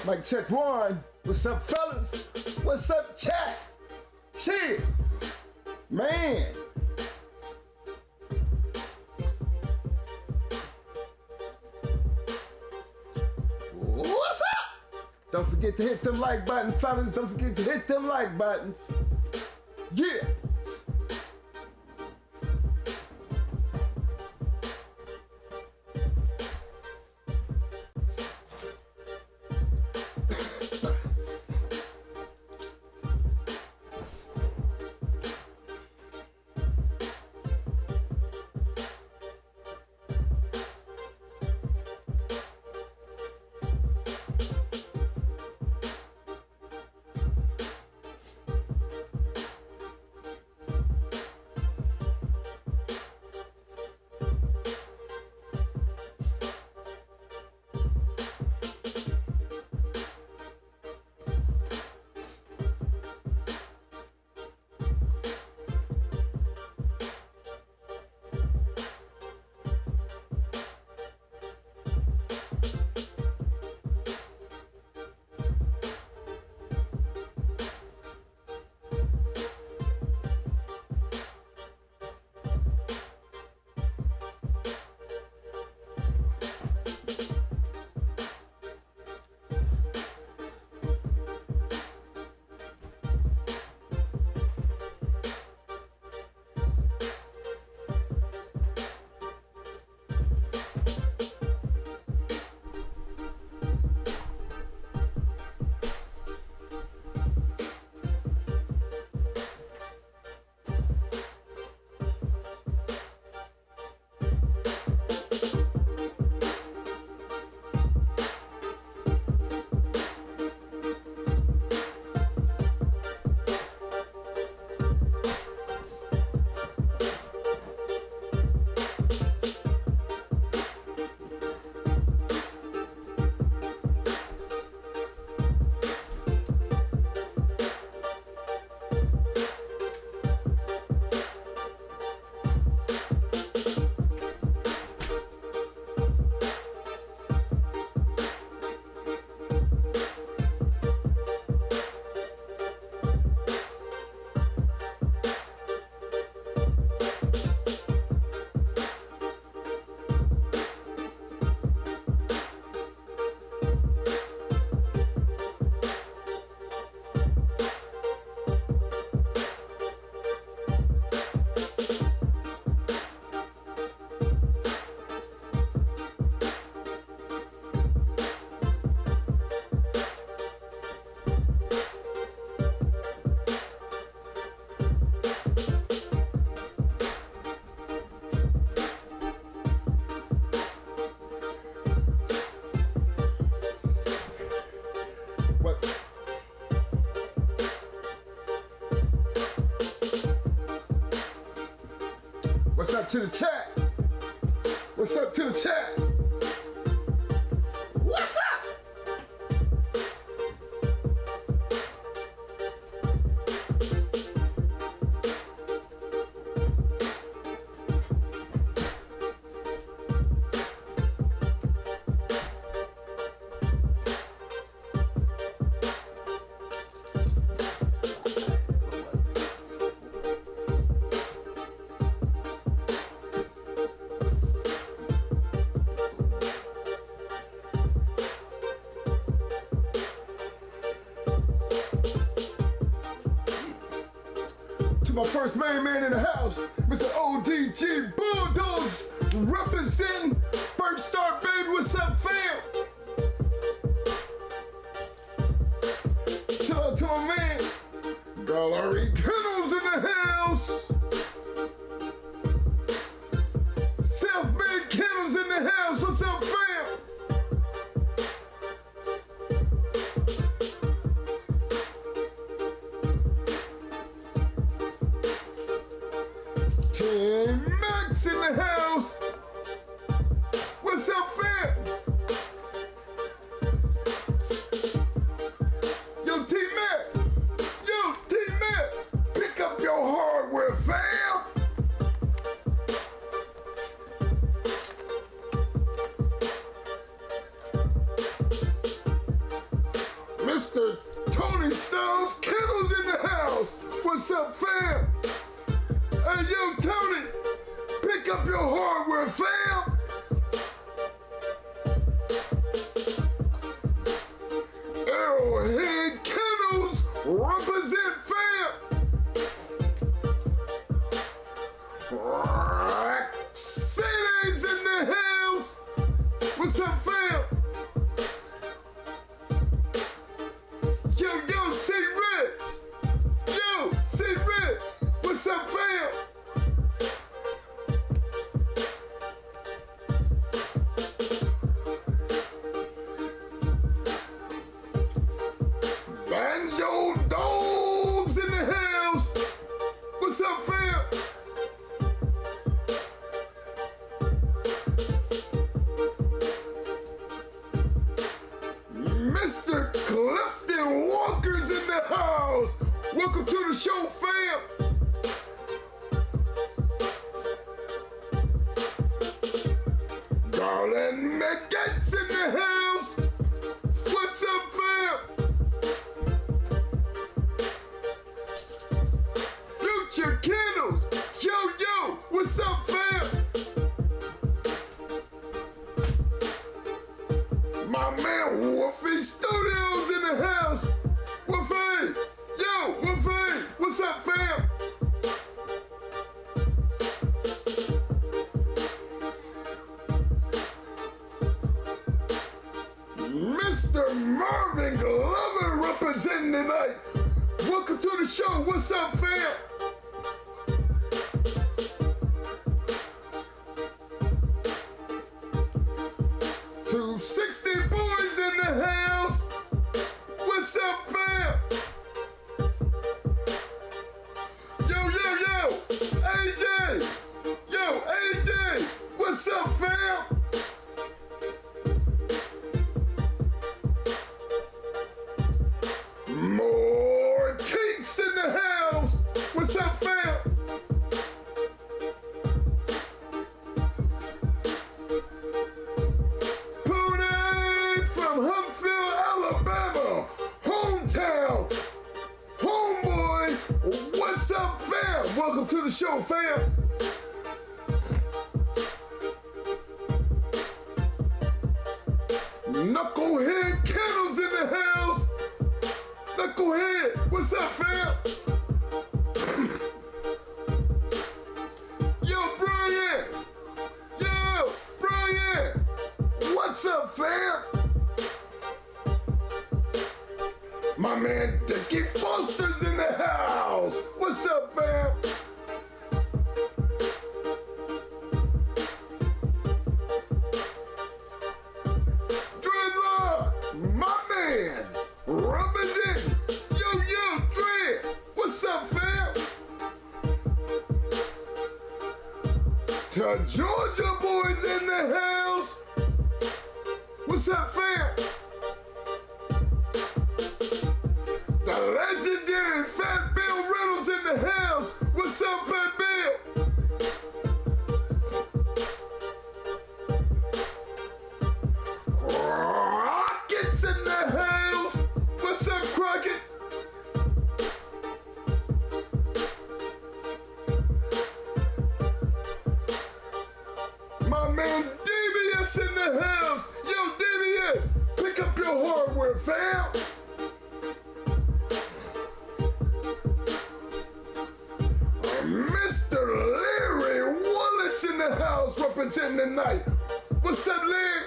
Mic check one. What's up, fellas? What's up, chat? Shit, man. What's up? Don't forget to hit them like buttons, fellas. Don't forget to hit them like buttons. Yeah. What's up to the chat? What's up to the chat? What's up? My first main man in the house, Mr. ODG Bulldogs, representing First Star, baby. What's up, fam? Shout out to my man, Kennels in the house. Self-made Kennels in the house. What's up, fam? Max in the house. What's up, fam? Yo, T-Mac. Yo, T-Mac. Stones, Kennels in the house. What's up, fam? Hey, yo, Tony, pick up your hardware, fam. Arrowhead Kennels represent, fam. City's in the house. What's up, fam? Yo, C-Rich. Yo, C-Rich. What's up, fam? Banjo Dogs in the house. What's up, fam? Mr. Clifton Walker's in the house. Welcome to the show, fam. Garland McGet's in the house. What's up, fam? Future Kennels. Yo, what's up, fam? My man Wolfie Studios in the house. Wolfie, yo, Wolfie, what's up, fam? Mr. Marvin Glover representing tonight. Welcome to the show. What's up, fam? Two 60 boys in the house. What's up, fam? Yo, AJ. Yo, AJ. What's up, fam? More Keiths in the house. What's up, fam? Pune from Huntsville, Alabama. Hometown. Homeboy. What's up, fam? Welcome to the show, fam. Knucklehead Kennels in the house. Knucklehead, what's up, fam? Yo, Brian, what's up, fam? My man Dickie Foster's in the house. What's up, fam? Dreadlock, my man, representing. Yo, Dread, what's up, fam? The Georgia boys in the house. What's up, fam? The legendary Fat Bill Reynolds in the house. What's up, Fat Bill? Crockett's in the house. What's up, Crockett? My man DBS in the house. Yo, DBS, pick up your hardware, fam. Mr. Larry Wallace in the house representing tonight. What's up, Larry?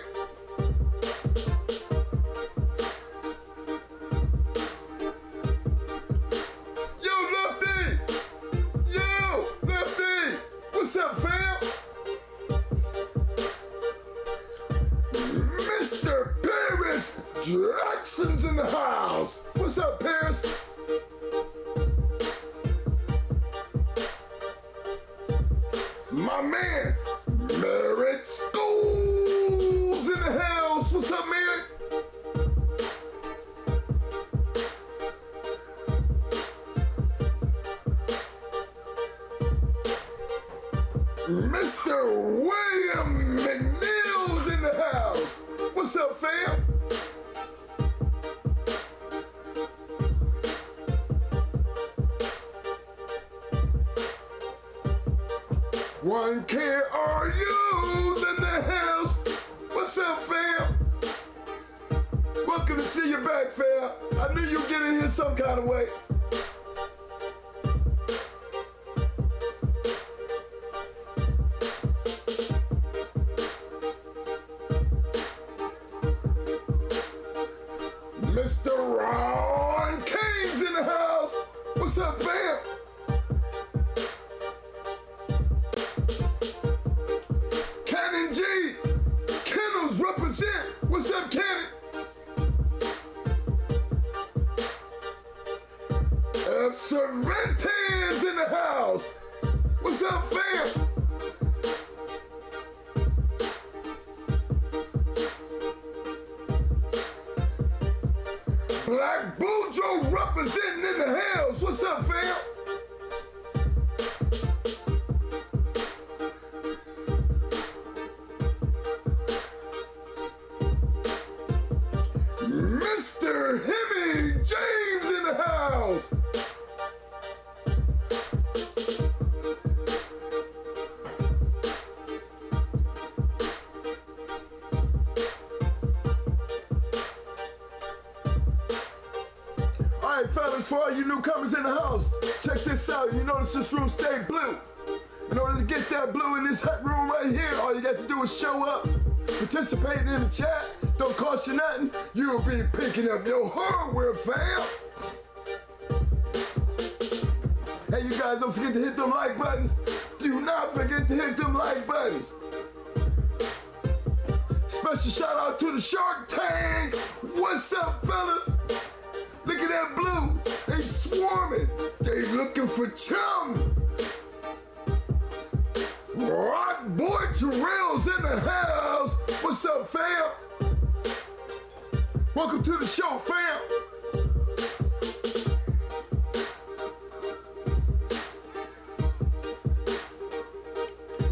Yo, Lefty, what's up, fam? Mr. Paris Jackson's in the house. What's up, Paris? My man, Merritt Schools in the house. What's up, Merritt? Mr. William McNeil's in the house. What's up, fam? One KRU's in the house. What's up, fam? Welcome to see you back, fam. I knew you'd get in here some kind of way. Mr. Ron Kane's in the house. What's up, fam? Cannon G. Kennels represent. What's up, Cannon? Cervantes in the house. What's up, fam? Black Boudreaux representing in the house. What's up, fam? Mr. Hemi James in the house. All right, fellas, for all you newcomers in the house, check this out. You notice this room stay blue. In order to get that blue in this hot room right here, all you got to do is show up, participate in the chat. Don't cost you nothing. You'll be picking up your hardware, fam. Hey, you guys, don't forget to hit them like buttons. Do not forget to hit them like buttons. Special shout out to the Shark Tank. What's up, fellas? Look at that blue. They swarming. They looking for chum. Rock Boy Terrier's in the house. What's up, fam? Welcome to the show, fam.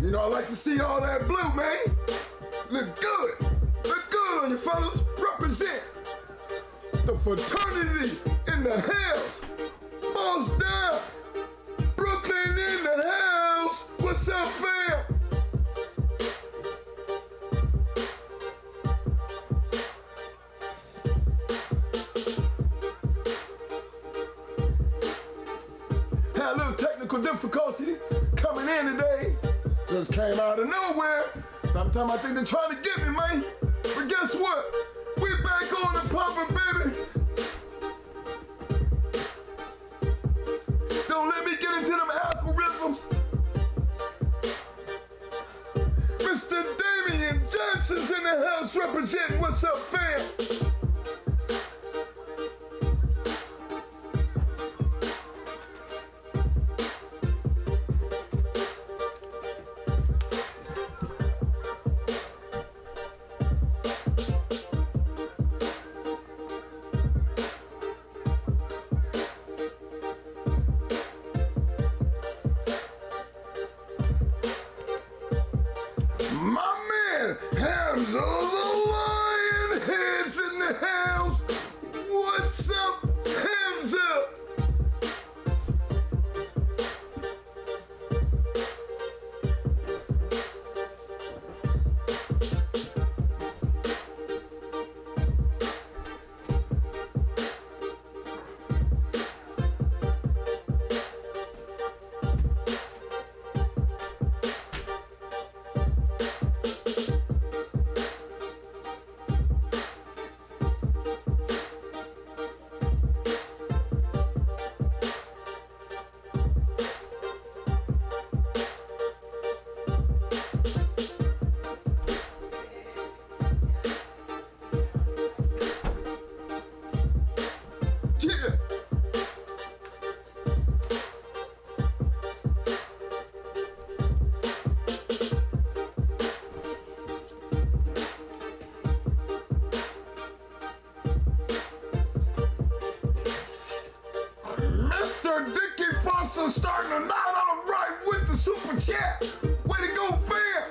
You know, I like to see all that blue, man. Look good. Look good on you, fellas. Represent the fraternity in the house. Boss down. Brooklyn in the house. What's up, fam? Had a little technical difficulty coming in today. Just came out of nowhere. Sometimes I think they're trying to get me, man. But guess what? We back on and poppin', baby. Don't let me get into them algorithms. Mr. Damian Johnson's in the house representing. What's up, fam? My man, Hamza the Lionhead's in the house. What's up, Hamza? Mr. Dickie Foster starting the night out right with the super chat. Way to go, fam.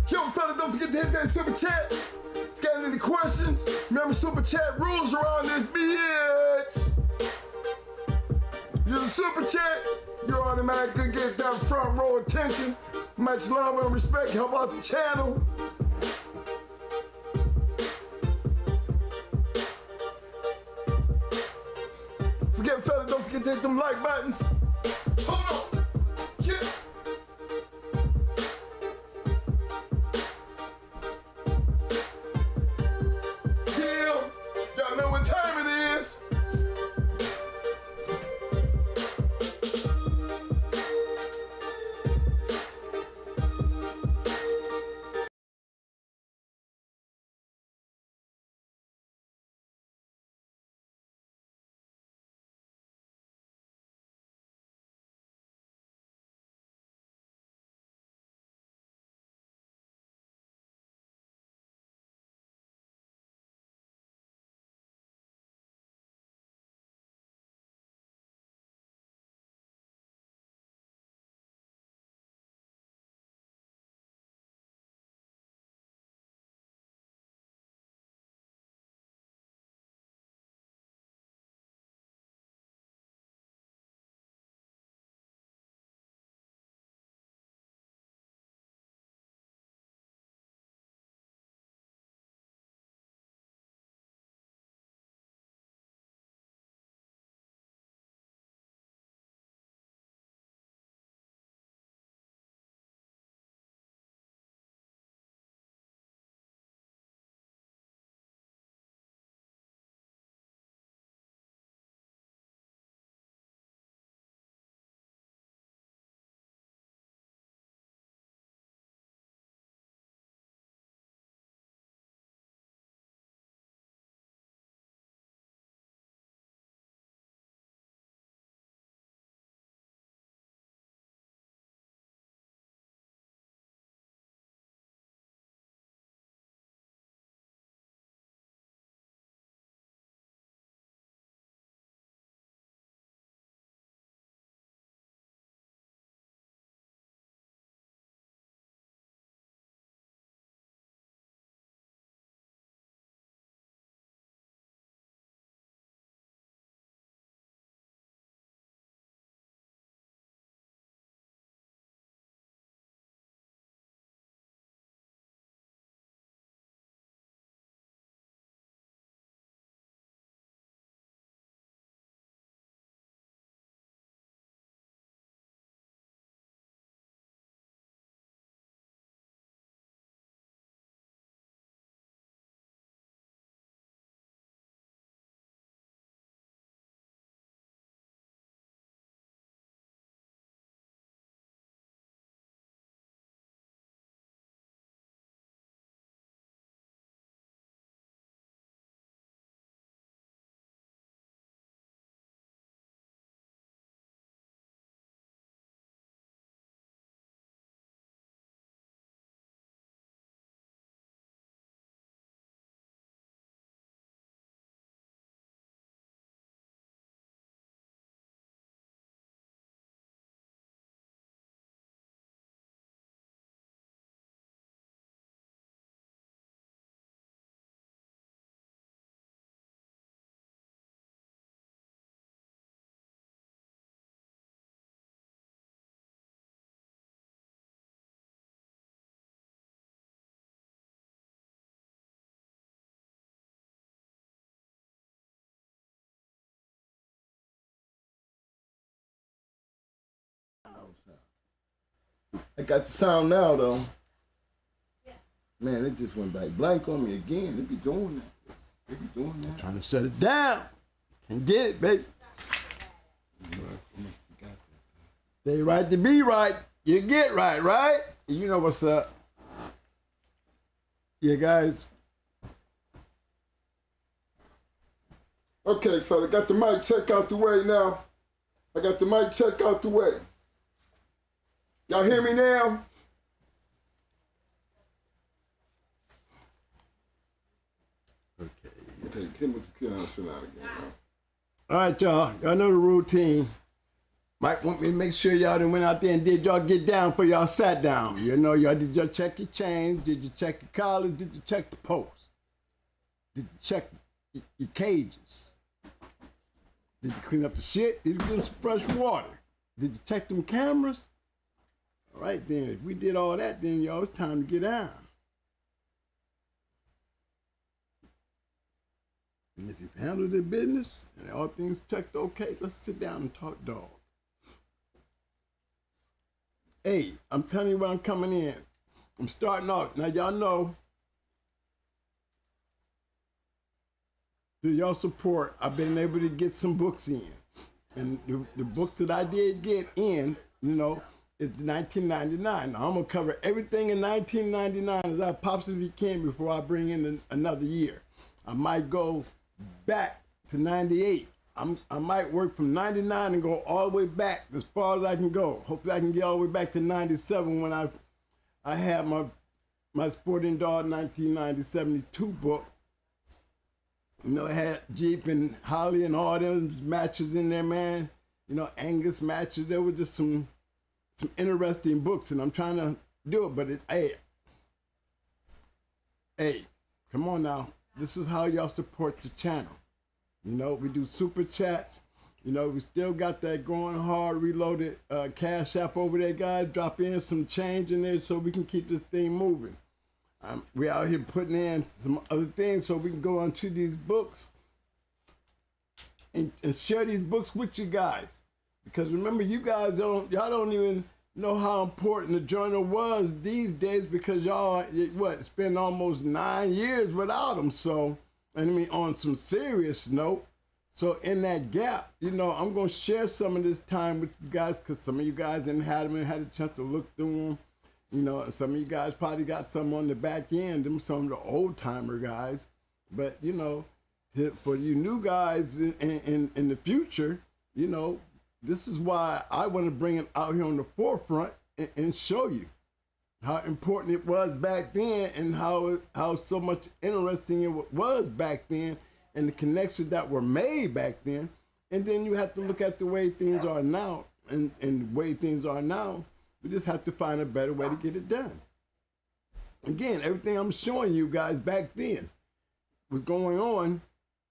Yo, fellas, don't forget to hit that super chat. If you got any questions, remember super chat rules around this bitch. You super chat, you automatically get that front row attention. Much love and respect. Help out the channel. Forget, fella, don't forget to hit them like buttons. Hold on. Yeah. Y'all know what time it is. I got the sound now, though. Man, it just went back blank on me again. They be doing that. They be doing that. Trying to shut it down. Can get it, baby. They right to be right. You get right, right? You know what's up. Yeah, guys. Okay, fella, got the mic check out the way now. I got the mic check out the way. Y'all hear me now? Okay, hit with the kill and sit down again. All right, y'all. Y'all know the routine. Mike want me to make sure y'all done went out there and did y'all get down before y'all sat down. You know, y'all did y'all check your chains? Did you check your collars? Did you check the post? Did you check your cages? Did you clean up the shit? Did you get some fresh water? Did you check them cameras? All right, then. If we did all that, then y'all, it's time to get down. And if you've handled the business and all things checked okay, let's sit down and talk dog. Hey, I'm telling you where I'm coming in. I'm starting off. Now, y'all know, through y'all support, I've been able to get some books in. And the books that I did get in, you know, is 1999. Now, I'm going to cover everything in 1999 as I possibly can before I bring in another year. I might go back to 98. I might work from 99 and go all the way back as far as I can go. Hopefully I can get all the way back to 97 when I had my Sporting Dog 1990-72 book. You know, it had Jeep and Holly and all those matches in there, man. You know, Angus matches. There were just some interesting books, and I'm trying to do it. But hey, come on now. This is how y'all support the channel. You know, we do super chats. You know, we still got that going hard, reloaded Cash App over there, guys. Drop in some change in there so we can keep this thing moving. We out here putting in some other things so we can go onto these books and share these books with you guys. Because remember, y'all don't even know how important the journal was these days because y'all, spend almost 9 years without them. So, I mean, on some serious note, so in that gap, you know, I'm going to share some of this time with you guys because some of you guys didn't have them and had a chance to look through them. You know, and some of you guys probably got some on the back end, some of the old timer guys. But, you know, for you new guys in the future, you know, this is why I want to bring it out here on the forefront and show you how important it was back then and how so much interesting it was back then and the connections that were made back then. And then you have to look at the way things are now and the way things are now. We just have to find a better way to get it done. Again, everything I'm showing you guys back then was going on,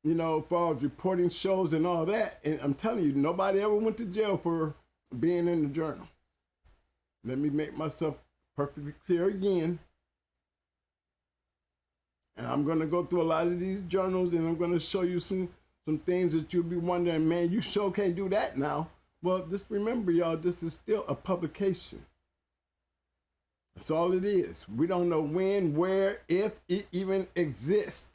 you know, as far as reporting shows and all that. And I'm telling you, nobody ever went to jail for being in the journal. Let me make myself perfectly clear again. And I'm going to go through a lot of these journals and I'm going to show you some things that you'll be wondering, man, you sure can't do that now. Well, just remember, y'all, this is still a publication. That's all it is. We don't know when, where, if it even exists.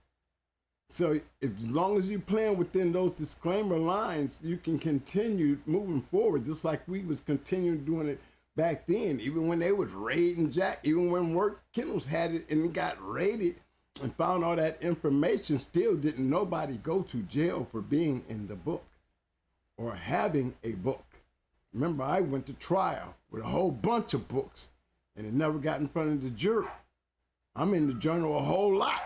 So as long as you're playing within those disclaimer lines, you can continue moving forward, just like we was continuing doing it back then. Even when they was raiding Jack, even when Kennels had it and it got raided and found all that information, still didn't nobody go to jail for being in the book or having a book. Remember, I went to trial with a whole bunch of books and it never got in front of the jury. I'm in the journal a whole lot.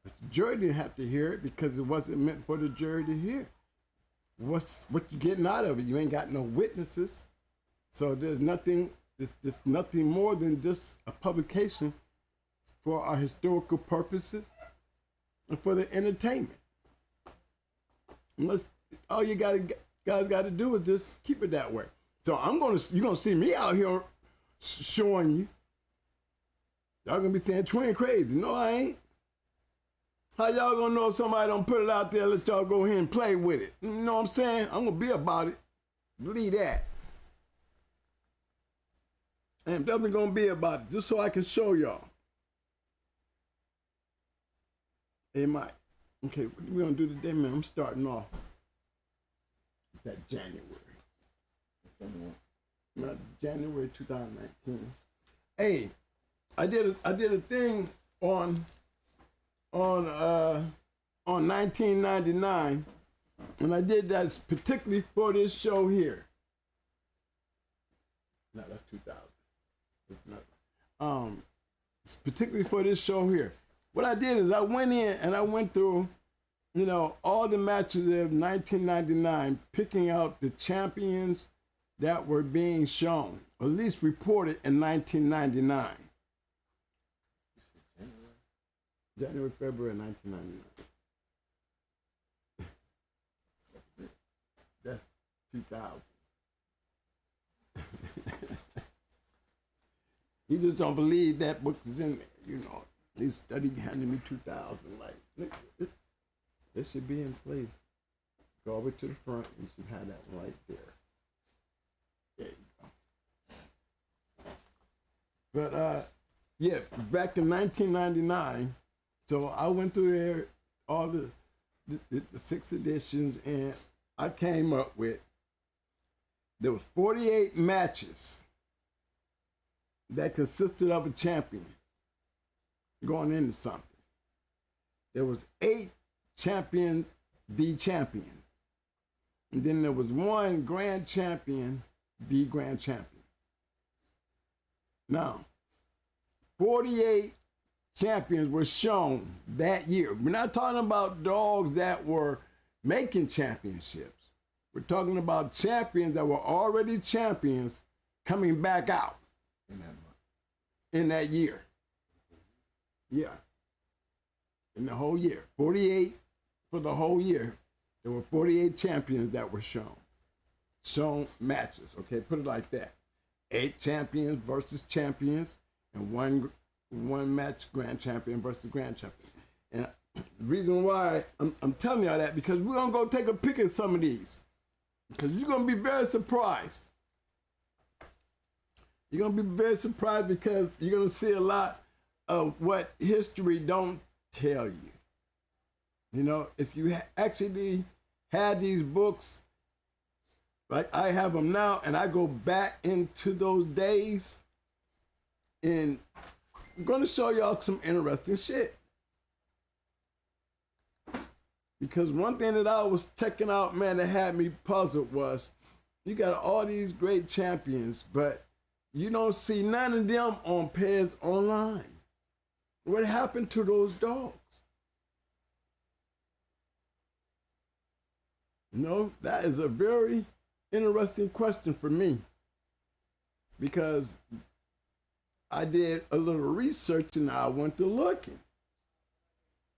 But the jury didn't have to hear it because it wasn't meant for the jury to hear. What you getting out of it? You ain't got no witnesses. So there's nothing more than just a publication for our historical purposes and for the entertainment. All you guys got to do is just keep it that way. So you're gonna see me out here showing you. Y'all gonna be saying twin crazy. No, I ain't. How y'all gonna know if somebody don't put it out there, let y'all go ahead and play with it? You know what I'm saying? I'm gonna be about it. Believe that. I'm definitely gonna be about it, just so I can show y'all. Hey, Mike. Okay, what we gonna do today, man? I'm starting off with that January. Not January 2019. Hey, I did a thing on 1999, and I did that particularly for this show here. No, that's 2000. It's particularly for this show here. What I did is I went in and I went through, you know, all the matches of 1999, picking out the champions that were being shown, or at least reported in 1999. January, February 1999. That's 2000. He just don't believe that book is in there, you know. He studied handed me 2,000. Like, look, this should be in place. Go over to the front. You should have that right there. There you go. But yeah, back in 1999, so I went through there all the 6 editions, and I came up with there was 48 matches that consisted of a champion going into something. There was 8 champion be champion. And then there was 1 grand champion be grand champion. Now, 48 champions were shown that year. We're not talking about dogs that were making championships. We're talking about champions that were already champions coming back out in that year. Yeah. In the whole year. 48 for the whole year. There were 48 champions that were shown. Shown matches, okay? Put it like that. 8 champions versus champions, and one match grand champion versus grand champion. And the reason why I'm telling y'all that, because we're gonna go take a peek at some of these. Because you're gonna be very surprised. You're gonna be very surprised because you're gonna see a lot of what history don't tell you. You know, if you actually had these books, like I have them now, and I go back into those days, and I'm gonna show y'all some interesting shit. Because one thing that I was checking out, man, that had me puzzled was, you got all these great champions, but you don't see none of them on pairs online. What happened to those dogs? You know, that is a very interesting question for me, because I did a little research and I went to looking.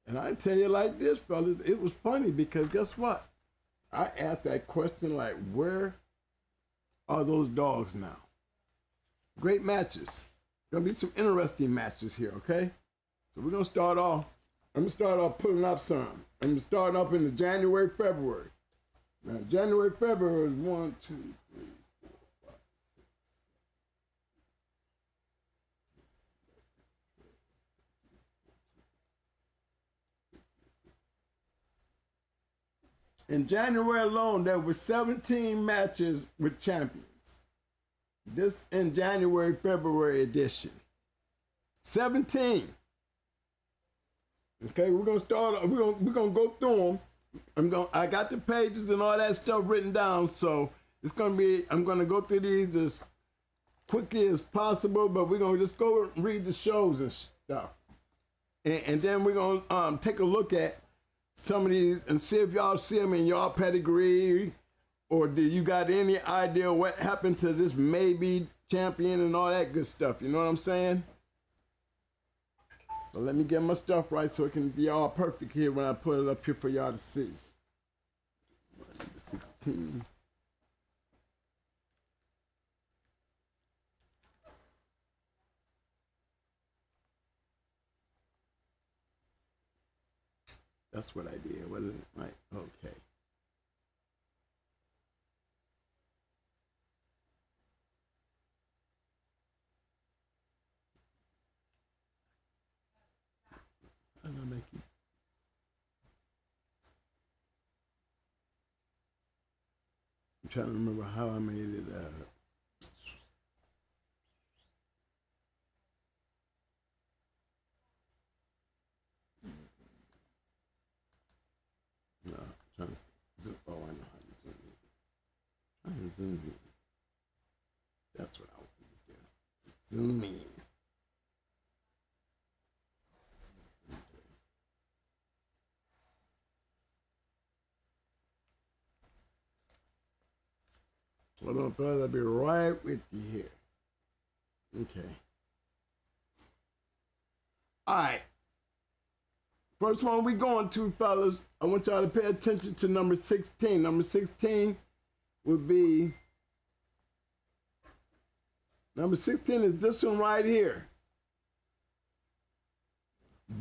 And I tell you like this, fellas, it was funny because guess what? I asked that question like, where are those dogs now? Great matches. Gonna be some interesting matches here, okay? So we're gonna start off. I'm gonna start off pulling up some. I'm gonna start off in the January, February. Now, January, February is 1, 2, 3, 4, 5, 6. In January alone, there were 17 matches with champions. This in January, February edition. 17. Okay, we're gonna start. We're gonna go through them. I got the pages and all that stuff written down, so it's gonna be. I'm gonna go through these as quickly as possible, but we're gonna just go and read the shows and stuff, and then we're gonna take a look at some of these and see if y'all see them in y'all pedigree, or do you got any idea what happened to this maybe champion and all that good stuff? You know what I'm saying? So let me get my stuff right so it can be all perfect here when I put it up here for y'all to see. 16. That's what I did, wasn't it? Right, okay. I'm gonna make you. I'm trying to remember how I made it. No, I'm trying to zoom. Oh, I know how to zoom in. I'm trying to zoom in. That's what I want to do. Zoom in. Hold on, fellas, I'll be right with you here. Okay. All right. First one we going to, fellas, I want y'all to pay attention to number 16. Number 16 would be Number 16 is this one right here.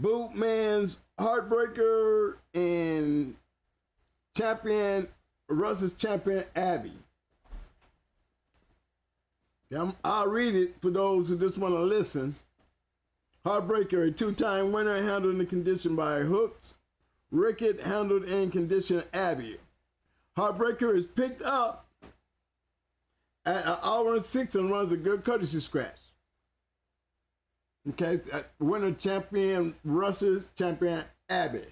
Bootman's Heartbreaker and champion, Russell's champion, Abby. I'll read it for those who just want to listen. Heartbreaker, a two-time winner, handled in condition by Hooks. Rickett, handled in condition Abby. Heartbreaker is picked up at 1 hour and 6 and runs a good courtesy scratch. Okay, winner champion Russell's champion Abby.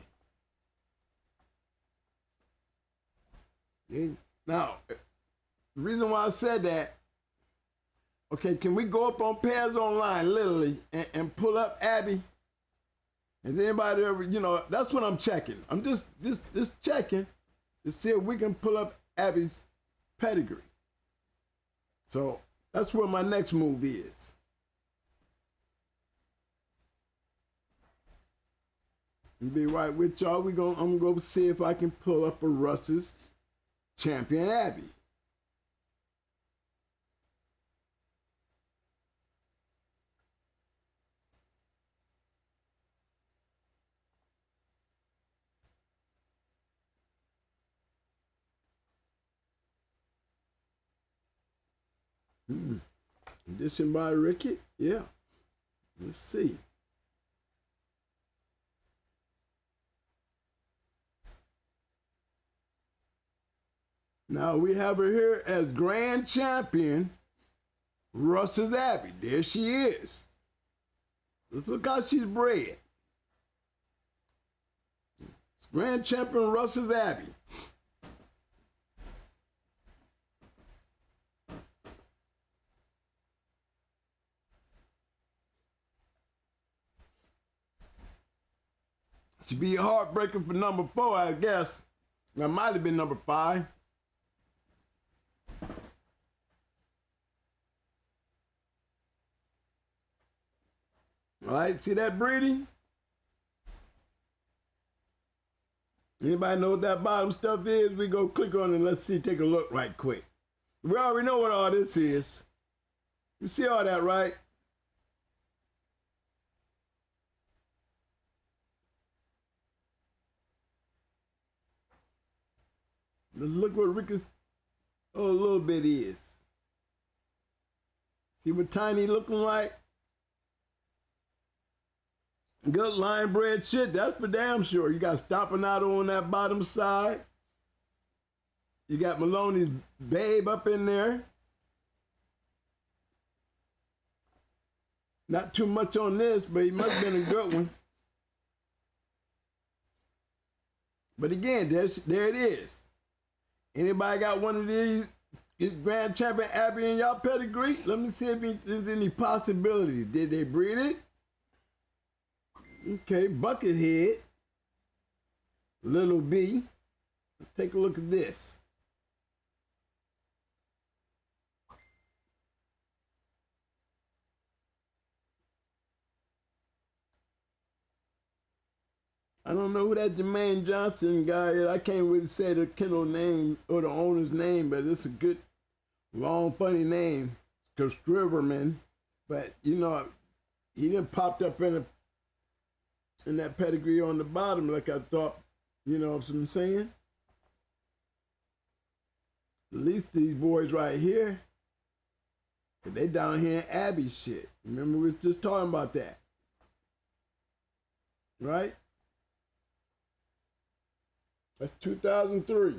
Now, the reason why I said that, okay, can we go up on Pairs Online, literally, and pull up Abby? Has anybody ever, you know, that's what I'm checking. I'm just checking to see if we can pull up Abby's pedigree. So that's where my next move is. I'll be right with y'all. I'm gonna go see if I can pull up a Russ's champion Abby. Condition by Rickett? Yeah. Let's see. Now we have her here as grand champion, Russ's Abby. There she is. Let's look how she's bred. It's grand champion Russ's Abby. Should be a heartbreaker for number 4, I guess. That might have been number 5. All right, see that breeding? Anybody know what that bottom stuff is? We go click on it and let's see, take a look right quick. We already know what all this is. You see all that, right? Let's look what Rick's a little bit is. See what Tiny looking like? Good line bred shit, that's for damn sure. You got Stomping Out on that bottom side. You got Maloney's Babe up in there. Not too much on this, but he must have been a good one. But again, there it is. Anybody got one of these? Is Grand Champion Abby in y'all pedigree? Let me see if there's any possibilities. Did they breed it? Okay, Buckethead. Little B. Let's take a look at this. I don't know who that Jermaine Johnson guy is. I can't really say the kennel name or the owner's name, but it's a good, long, funny name. Striverman. But, you know, he didn't popped up in that pedigree on the bottom like I thought, you know what I'm saying? At least these boys right here, they down here in Abby shit. Remember we was just talking about that. Right? That's 2003.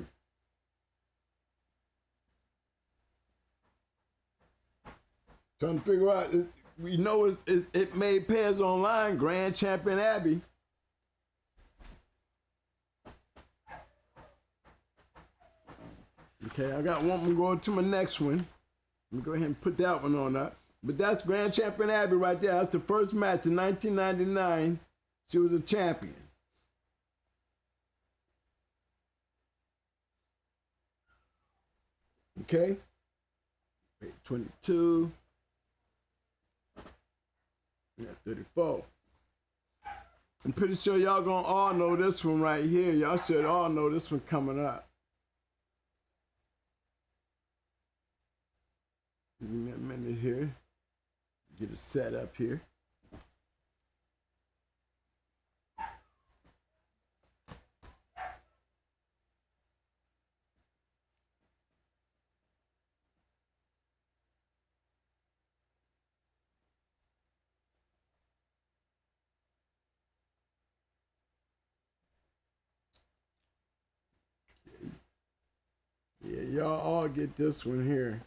Trying to figure out, we know it made Pairs Online, Grand Champion Abby. Okay, I got one. I'm going to my next one. Let me go ahead and put that one on up. But that's Grand Champion Abby right there. That's the first match in 1999. She was a champion. Okay, 22, yeah, 34. I'm pretty sure y'all gonna all know this one right here. Y'all should all know this one coming up. Give me a minute here. Get it set up here. Yeah, y'all all get this one here.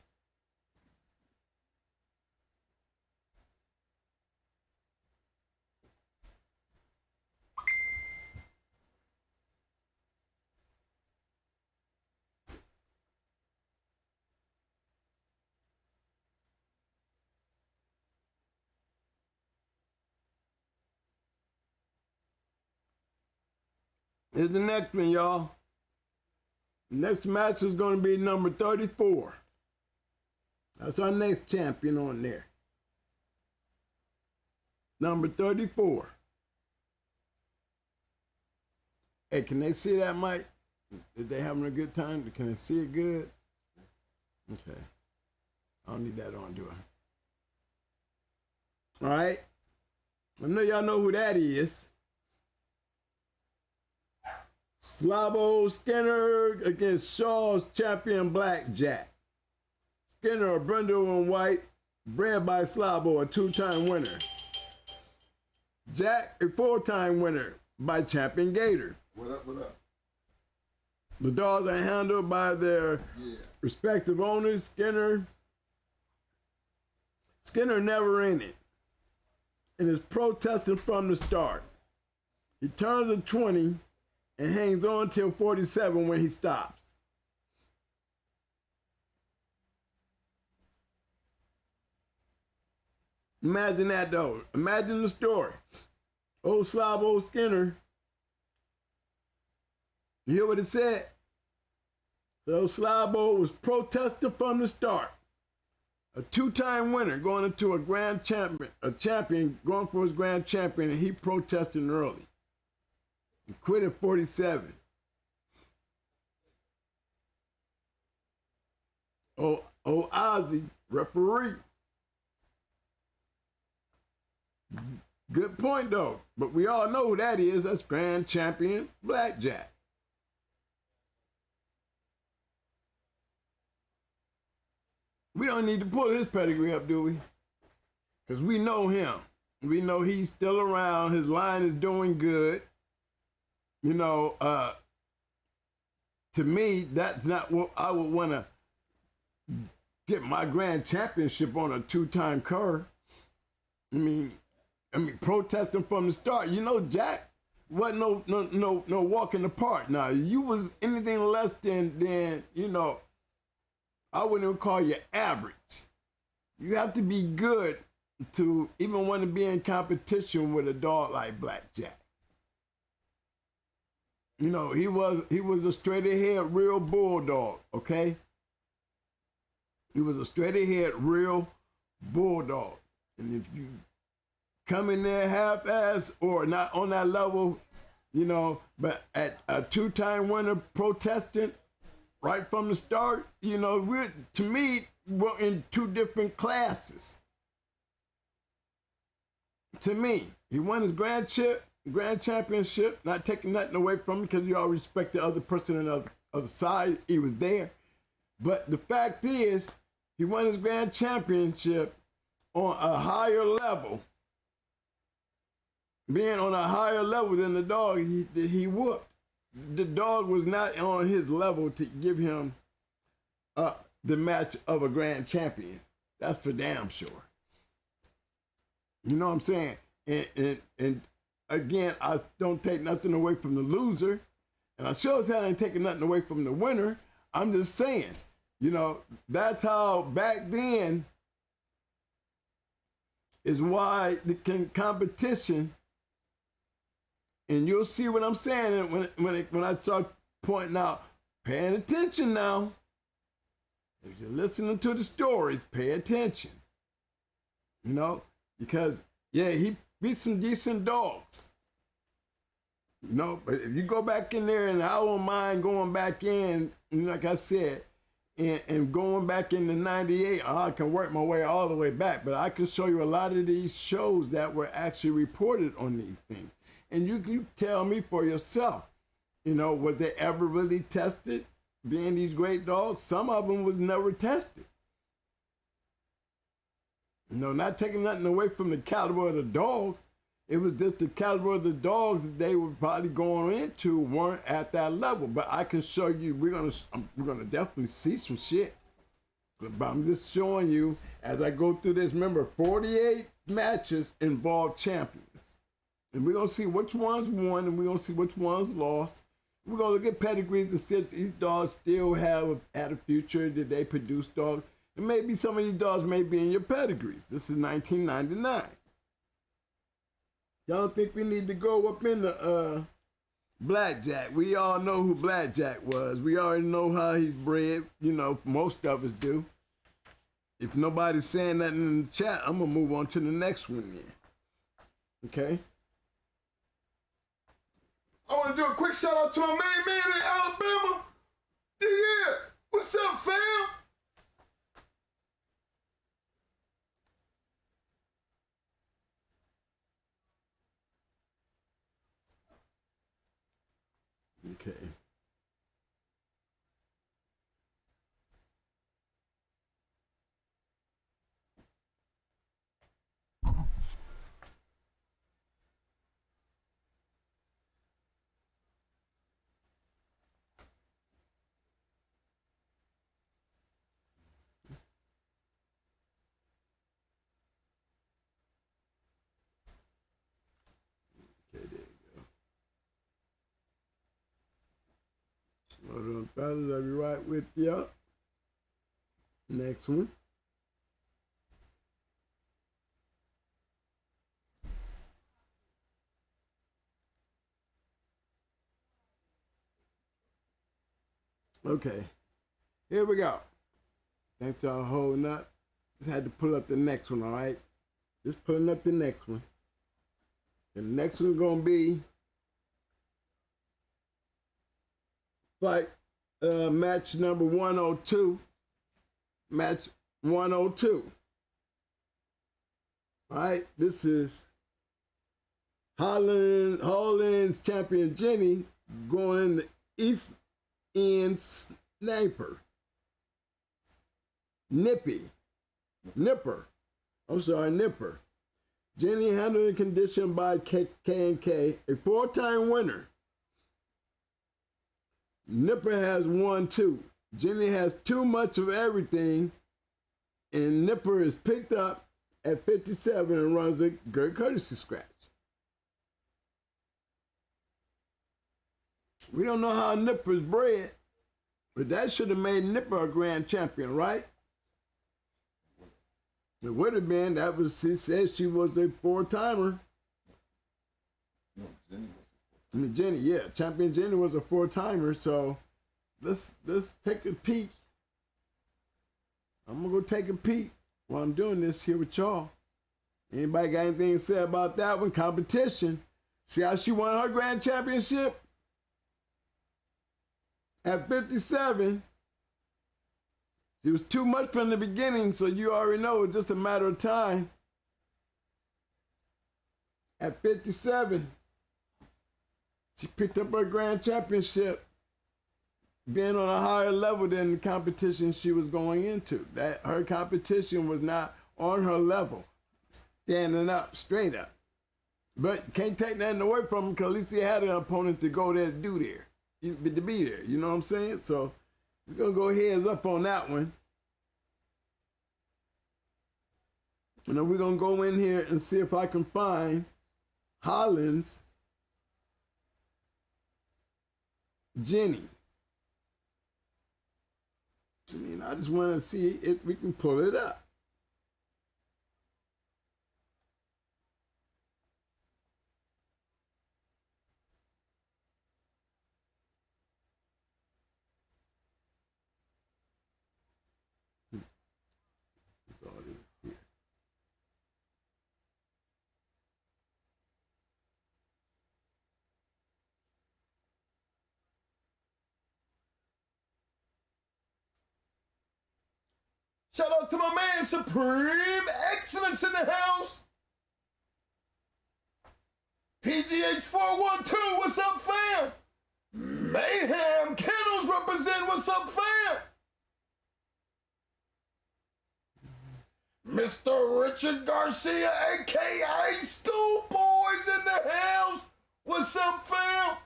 Here's the next one, y'all. Next match is going to be number 34. That's our next champion on there. Number 34. Hey, can they see that, Mike? Is they having a good time? Can they see it good? Okay. I don't need that on, do I? All right. I know y'all know who that is. Slabo Skinner against Shaw's champion Blackjack. Skinner, a brindle and white, bred by Slabo, a 2-time winner. Jack, a 4-time winner by Champion Gator. What up, what up? The dogs are handled by their respective owners. Skinner never in it and is protesting from the start. He turns a 20 and hangs on till 47 when he stops. Imagine that though. Imagine the story. Old Slabo Skinner. You hear what it said? So Slabo was protesting from the start. A 2-time winner going into a champion going for his grand champion, and he protesting early. He quit at 47. Oh, Ozzy, referee. Good point though, but we all know who that is. That's grand champion Blackjack. We don't need to pull his pedigree up, do we? Because we know him. We know he's still around. His line is doing good. You know, to me, that's not what I would want to get my grand championship on a 2-time cur. I mean, protesting from the start. You know, Jack wasn't no walk in the park. Now, you was anything less than you know, I wouldn't even call you average. You have to be good to even want to be in competition with a dog like Blackjack. You know, he was a straight ahead real bulldog, okay? He was a straight ahead real bulldog. And if you come in there half-ass or not on that level, you know, but at a 2-time winner protesting right from the start, you know, we're in 2 different classes. To me, he won his grand championship, not taking nothing away from him because you all respect the other person on the other side. He was there. But the fact is, he won his grand championship on a higher level, being on a higher level than the dog he whooped. The dog was not on his level to give him the match of a grand champion. That's for damn sure. You know what I'm saying? And again, I don't take nothing away from the loser, and I sure as hell ain't taking nothing away from the winner. I'm just saying, you know, that's how back then is why the competition. And you'll see what I'm saying when I start pointing out, paying attention now. If you're listening to the stories, pay attention. You know, because, yeah, he beat some decent dogs. You know, but if you go back in there, and I don't mind going back in, like I said, And going back into 98, I can work my way all the way back, but I can show you a lot of these shows that were actually reported on these things. And you tell me for yourself, you know, were they ever really tested being these great dogs? Some of them was never tested. You know, not taking nothing away from the caliber of the dogs. It was just the caliber of the dogs that they were probably going into weren't at that level. But I can show you, we're gonna definitely see some shit. But I'm just showing you as I go through this. Remember, 48 matches involve champions. And we're gonna see which ones won and we're gonna see which ones lost. We're gonna look at pedigrees and see if these dogs still had a future. Did they produce dogs? And maybe some of these dogs may be in your pedigrees. This is 1999. Y'all think we need to go up in the Blackjack? We all know who Blackjack was. We already know how he's bred. You know, most of us do. If nobody's saying nothing in the chat, I'm gonna move on to the next one then. Okay? I want to do a quick shout out to my main man in Alabama. Yeah, what's up, fam? Okay. Okay, there you go. Hold on, fellas, I'll be right with y'all. Next one. Okay, here we go. Thanks y'all holding up. Just had to pull up the next one, all right? Just pulling up the next one. The next one's gonna be fight match number 102. Match 102. All right, this is Holland's champion Jenny going in the East End Sniper. Nipper. Jenny handled and conditioned by K&K, a 4-time winner. Nipper has won 2. Jenny has too much of everything, and Nipper is picked up at 57 and runs a good courtesy scratch. We don't know how Nipper's bred, but that should have made Nipper a grand champion, right? It would have been. That was, she said she was a 4-timer. No, Jenny was. I mean, Jenny, yeah, champion Jenny was a 4-timer. So let's take a peek. I'm gonna go take a peek while I'm doing this here with y'all. Anybody got anything to say about that one? Competition. See how she won her grand championship? At 57. It was too much from the beginning, so you already know it's just a matter of time. At 57, she picked up her grand championship, being on a higher level than the competition she was going into. That her competition was not on her level, standing up, straight up. But can't take nothing away from him because at least he had an opponent to go there to be there. You know what I'm saying? So we're going to go heads up on that one. And then we're going to go in here and see if I can find Holland's Jenny. I mean, I just want to see if we can pull it up. That's all it is here. Shout out to my man Supreme Excellence in the house. PGH 412, what's up, fam? Mayhem Kennels represent, what's up, fam? Mr. Richard Garcia, aka Schoolboys in the house, what's up, fam?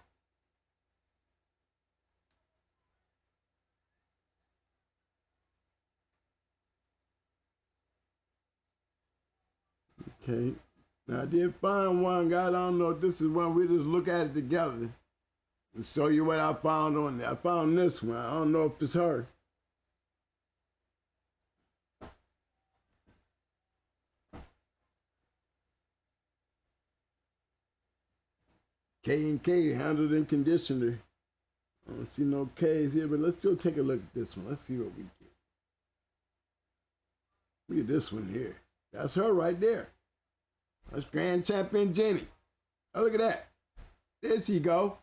Okay. Now I did find one, guy. I don't know if this is one. We just look at it together and show you what I found on there. I found this one. I don't know if it's her. K&K handled and conditioner. I don't see no K's here, but let's still take a look at this one. Let's see what we get. Look at this one here. That's her right there. That's Grand Champion Jenny. Oh, look at that. There she go.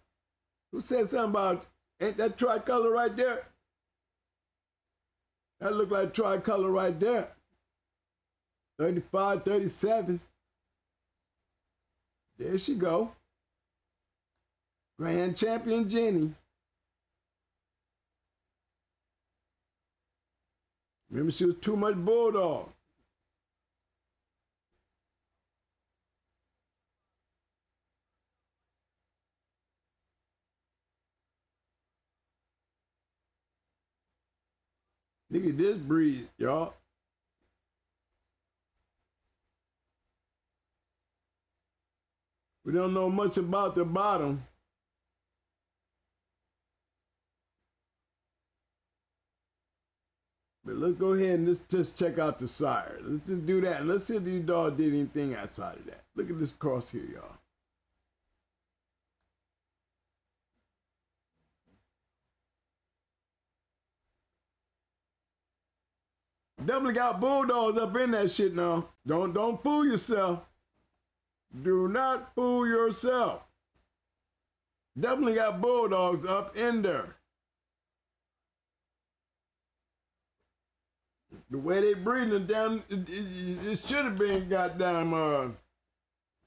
Who said something about, ain't that tricolor right there? That look like tricolor right there. 35, 37. There she go. Grand Champion Jenny. Remember, she was too much bulldog. Look at this breed, y'all. We don't know much about the bottom. But let's go ahead and just check out the sire. Let's just do that. Let's see if these dogs did anything outside of that. Look at this cross here, y'all. Definitely got bulldogs up in that shit now. Don't fool yourself. Do not fool yourself. Definitely got bulldogs up in there. The way they breeding it down, it should have been goddamn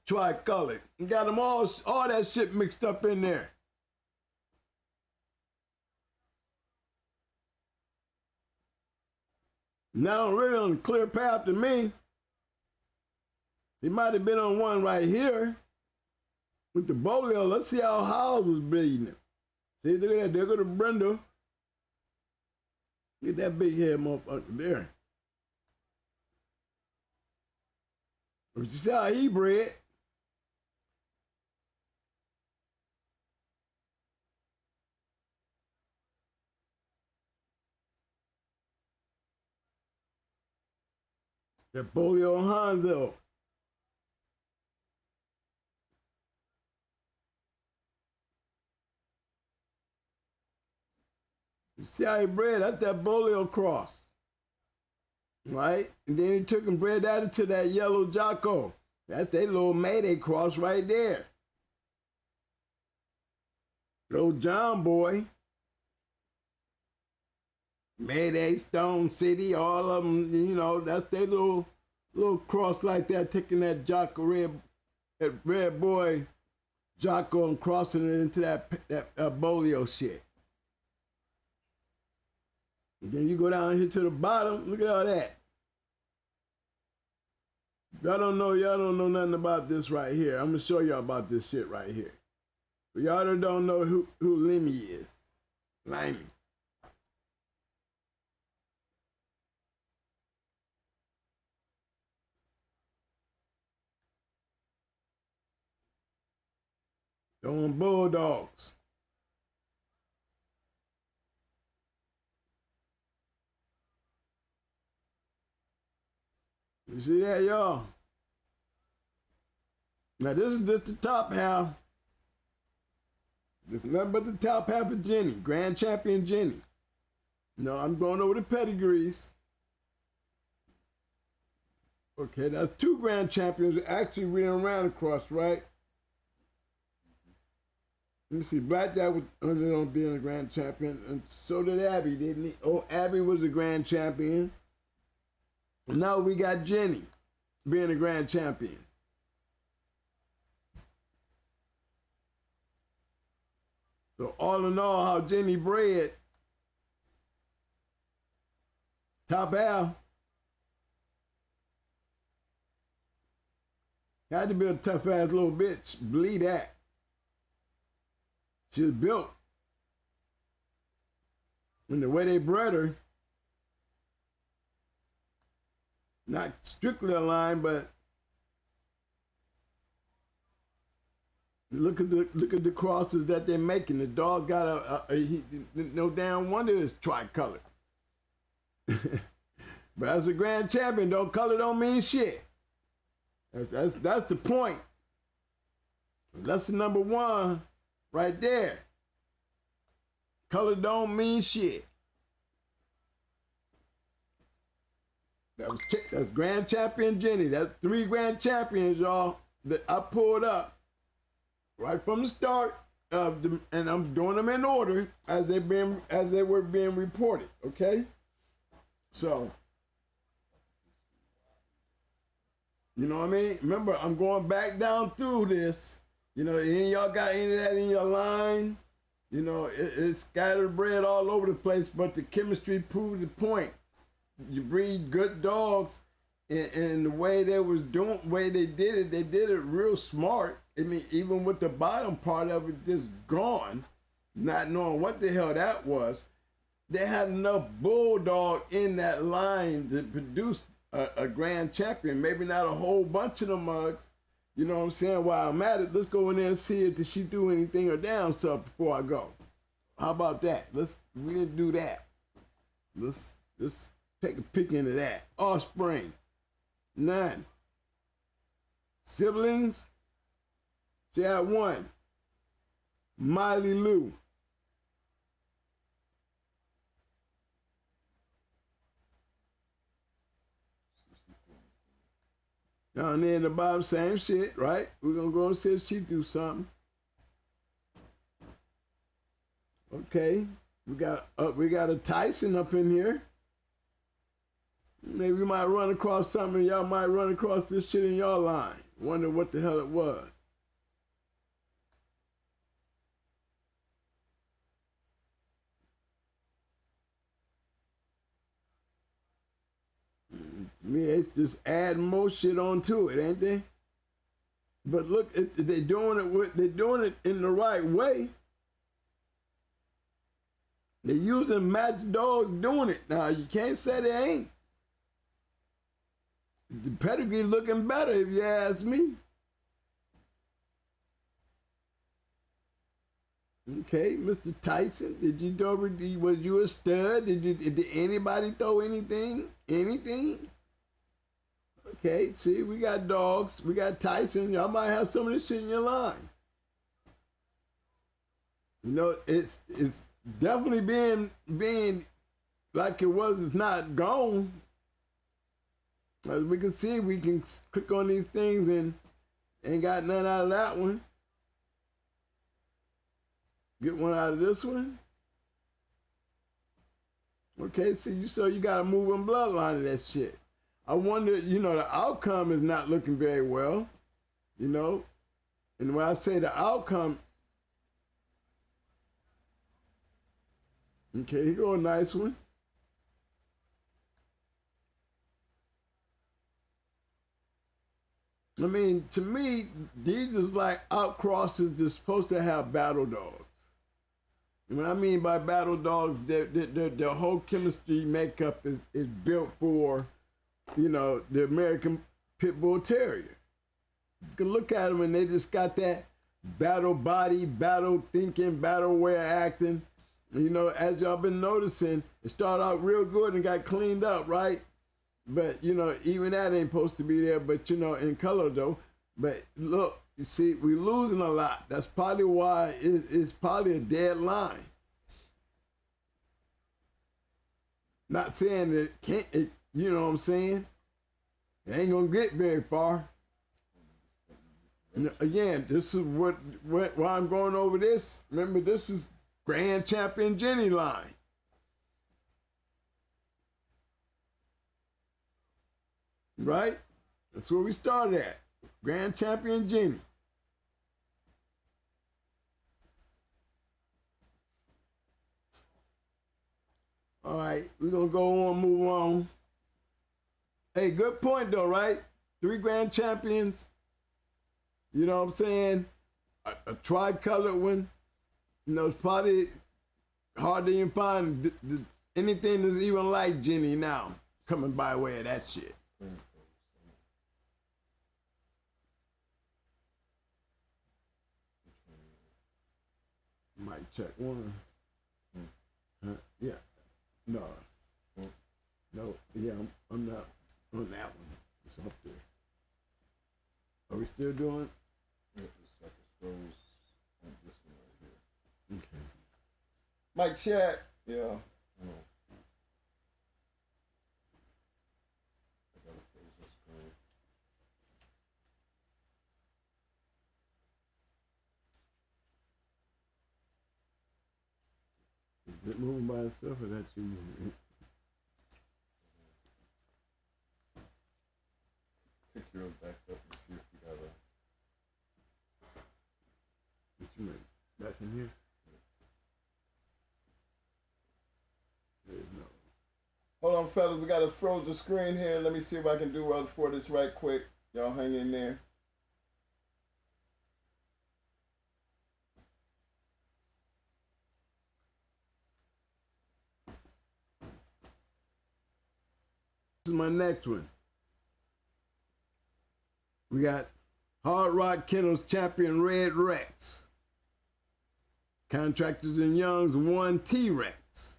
tricolored. Got them all that shit mixed up in there. Now really on a clear path to me. He might have been on one right here with the bolio. Let's see how Howes was bleeding it. See, look at that. There go to Brenda. Get that big head motherfucker there. But you see how he bred. That Bolio Hanzo. You see how he bred? That's that Bolio cross. Right? And then he took and bred that into that yellow Jocko. That's that little Mayday cross right there. Little John boy. Mayday, Stone City, all of them, you know, that's their little cross like that, taking that Jocko that red boy Jocko and crossing it into that Bolio shit. And then you go down here to the bottom, look at all that. Y'all don't know nothing about this right here. I'm gonna show y'all about this shit right here. But y'all don't know who Lemmy is. Limey. Throwing bulldogs. You see that, y'all? Now this is just the top half. This is nothing but the top half of Jenny, Grand Champion Jenny. No, I'm going over the pedigrees. Okay, that's two Grand Champions actually reading around across, right? Let me see, Blackjack was under on being a Grand Champion, and so did Abby, didn't he? Oh, Abby was a Grand Champion. And now we got Jenny being a grand champion. So all in all, how Jenny bred Top Al had to be a tough ass little bitch. Believe that. She was built. And the way they bred her, not strictly aligned, but look at the crosses that they're making. The dog got no damn wonder it's tricolored. But as a grand champion, though, color don't mean shit. That's the point. Lesson number one, right there. Color don't mean shit. That's grand champion Jenny. That's 3 grand champions, y'all, that I pulled up right from the start of them, and I'm doing them in order as they were being reported. Okay, so you know what I mean. Remember, I'm going back down through this. You know, any of y'all got any of that in your line? You know, it's scattered bread all over the place, but the chemistry proves the point. You breed good dogs, and the way they did it real smart. I mean, even with the bottom part of it just gone, not knowing what the hell that was, they had enough bulldog in that line to produce a grand champion. Maybe not a whole bunch of the mugs. You know what I'm saying? While I'm at it, let's go in there and see if did she do anything or down stuff before I go. How about that? We didn't do that. Let's take a peek into that. Offspring, none. Siblings, she had 1. Miley Lou. Down there in the bottom, same shit, right? We're gonna go and see if she do something. Okay, we got a Tyson up in here. Maybe we might run across something. Y'all might run across this shit in y'all line. Wonder what the hell it was. To me, it's just adding more shit onto it, ain't they? But look, they're doing it in the right way. They're using match dogs doing it. Now you can't say they ain't. The pedigree looking better, if you ask me. Okay, Mr. Tyson, was you a stud? Did anybody throw anything? Anything? Okay, see, we got dogs, we got Tyson. Y'all might have some of this shit in your line. You know, it's definitely being like it was. It's not gone. As we can see, we can click on these things and ain't got none out of that one. Get one out of this one. Okay, so you got a moving bloodline of that shit. I wonder, you know, the outcome is not looking very well, you know. And when I say the outcome, okay, here go a nice one. I mean, to me, these is like outcrosses that's supposed to have battle dogs. And what I mean by battle dogs, their whole chemistry makeup is built for, you know, the American Pitbull Terrier. You can look at them and they just got that battle body, battle thinking, battle way of acting. And, you know, as y'all been noticing, it started out real good and got cleaned up, right? But, you know, even that ain't supposed to be there, but, you know, in color though. But look, you see, we're losing a lot. That's probably why it's probably a dead line. Not saying that it can't, you know what I'm saying? It ain't gonna get very far. And again, this is why I'm going over this. Remember, this is Grand Champion Jenny line. Right? That's where we started at. Grand champion Jenny. All right, we're gonna go on, move on. Hey, good point though, right? 3 grand champions. You know what I'm saying? A tri-colored one. You know, it's probably hard to even find anything that's even like Jenny now coming by way of that shit. Might check one. Yeah. No. No. Yeah, I'm not on that one. It's up there. Are we still doing? Yeah, just like it froze on this one right here. Okay. Mike chat. Yeah. I gotta freeze this screen. Is it moving by itself or that you moving? Pick yours back up and see if you got a. What you mean? Back in here? There's no. Hold on, fellas. We got a frozen screen here. Let me see if I can do for this right quick. Y'all hang in there. This is my next one. We got Hard Rock Kennels champion Red Rex. Contractors and Young's 1 T-Rex.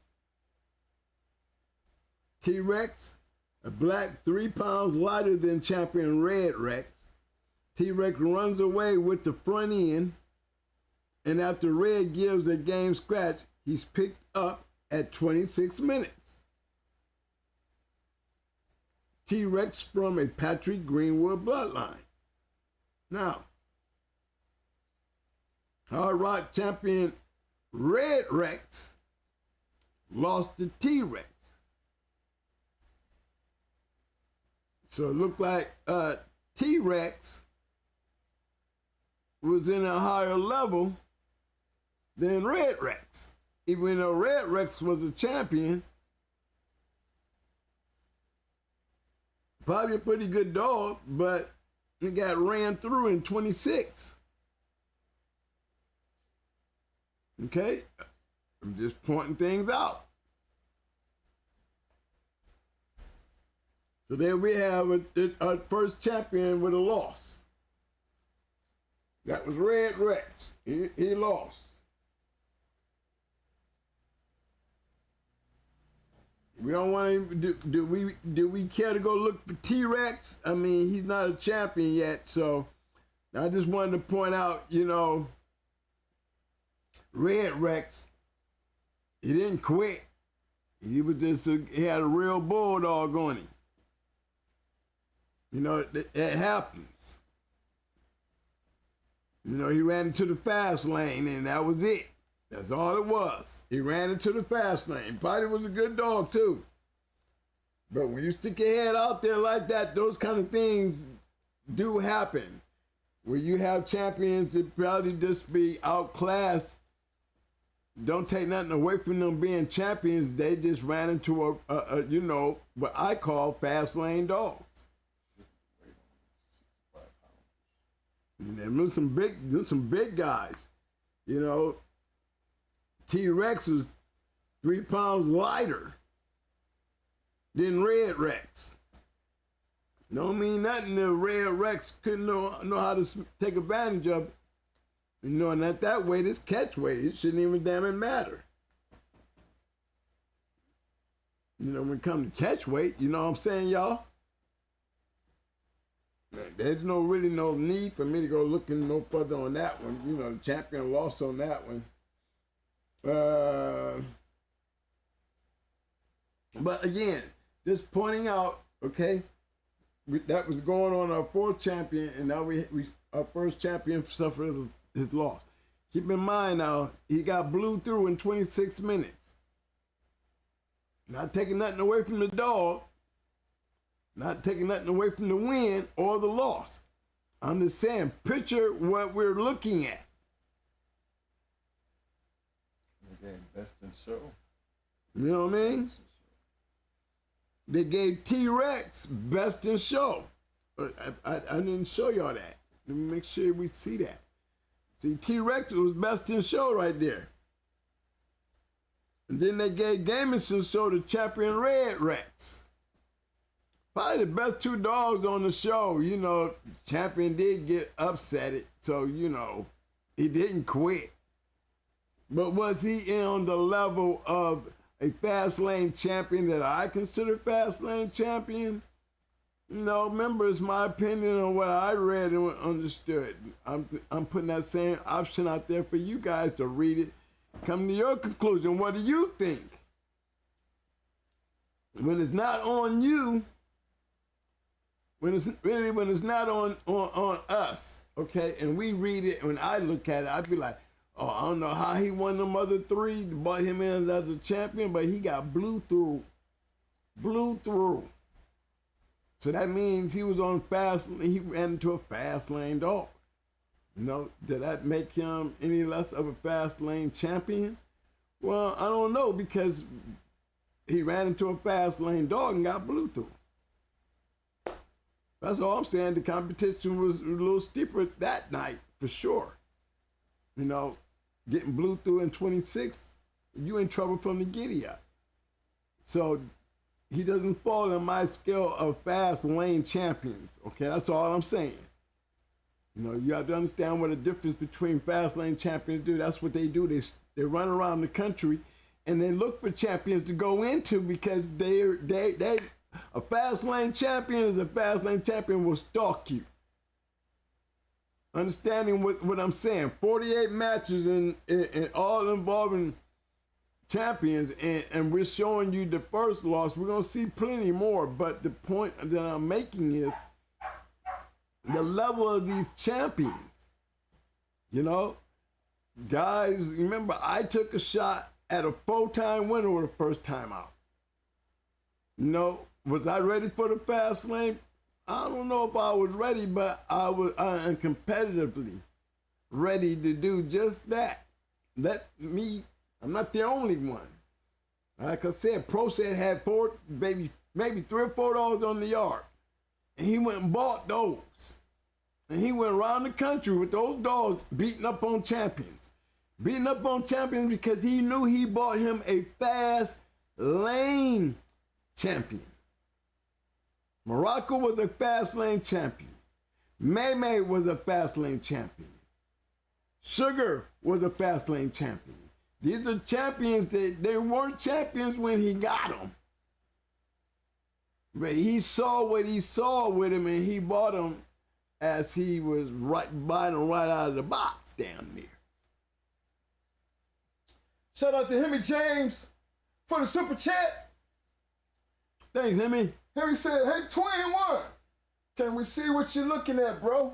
T-Rex, a black 3 pounds lighter than champion Red Rex. T-Rex runs away with the front end, and after Red gives a game scratch, he's picked up at 26 minutes. T-Rex from a Patrick Greenwood bloodline. Now, Hard Rock champion Red Rex lost to T-Rex. So it looked like T-Rex was in a higher level than Red Rex. Even though Red Rex was a champion, probably a pretty good dog, but it got ran through in 26. Okay? I'm just pointing things out. So there we have our first champion with a loss. That was Red Rex. He lost. We don't want to. Do we care to go look for T-Rex? I mean, he's not a champion yet, so I just wanted to point out, you know, Red Rex. He didn't quit. He was just he had a real bulldog on him. You know, it happens. You know, he ran into the fast lane, and that was it. That's all it was. He ran into the fast lane. Probably was a good dog, too. But when you stick your head out there like that, those kind of things do happen. Where you have champions that probably just be outclassed. Don't take nothing away from them being champions. They just ran into a you know, what I call fast lane dogs. And there's some big guys. You know, T-Rex was 3 pounds lighter than Red Rex. Don't mean nothing that Red Rex couldn't know how to take advantage of it. You know, and at that weight, it's catch weight. It shouldn't even damn it matter. You know, when it comes to catch weight, you know what I'm saying, y'all? There's really no need for me to go looking no further on that one. You know, the champion lost on that one. But again, just pointing out, okay, that was going on our 4th champion, and now we our first champion suffered his loss. Keep in mind now, he got blew through in 26 minutes. Not taking nothing away from the dog. Not taking nothing away from the win or the loss. I'm just saying, picture what we're looking at. Again, best in show. You know what I mean? They gave T-Rex best in show. I didn't show y'all that. Let me make sure we see that. See, T-Rex was best in show right there. And then they gave Gamison show the champion Red Rex. Probably the best two dogs on the show. You know, champion did get upset, so, you know, he didn't quit. But was he on the level of a fast lane champion that I consider fast lane champion? No, remember, it's my opinion on what I read and understood. I'm putting that same option out there for you guys to read it. Come to your conclusion. What do you think? When it's not on you, when it's not on us, okay, and we read it, when I look at it, I'd be like, oh, I don't know how he won them other three, brought him in as a champion, but he got blew through. So that means he was on he ran into a fast lane dog. You know, did that make him any less of a fast lane champion? Well, I don't know, because he ran into a fast lane dog and got blew through. That's all I'm saying. The competition was a little steeper that night, for sure. You know, getting blew through in 26, you in trouble from the giddy up. So he doesn't fall in my scale of fast lane champions. Okay, that's all I'm saying. You know, you have to understand what the difference between fast lane champions do. That's what they do. They run around the country and they look for champions to go into, because a fast lane champion is a fast lane champion will stalk you. Understanding what I'm saying. 48 matches in all involving champions, and we're showing you the first loss. We're going to see plenty more, but the point that I'm making is the level of these champions. You know, guys, remember, I took a shot at a 4-time winner the first time out. You know, was I ready for the fast lane? I don't know if I was ready, but I am competitively ready to do just that. I'm not the only one. Like I said, Pro said had maybe 3 or 4 dogs on the yard. And he went and bought those. And he went around the country with those dogs beating up on champions. Beating up on champions because he knew he bought him a fast lane champion. Morocco was a fast lane champion. May was a fast lane champion. Sugar was a fast lane champion. These are champions that they weren't champions when he got them. But he saw what he saw with him, and he bought them as he was buying them right out of the box down there. Shout out to Hemi James for the super chat. Thanks, Hemi. Hemi said, hey, 21, can we see what you're looking at, bro?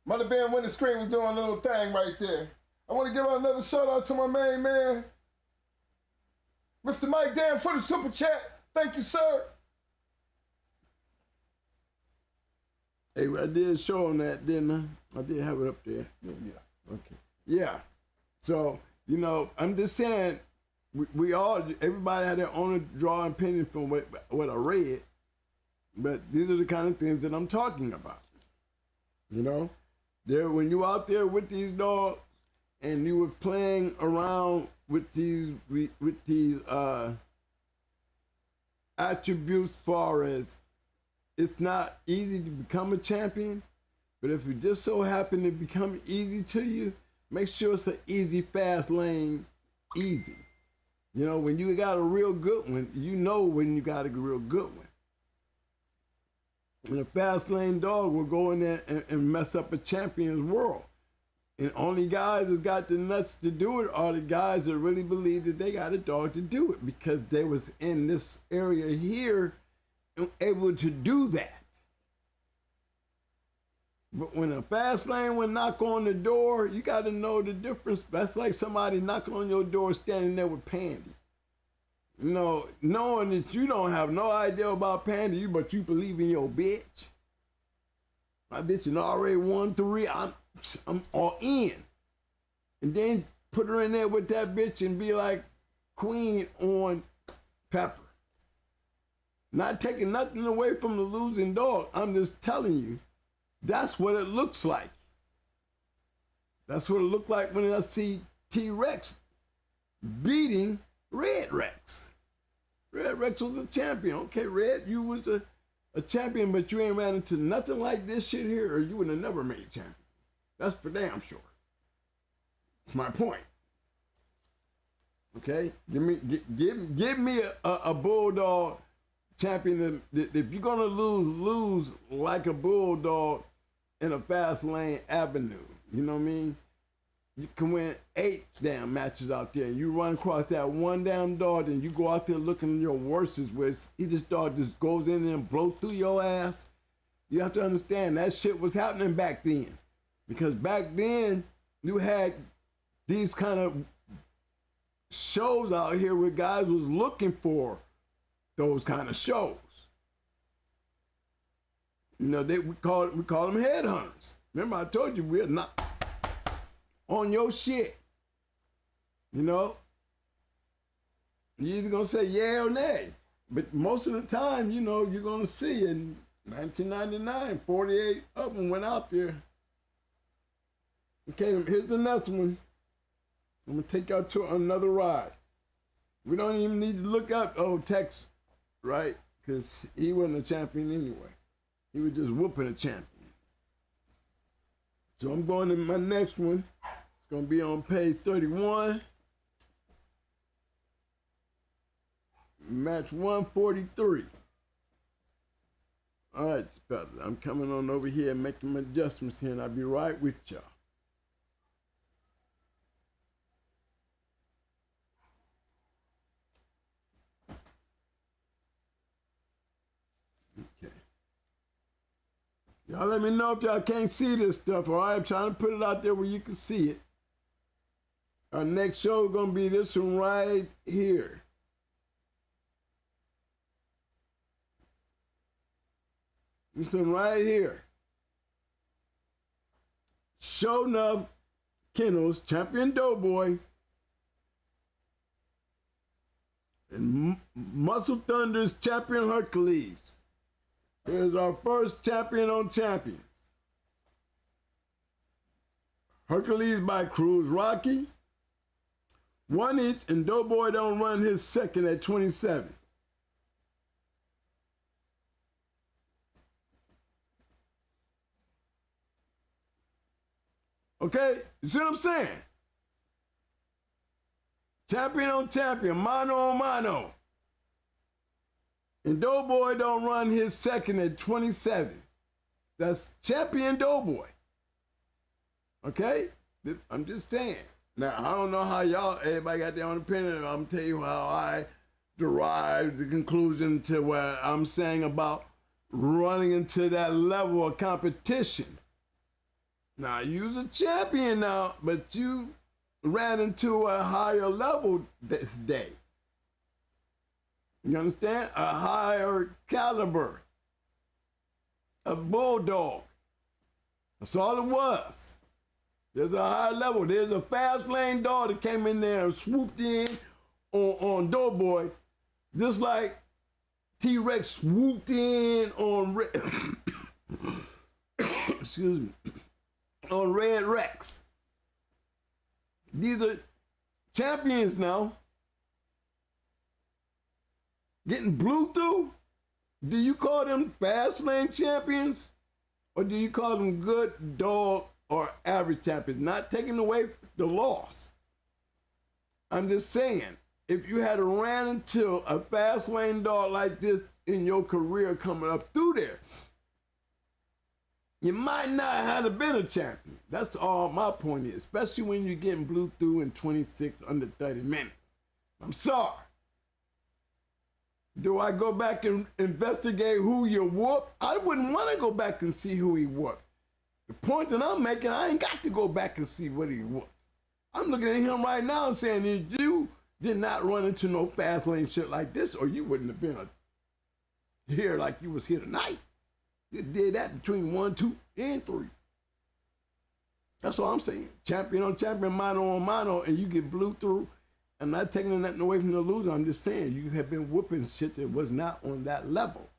Might have been when the screen was doing a little thing right there. I want to give out another shout out to my main man, Mr. Mike Dan, for the super chat. Thank you, sir. Hey, I did show him that, didn't I? I did have it up there. Yeah. Okay. Yeah. So, you know, I'm just saying, everybody had their own drawing opinion from what I read, but these are the kind of things that I'm talking about. You know, when you out there with these dogs and you were playing around with these attributes, far as it's not easy to become a champion, but if it just so happen to become easy to you, make sure it's an easy, fast lane, easy. You know, when you got a real good one, you know when you got a real good one. And a fast lane dog will go in there and mess up a champion's world. And only guys who got the nuts to do it are the guys that really believe that they got a dog to do it, because they was in this area here and able to do that. But when a fast lane will knock on the door, you got to know the difference. That's like somebody knocking on your door standing there with Pandy. You know, knowing that you don't have no idea about pandering, but you believe in your bitch. My bitch and already won 3. I'm all in. And then put her in there with that bitch and be like Queen on Pepper. Not taking nothing away from the losing dog. I'm just telling you, that's what it looks like. That's what it looked like when I see T-Rex beating Red Rex. Red Rex was a champion. Okay, Red, you was a champion, but you ain't ran into nothing like this shit here, or you would have never made champion. That's for damn sure. That's my point. Okay, give me a bulldog champion. If you're gonna lose like a bulldog in a fast lane avenue. You know what I mean? You can win 8 damn matches out there. You run across that one damn dog, and you go out there looking your worstest with. This dog just goes in there and blows through your ass. You have to understand that shit was happening back then, because back then you had these kind of shows out here where guys was looking for those kind of shows. You know, we call them headhunters. Remember, I told you we're not on your shit. You know, you're either gonna say yeah or nay, but most of the time, you know, you're gonna see in 1999, 48 of them went out there. Okay, here's the next one. I'm gonna take y'all to another ride. We don't even need to look up Tex, right? Because he wasn't a champion anyway. He was just whooping a champion. So I'm going to my next one. It's going to be on page 31. Match 143. All right, fellas, I'm coming on over here and making my adjustments here, and I'll be right with y'all. Okay. Y'all let me know if y'all can't see this stuff, all right? I'm trying to put it out there where you can see it. Our next show is going to be this one right here. This one right here. Show enough Kennels, champion Doughboy, and Muscle Thunder's champion Hercules. Here's our first champion on champions. Hercules by Cruz Rocky. 1 inch, and Doughboy don't run his second at 27. Okay, you see what I'm saying? Champion on champion, mano on mano. And Doughboy don't run his second at 27. That's champion Doughboy. Okay? I'm just saying. Now, I don't know how everybody got their own opinion. I'm tell you how I derived the conclusion to what I'm saying about running into that level of competition. Now, you're a champion now, but you ran into a higher level this day. You understand? A higher caliber. A bulldog. That's all it was. There's a higher level. There's a fast lane dog that came in there and swooped in on Doughboy, just like T-Rex swooped in on excuse me, on Red Rex. These are champions now. Getting blew through? Do you call them fast lane champions? Or do you call them good dog or average champions? Not taking away the loss. I'm just saying, if you had ran into a fast lane dog like this in your career coming up through there, you might not have been a champion. That's all my point is, especially when you're getting blew through in 26 under 30 minutes. I'm sorry. Do I go back and investigate who you whooped? I wouldn't want to go back and see who he whooped. The point that I'm making, I ain't got to go back and see what he whooped. I'm looking at him right now and saying, did you did not run into no fast lane shit like this, or you wouldn't have been here like you was here tonight. You did that between 1, 2, and 3. That's all I'm saying. Champion on champion, mano on mano, and you get blew through. I'm not taking nothing away from the loser. I'm just saying you have been whooping shit that was not on that level.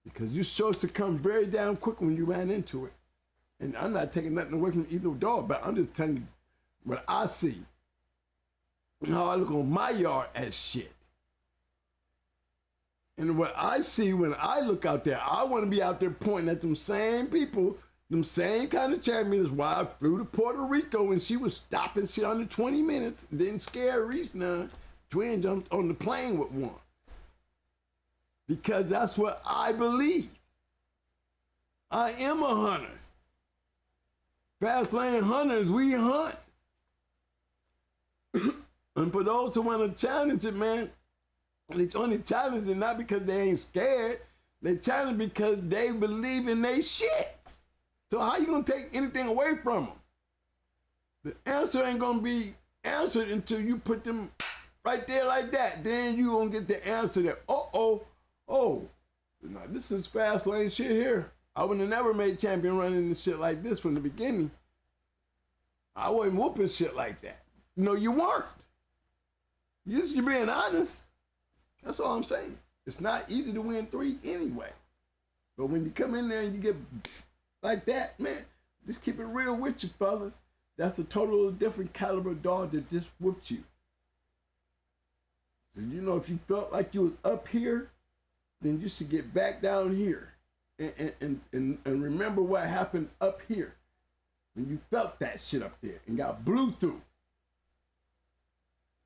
Because you sure succumbed very damn quick when you ran into it. And I'm not taking nothing away from either dog, but I'm just telling you what I see. And how I look on my yard as shit. And what I see when I look out there, I want to be out there pointing at them same people, them same kind of champions. Why I flew to Puerto Rico and she was stopping shit under 20 minutes, didn't scare Reese none. Twin jumped on the plane with one. Because that's what I believe. I am a hunter. Fast lane hunters, we hunt. And for those who want to challenge it, man, it's only challenging not because they ain't scared. They challenge because they believe in they shit. So how you gonna take anything away from them? The answer ain't gonna be answered until you put them right there like that. Then you gonna get the answer that, oh, now this is fast lane shit here. I would have never made champion running this shit like this from the beginning. I wasn't whooping shit like that. No, you weren't. You're being honest. That's all I'm saying. It's not easy to win 3 anyway. But when you come in there and you get like that, man, just keep it real with you, fellas. That's a totally different caliber dog that just whooped you. So, you know, if you felt like you was up here, then you should get back down here and remember what happened up here when you felt that shit up there and got blew through.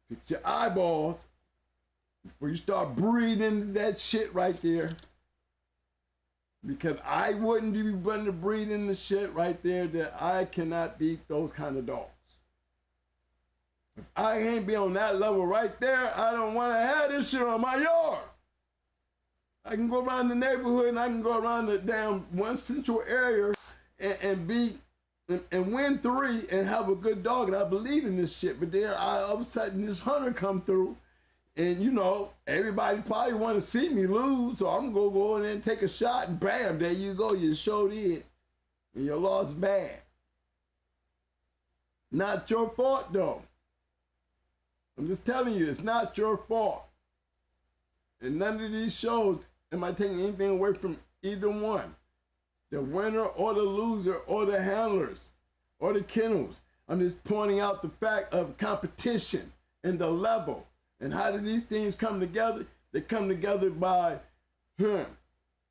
Fix your eyeballs before you start breathing that shit right there. Because I wouldn't be running to breathe in the shit right there that I cannot beat those kind of dogs. If I ain't be on that level right there, I don't want to have this shit on my yard. I can go around the neighborhood and I can go around the damn one central area and win 3 and have a good dog. And I believe in this shit. But then all of a sudden this hunter come through and, you know, everybody probably want to see me lose. So I'm going to go in there and take a shot and bam, there you go. You showed it. And your loss bad. Not your fault though. I'm just telling you, it's not your fault. And none of these shows am I taking anything away from either one. The winner or the loser or the handlers or the kennels. I'm just pointing out the fact of competition and the level. And how do these things come together? They come together by him.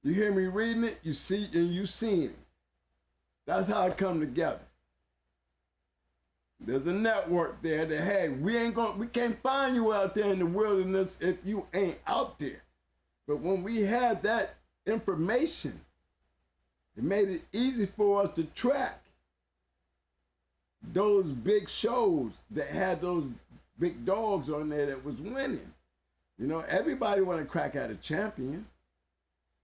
You hear me reading it, you see, and you seeing it. That's how it come together. There's a network there that, hey, we can't find you out there in the wilderness if you ain't out there. But when we had that information, it made it easy for us to track those big shows that had those big dogs on there that was winning. You know, everybody want to crack at a champion.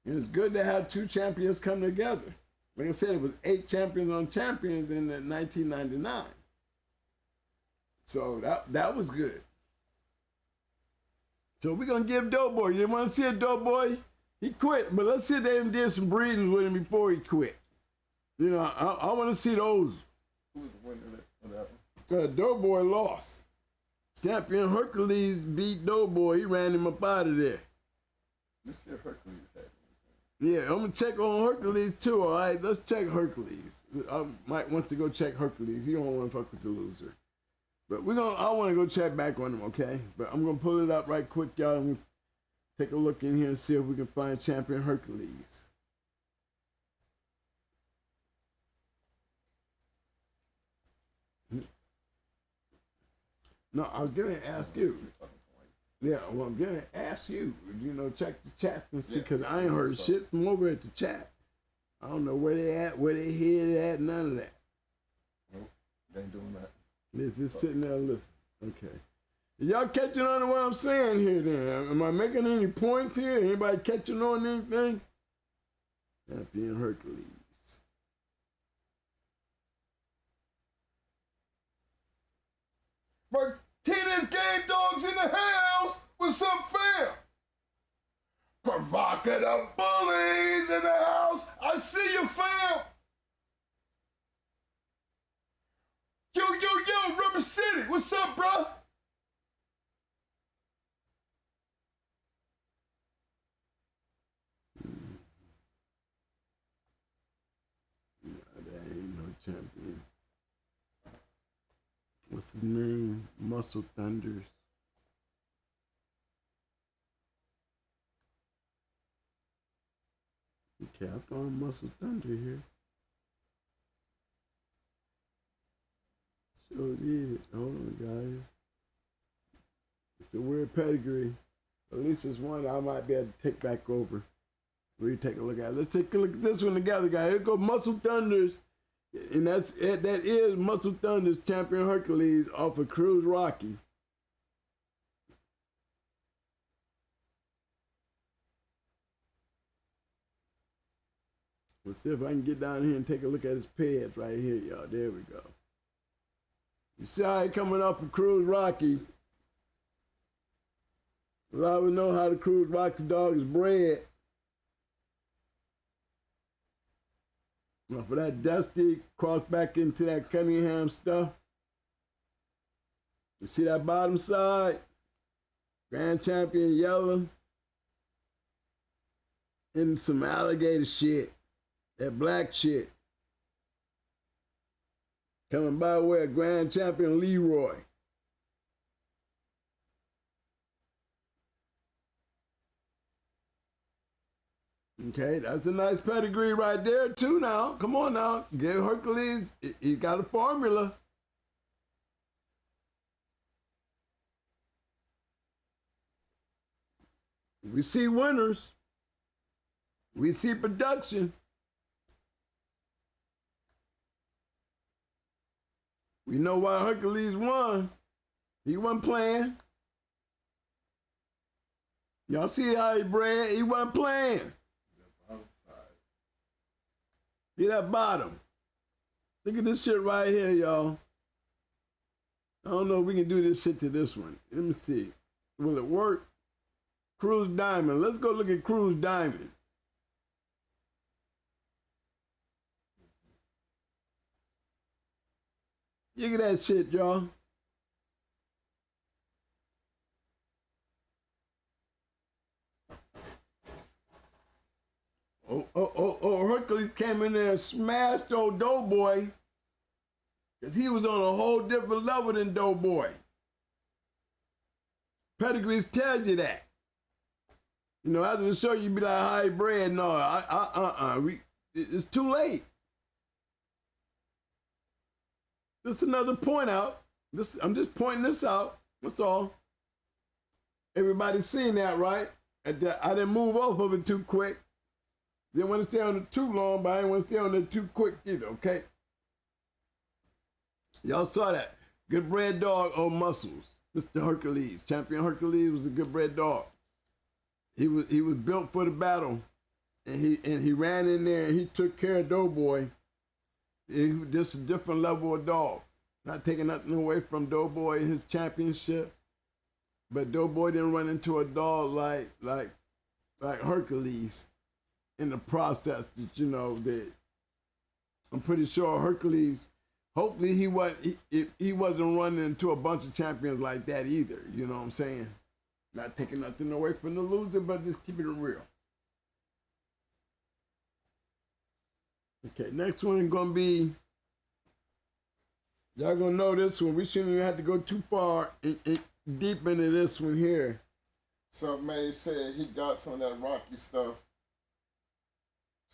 And it's good to have 2 champions come together. Like I said, it was 8 champions on champions in 1999. So that was good. So we're going to give Doughboy. You want to see a Doughboy? He quit, but let's see if they did some breedings with him before he quit. You know, I want to see those. Who was the winner of that one? Doughboy lost. Champion Hercules beat Doughboy. He ran him up out of there. Let's see if Hercules had anything. Yeah, I'm going to check on Hercules too, all right? Let's check Hercules. I might want to go check Hercules. He don't want to fuck with the loser. But I want to go check back on him, okay? But I'm going to pull it up right quick, y'all. I'm going to take a look in here and see if we can find Champion Hercules. No, I was going to ask you. Yeah, well, I'm going to ask you. You know, check the chat and see, because I ain't heard shit from over at the chat. I don't know where they at, where they head at, none of that. Nope, they ain't doing that. They're just sitting there listening. Okay. Y'all catching on to what I'm saying here then? Am I making any points here? Anybody catching on anything? Champion Hercules. Martinez Rock of the Bullies in the house. I see you, fam. Yo, River City. What's up, bro? That ain't no champion. What's his name? Muscle Thunders. Okay, I found Muscle Thunder here. Sure did. Hold on, guys. It's a weird pedigree. At least it's one I might be able to take back over. We take a look at it. Let's take a look at this one together, guys. Here go Muscle Thunders. And that is Muscle Thunders Champion Hercules off of Cruise Rocky. Let's see if I can get down here and take a look at his pads right here, y'all. There we go. You see how he coming off of Cruise Rocky. A lot of us know how the Cruise Rocky dog is bred. Now for that Dusty, cross back into that Cunningham stuff. You see that bottom side? Grand Champion yellow. And some alligator shit. That black shit. Coming by way of Grand Champion Leroy. Okay, that's a nice pedigree right there too now. Come on now. Give Hercules, he got a formula. We see winners. We see production. We know why Hercules won. He wasn't playing. Y'all see how he bred? He wasn't playing. See that bottom? Look at this shit right here, y'all. I don't know if we can do this shit to this one. Let me see. Will it work? Cruise Diamond. Let's go look at Cruise Diamond. Look at that shit, y'all. Hercules came in there and smashed old Doughboy because he was on a whole different level than Doughboy. Pedigrees tells you that. You know, after the show, you be like, high-bred. No, it's too late. Just another point out. I'm just pointing this out. That's all. Everybody's seen that, right? I didn't move off of it too quick. Didn't want to stay on it too long, but I didn't want to stay on it too quick either, okay? Y'all saw that. Good bred dog, old muscles. Mr. Hercules. Champion Hercules was a good bred dog. He was built for the battle. And he ran in there and he took care of Doughboy. He was just a different level of dog. Not taking nothing away from Doughboy and his championship. But Doughboy didn't run into a dog like Hercules in the process that, you know, that I'm pretty sure Hercules, hopefully he wasn't running into a bunch of champions like that either. You know what I'm saying? Not taking nothing away from the loser, but just keeping it real. Okay, next one is gonna be, y'all gonna know this one. We shouldn't even have to go too far deep into this one here. Some may say he got some of that Rocky stuff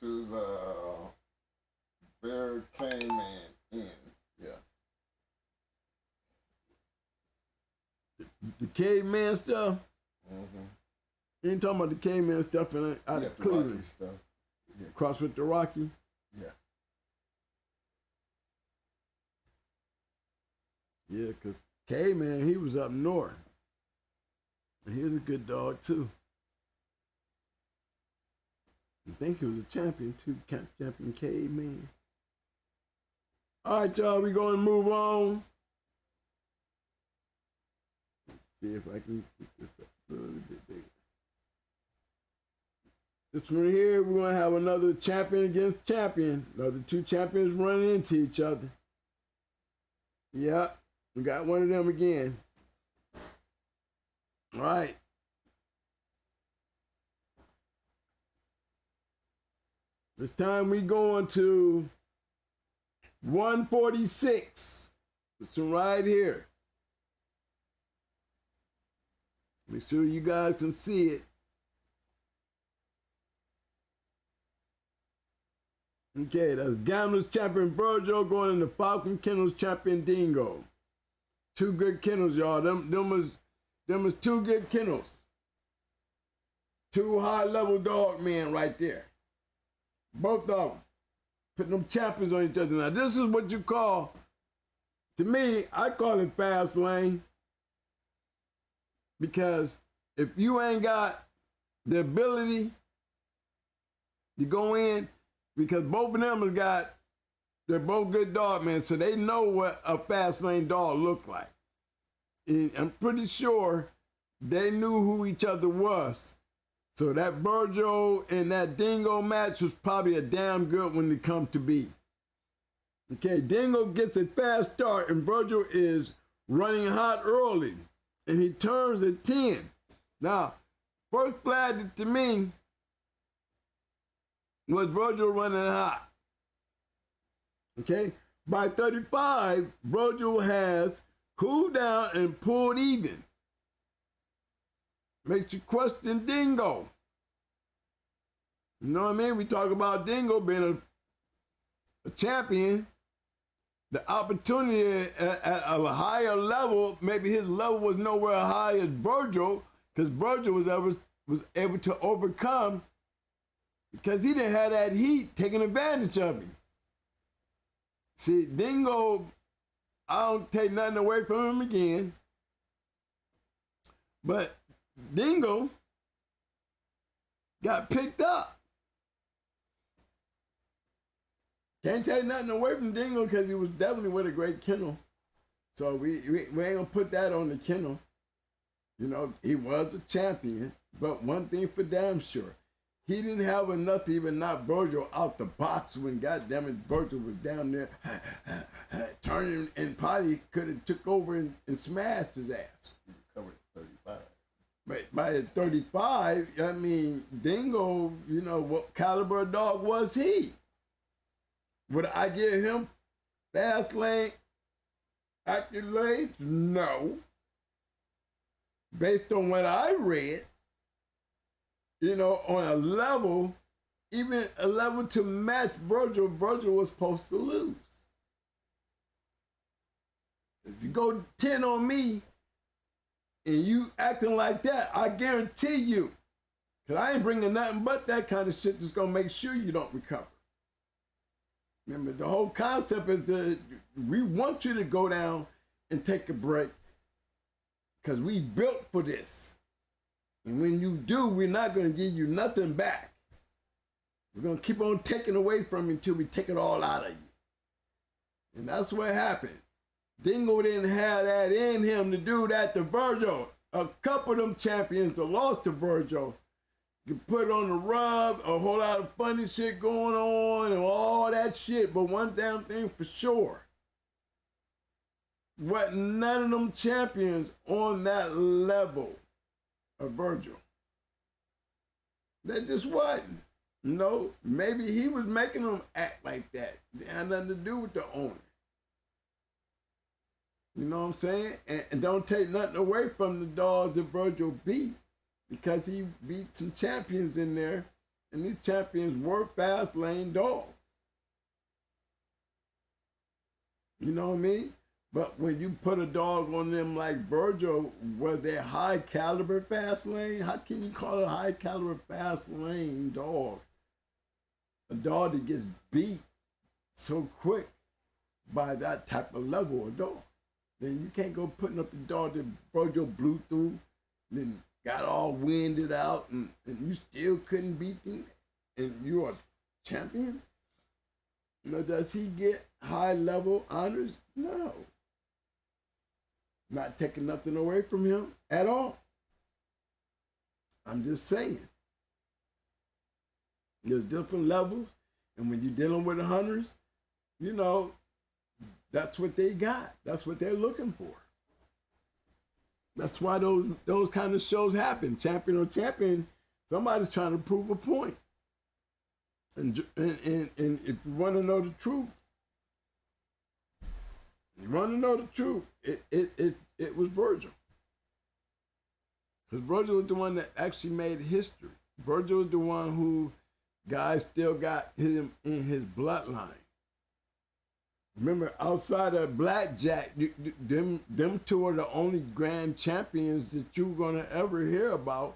to the Bear Caveman in. Yeah. The caveman stuff? Mm-hmm. You ain't talking about the caveman stuff out of Cleveland. Stuff. Yeah. Cross with the Rocky? Yeah. Yeah, because Caveman, he was up north. And he was a good dog, too. I think he was a champion, too. Champion Caveman. All right, y'all, we going to move on. Let's see if I can get this up a little bit bigger. This one here, we're going to have another champion against champion. Another two champions running into each other. Yep, we got one of them again. All right. This time we going to 146. This one right here. Make sure you guys can see it. Okay, that's Gamblers champion Virgil going into Falcon Kennels champion Dingo. Two good kennels, y'all. Them was two good kennels. Two high-level dog men right there. Both of them. Putting them champions on each other. Now, this is what you call, to me, I call it fast lane. Because if you ain't got the ability to go in, because both of them they're both good dog men, so they know what a fast lane dog look like. And I'm pretty sure they knew who each other was. So that Virgil and that Dingo match was probably a damn good one to come to be. Okay, Dingo gets a fast start and Virgil is running hot early. And he turns at 10. Now, first flag to me was Virgil running hot. Okay? By 35, Virgil has cooled down and pulled even. Makes you question Dingo. You know what I mean? We talk about Dingo being a champion. The opportunity at a higher level, maybe his level was nowhere high as Virgil, because Virgil was able to overcome because he didn't have that heat taking advantage of him. See, Dingo, I don't take nothing away from him again, but Dingo got picked up. Can't take nothing away from Dingo because he was definitely with a great kennel. So we ain't gonna put that on the kennel. You know, he was a champion, but one thing for damn sure, he didn't have enough to even knock Virgil out the box when goddammit Virgil was down there turning and probably could have took over and smashed his ass. He recovered at 35. But by 35, I mean, Dingo, you know, what caliber of dog was he? Would I give him fast lane accolades? No. Based on what I read, you know, on a level, even a level to match Virgil, Virgil was supposed to lose. If you go 10 on me and you acting like that, I guarantee you, because I ain't bringing nothing but that kind of shit that's going to make sure you don't recover. Remember, the whole concept is we want you to go down and take a break because we built for this. And when you do, we're not going to give you nothing back. We're going to keep on taking away from you until we take it all out of you. And that's what happened. Dingo didn't have that in him to do that to Virgil. A couple of them champions that lost to Virgil, you put on the rub, a whole lot of funny shit going on and all that shit. But one damn thing for sure, wasn't none of them champions on that level of Virgil. They just wasn't. No, maybe he was making them act like that. It had nothing to do with the owner. You know what I'm saying? And don't take nothing away from the dogs that Virgil beat, because he beat some champions in there, and these champions were fast lane dogs. You know what I mean? But when you put a dog on them like Virgil, was they high caliber fast lane? How can you call it a high caliber fast lane dog? A dog that gets beat so quick by that type of level of dog. Then you can't go putting up the dog that Virgil blew through, then got all winded out, and you still couldn't beat him, and you're a champion? You know, does he get high level honors? No. Not taking nothing away from him at all. I'm just saying. There's different levels. And when you're dealing with the hunters, you know, that's what they got. That's what they're looking for. That's why those kind of shows happen. Champion or champion, somebody's trying to prove a point. And if you want to know the truth, it was Virgil. Because Virgil was the one that actually made history. Virgil was the one who guys still got him in his bloodline. Remember, outside of Blackjack, them two are the only grand champions that you're going to ever hear about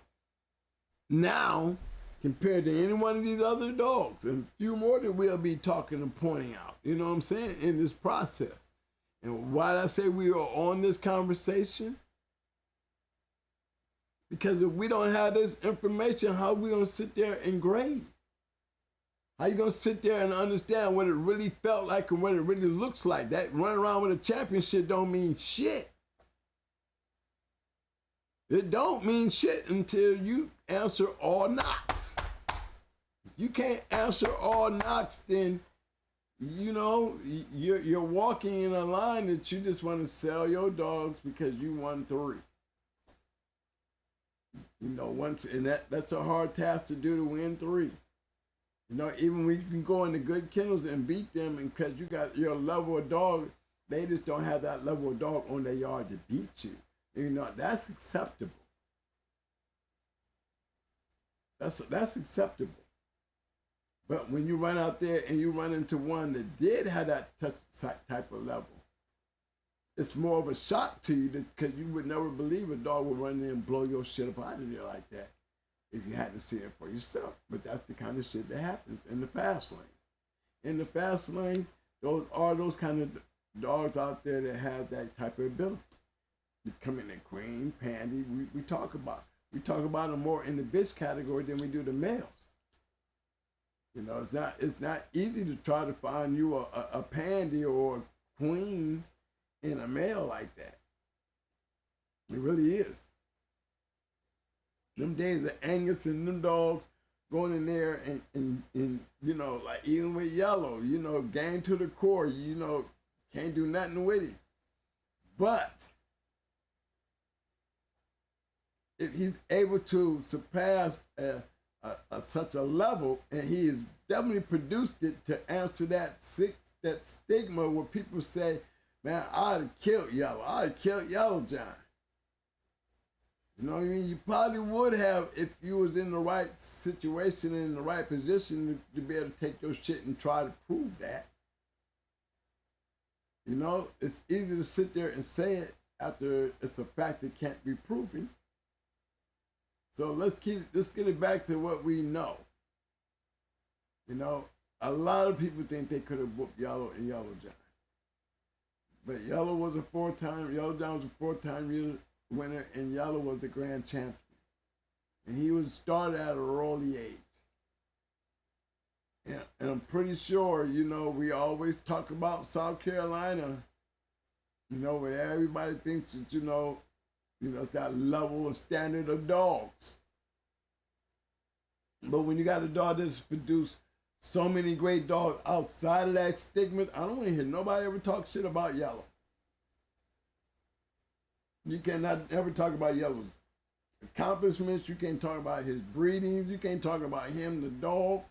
now compared to any one of these other dogs. And a few more that we'll be talking and pointing out, you know what I'm saying, in this process. And why did I say we are on this conversation? Because if we don't have this information, how are we going to sit there and grade? How you going to sit there and understand what it really felt like and what it really looks like? That running around with a championship don't mean shit. It don't mean shit until you answer all knocks. If you can't answer all knocks, then, you know, you're walking in a line that you just want to sell your dogs because you won 3. You know, that's a hard task to do, to win 3. You know, even when you can go into good kennels and beat them, and because you got your level of dog, they just don't have that level of dog on their yard to beat you. You know, that's acceptable. That's acceptable. But when you run out there and you run into one that did have that type of level, it's more of a shock to you because you would never believe a dog would run in and blow your shit up out of there like that if you hadn't seen it for yourself. But that's the kind of shit that happens in the fast lane. In the fast lane, those kind of dogs out there that have that type of ability. They come in queen, pandy, we talk about. We talk about them more in the bitch category than we do the males. You know, it's not easy to try to find you a pandy or a queen in a male like that. It really is. Them days of Angus and them dogs going in there and you know, like even with Yellow, you know, game to the core, you know, can't do nothing with him. But if he's able to surpass such a level, and he has definitely produced it to answer that stigma where people say, man, I'd have killed Yellow. I'd have killed Yellow John. You know what I mean? You probably would have if you was in the right situation and in the right position to be able to take your shit and try to prove that. You know, it's easy to sit there and say it after it's a fact that can't be proven. So let's get it back to what we know. You know, a lot of people think they could have whooped Yellow and Yellow John. But Yellow was a 4-time, Yellow John was a 4-time winner, and Yellow was a grand champion. And he was started at an early age. And I'm pretty sure, you know, we always talk about South Carolina, you know, where everybody thinks that, you know, it's that level and standard of dogs. But when you got a dog that's produced so many great dogs outside of that stigma, I don't want to hear nobody ever talk shit about Yellow. You cannot ever talk about Yellow's accomplishments. You can't talk about his breedings. You can't talk about him, the dog.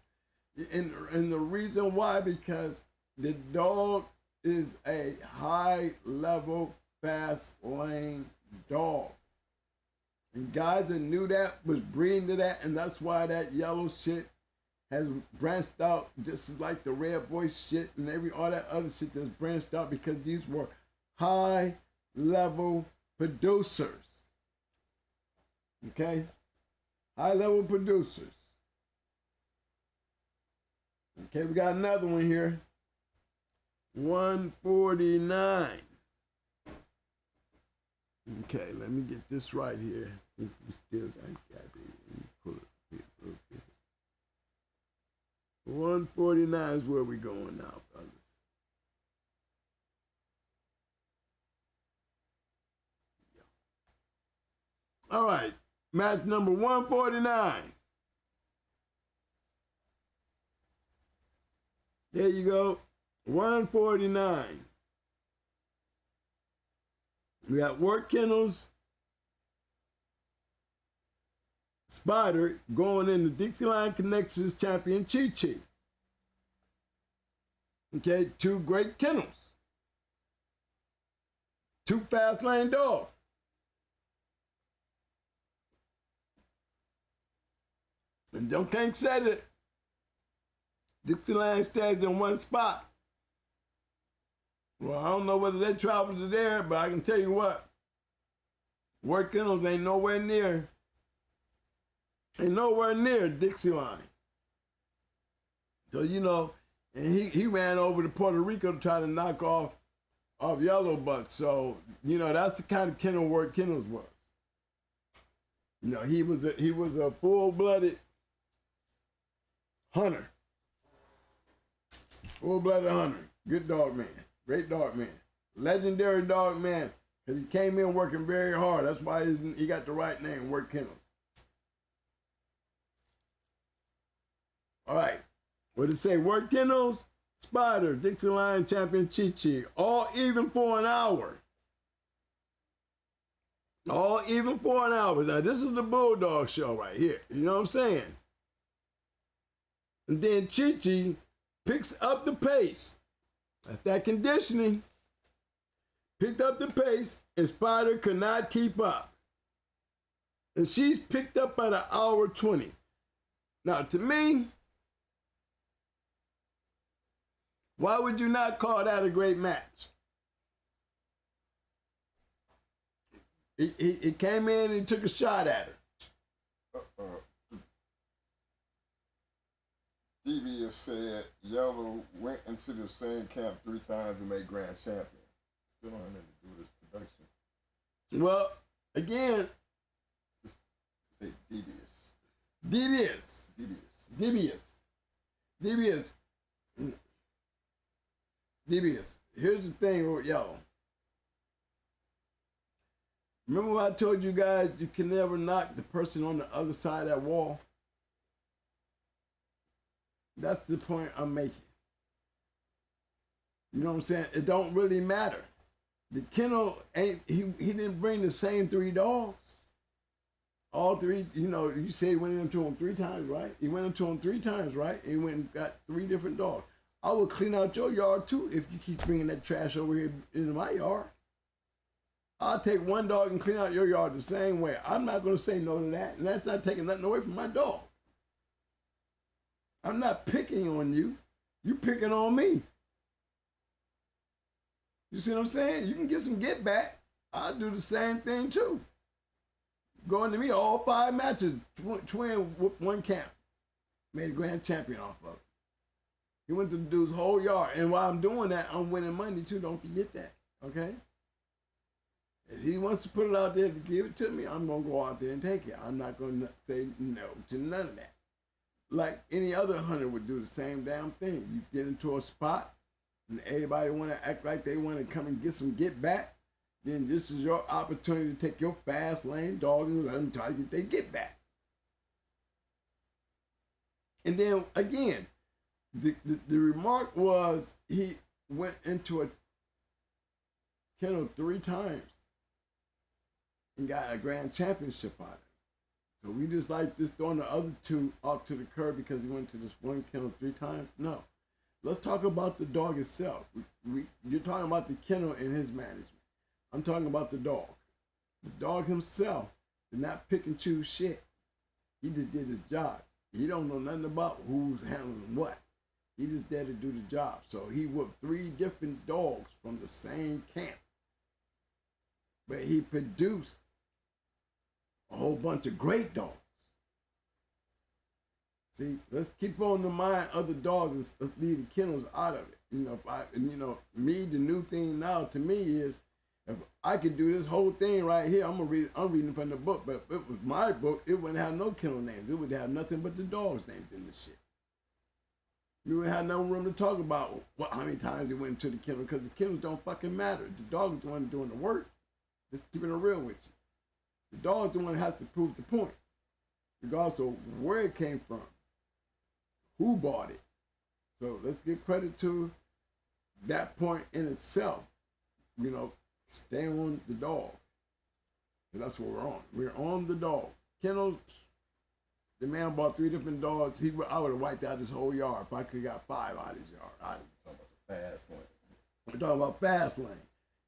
And the reason why, because the dog is a high-level, fast-lane dog. And guys that knew that was breeding to that, and that's why that Yellow shit has branched out just as like the Red Boy shit and all that other shit that's branched out, because these were high-level producers. Okay? High-level producers. Okay, we got another one here. 149. Okay, let me get this right here. I think we still got it. Let me pull it here a little bit. 149 is where we're going now, fellas. Yeah. All right, match number 149. There you go. 149. We got Work Kennels, Spider going in the Dixieline Connections champion Chi-Chi. Okay, 2 great kennels. 2 fast lane dogs. And can't say that Dixieline stays in one spot. Well, I don't know whether they travel to there, but I can tell you what. Work Kennels ain't nowhere near Dixieline. So, you know, and he ran over to Puerto Rico to try to knock off Yellow Buck. So, you know, that's the kind of kennel Work Kennels was. You know, he was a full-blooded hunter. Full-blooded hunter. Good dog man. Great dog man. Legendary dog man. Because he came in working very hard. That's why he got the right name, Work Kennels. All right. What did it say? Work Kennels, Spider, Dixieline champion Chi-Chi. All even for an hour. All even for an hour. Now, this is the Bulldog show right here. You know what I'm saying? And then Chi-Chi picks up the pace. That's that conditioning. Picked up the pace, and Spider could not keep up. And she's picked up at 1:20. Now, to me, why would you not call that a great match? He came in and took a shot at her. DB said Yellow went into the same camp 3 times and made grand champion. Still don't have nothing to do with his production. Well, again, Just say devious. Devious. Here's the thing with Yellow. Remember when I told you guys you can never knock the person on the other side of that wall? That's the point I'm making. You know what I'm saying? It don't really matter. The kennel ain't, he didn't bring the same 3 dogs. All 3, you know, you say he went into them 3 times, right? He went into them 3 times, right? He went and got 3 different dogs. I would clean out your yard too if you keep bringing that trash over here into my yard. I'll take 1 dog and clean out your yard the same way. I'm not going to say no to that. And that's not taking nothing away from my dog. I'm not picking on you. You picking on me. You see what I'm saying? You can get some get back. I'll do the same thing too. Going to me all 5 matches, twin whooped 1 camp. Made a grand champion off of it. He went to the dude's whole yard. And while I'm doing that, I'm winning money too. Don't forget that. Okay? If he wants to put it out there to give it to me, I'm going to go out there and take it. I'm not going to say no to none of that. Like any other hunter would do the same damn thing. You get into a spot and everybody want to act like they want to come and get some get back, then this is your opportunity to take your fast lane dog and let them try to get their get back. And then again, the remark was he went into a kennel 3 times and got a grand championship out of it. So we just like this throwing the other 2 off to the curb because he went to this 1 kennel 3 times? No. Let's talk about the dog itself. You're talking about the kennel and his management. I'm talking about the dog. The dog himself did not pick and choose shit. He just did his job. He don't know nothing about who's handling what. He just there to do the job. So he whooped 3 different dogs from the same camp. But he produced a whole bunch of great dogs. See, let's keep on the mind other dogs and let's leave the kennels out of it. You know, me, the new thing now to me is if I could do this whole thing right here, I'm reading from the book, but if it was my book, it wouldn't have no kennel names. It would have nothing but the dogs' names in the shit. You wouldn't have no room to talk about how many times he went into the kennel because the kennels don't fucking matter. The dog is the one doing the work. Just keeping it real with you. The dog is the one that has to prove the point, regardless of where it came from, who bought it. So let's give credit to that point in itself. You know, stay on the dog. And that's what we're on. We're on the dog. Kennels, the man bought 3 different dogs. I would have wiped out his whole yard if I could have got 5 out of his yard. I'm talking about the fast lane. We're talking about fast lane.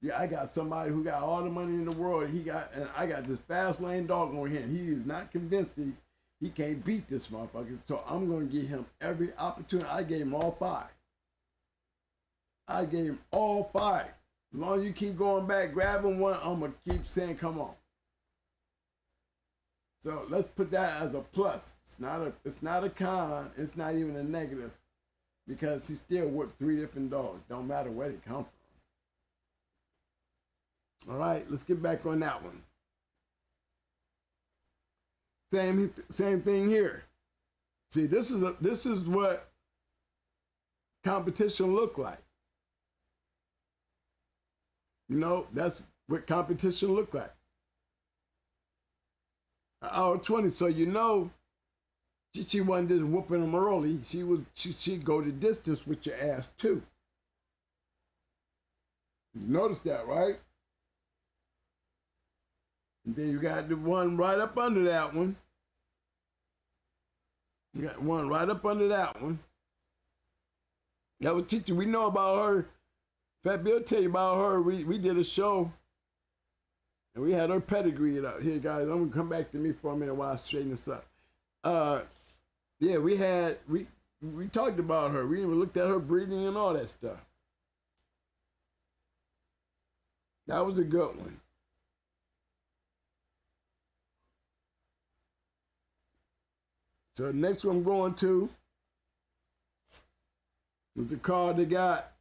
Yeah, I got somebody who got all the money in the world. And I got this fast lane dog on him. He is not convinced he can't beat this motherfucker. So I'm going to give him every opportunity. I gave him all 5. I gave him all 5. As long as you keep going back, grabbing one, I'm going to keep saying, come on. So let's put that as a plus. It's not a con. It's not even a negative, because he still whipped 3 different dogs. Don't matter where they come from. All right, let's get back on that one. Same thing here. See, this is what competition look like. You know, that's what competition look like. An hour 20, so you know she wasn't just whooping them early. She'd go the distance with your ass too. You notice that, right? And then you got the one right up under that one. You got one right up under that one. That was teaching. We know about her. Fat Bill tell you about her. We did a show. And we had her pedigree out here, guys. I'm gonna come back to me for a minute while I straighten this up. Yeah, we talked about her. We even looked at her breathing and all that stuff. That was a good one. So the next one I'm going to was the card that got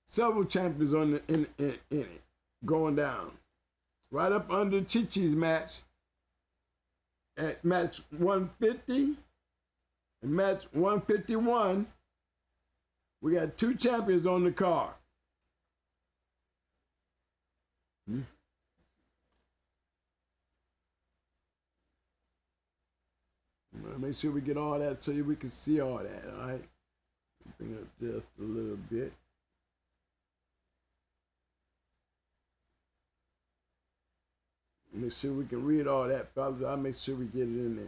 several champions in it, going down. Right up under Chi-Chi's match, at match 150 and match 151, we got 2 champions on the card. Make sure we get all that so we can see all that, all right? Bring it up just a little bit. Make sure we can read all that, fellas. I'll make sure we get it in there.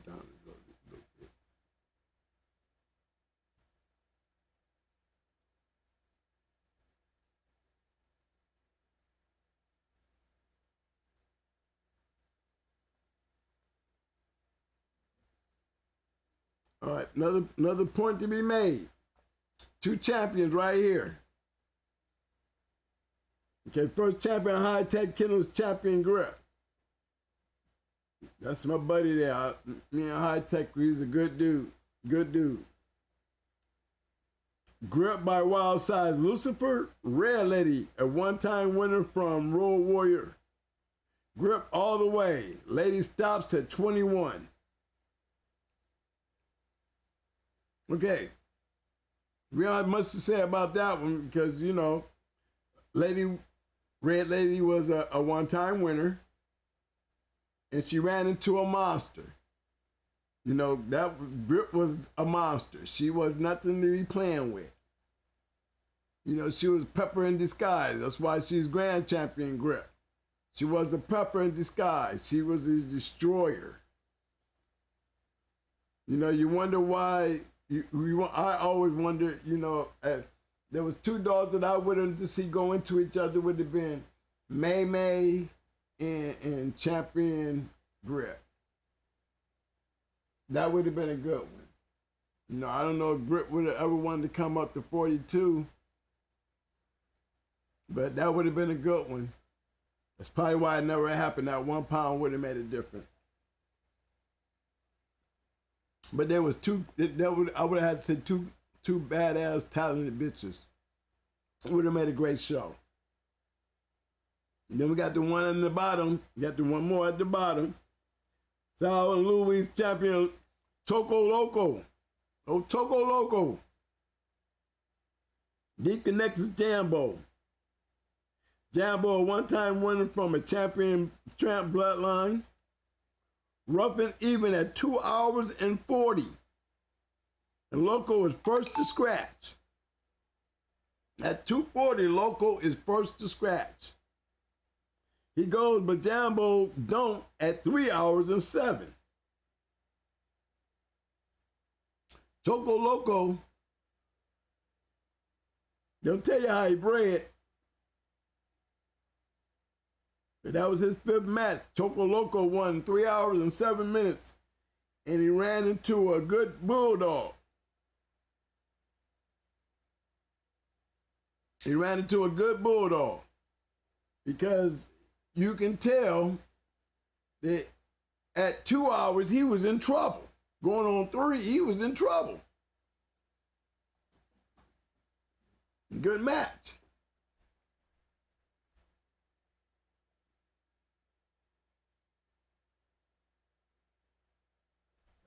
Down a little bit. All right, another point to be made. 2 champions right here. Okay, first champion, High Tech Kennels champion Grip. That's my buddy there. Me and High Tech, he's a good dude. Good dude. Grip by Wild Size Lucifer, Red Lady, a one-time winner from Road Warrior. Grip all the way. Lady stops at 21. Okay. We don't have much to say about that one because, you know, Red Lady was a one-time winner, and she ran into a monster. You know, that Grip was a monster. She was nothing to be playing with. You know, she was pepper in disguise. That's why she's grand champion Grip. She was a pepper in disguise. She was a destroyer. You know, you wonder why. I always wonder, you know, there was 2 dogs that I wanted to see go into each other. Would have been May May and Champion Grip. That would have been a good one. You know, I don't know if Grip would have ever wanted to come up to 42, but that would have been a good one. That's probably why it never happened. That 1 pound would have made a difference. But there was 2. I would have had to say two badass, talented bitches. It would have made a great show. And then we got the one on the bottom. We got the one more at the bottom. Sal and Louis champion Toco Loco. Oh, Toco Loco. Deep Connections Jambo. Jambo, a one-time winner from a champion tramp bloodline. Rough and even at 2 hours and 40. And Loco is first to scratch. At 240, Loco is first to scratch. He goes, but Jambo don't at 3 hours and 7. Choco Loco, they'll tell you how he bred. But that was his 5th match. Choco Loco won 3 hours and 7 minutes. And he ran into a good bulldog. He ran into a good bulldog. Because you can tell that at 2 hours, he was in trouble. Going on 3, he was in trouble. Good match.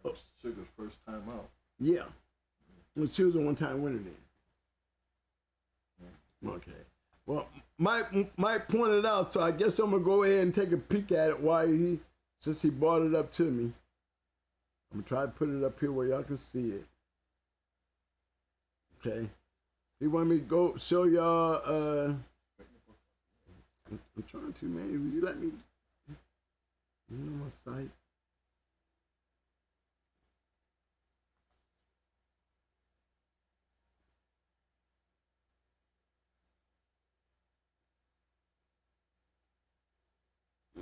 That was Sugar's first time out. Yeah. Well, she was a one-time winner then. Okay. Well, Mike pointed out, so I guess I'm gonna go ahead and take a peek at it since he brought it up to me. I'm gonna try to put it up here where y'all can see it. Okay. He wanted me to go show y'all. I'm trying to, man. Will you let me? You know my site.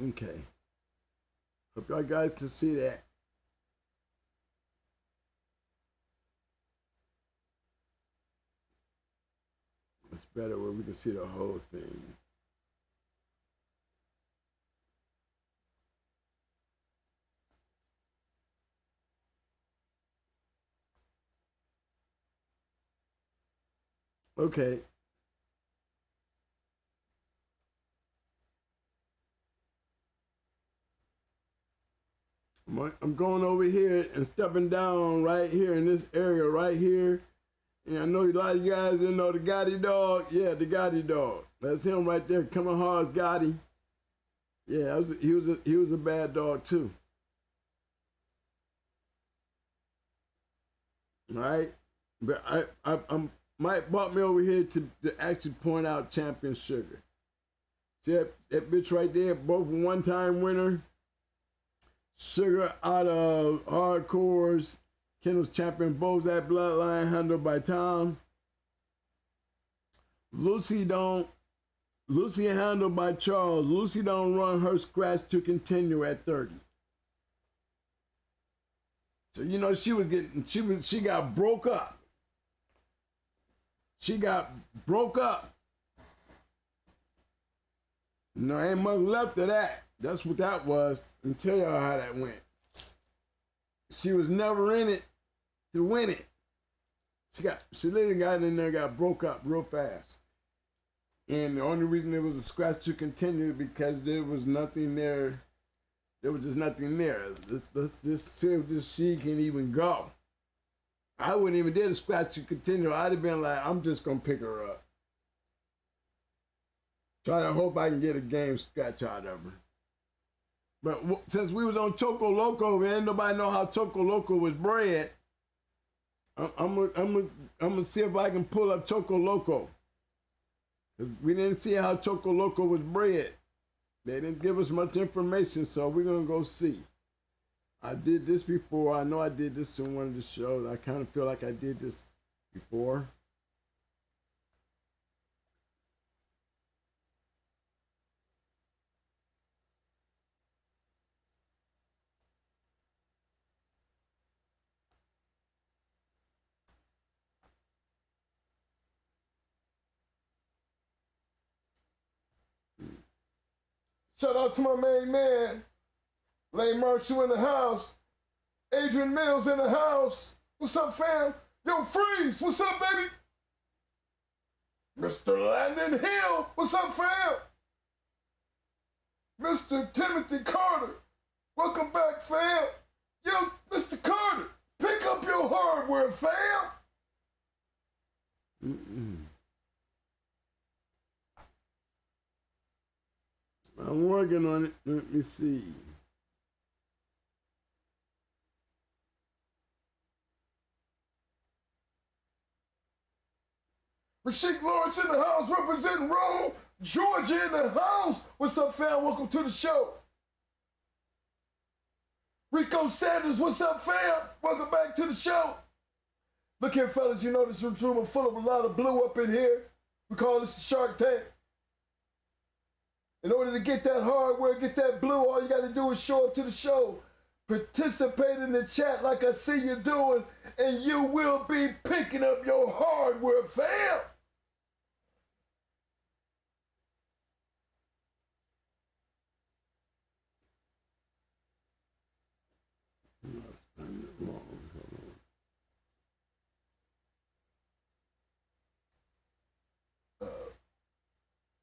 Okay. Hope y'all guys can see that. It's better where we can see the whole thing. Okay. I'm going over here and stepping down right here in this area right here. And I know a lot of you guys didn't know the Gotti dog. Yeah, the Gotti dog. That's him right there, coming hard, Gotti. Yeah, he was a bad dog too. All right, but I'm Mike brought me over here to actually point out Champion Sugar. See that bitch right there, both one-time winner. Sugar out of Hardcore's Kennels champion, Bozak bloodline, handled by Tom. Lucy handled by Charles. Lucy don't run her scratch to continue at 30. So you know she got broke up. She got broke up. No, ain't much left of that. That's what that was. Let me tell y'all how that went. She was never in it to win it. She literally got in there, got broke up real fast. And the only reason there was a scratch to continue because there was nothing there. There was just nothing there. Let's just see if this she can even go. I wouldn't even did a scratch to continue. I'd have been like, I'm just gonna pick her up. Try to hope I can get a game scratch out of her. But since we was on Choco Loco, man, nobody know how Choco Loco was bred. I'm gonna see if I can pull up Choco Loco. We didn't see how Choco Loco was bred. They didn't give us much information, so we're gonna go see. I did this before. I know I did this in one of the shows. I kind of feel like I did this before. Shout out to my main man, Lane Marshall in the house. Adrian Mills in the house. What's up, fam? Yo, Freeze, what's up, baby? Mr. Landon Hill, what's up, fam? Mr. Timothy Carter, welcome back, fam. Yo, Mr. Carter, pick up your hardware, fam. I'm working on it. Let me see. Rasheek Lawrence in the house representing Rome, Georgia in the house. What's up, fam? Welcome to the show. Rico Sanders, what's up, fam? Welcome back to the show. Look here, fellas, you know this room is full of a lot of blue up in here. We call this the Shark Tank. In order to get that hardware, get that blue, all you got to do is show up to the show. Participate in the chat like I see you doing, and you will be picking up your hardware, fam.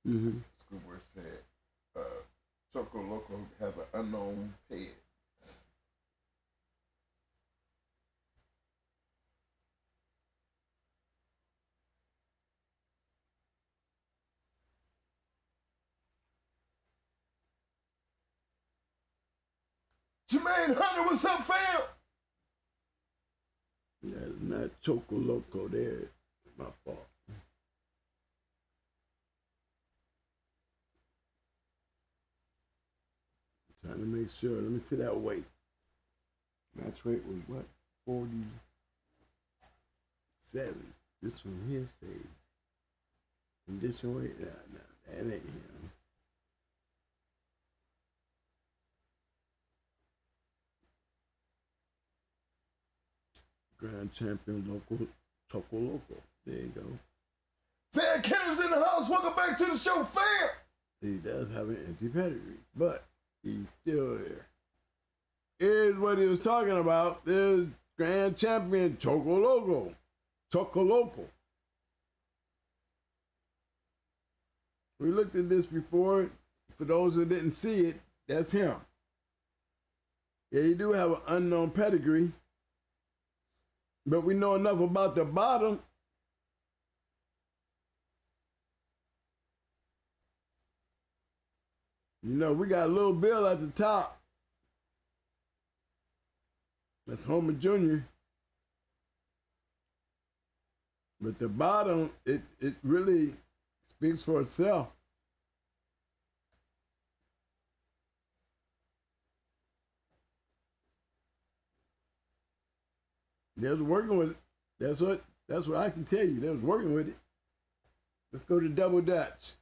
Schoolboy said, Choco Loco have an unknown head. Jermaine Hunter, what's up, fam? That's not Choco Loco there. My fault. Trying to make sure. Let me see that weight. Match weight was what? 47. This one here say condition weight. Nah, that ain't him. Grand champion local Choco Loco. There you go. Fan Kennels in the house. Welcome back to the show, fam. He does have an empty pedigree, but he's still there. Here's what he was talking about. There's Grand Champion Choco Loco. Choco Loco. We looked at this before. For those who didn't see it, that's him. Yeah, you do have an unknown pedigree, but we know enough about the bottom. You know, we got Lil Bill at the top. That's Homer Jr. But the bottom, it really speaks for itself. They was working with it. That's what I can tell you. They was working with it. Let's go to Double Dutch.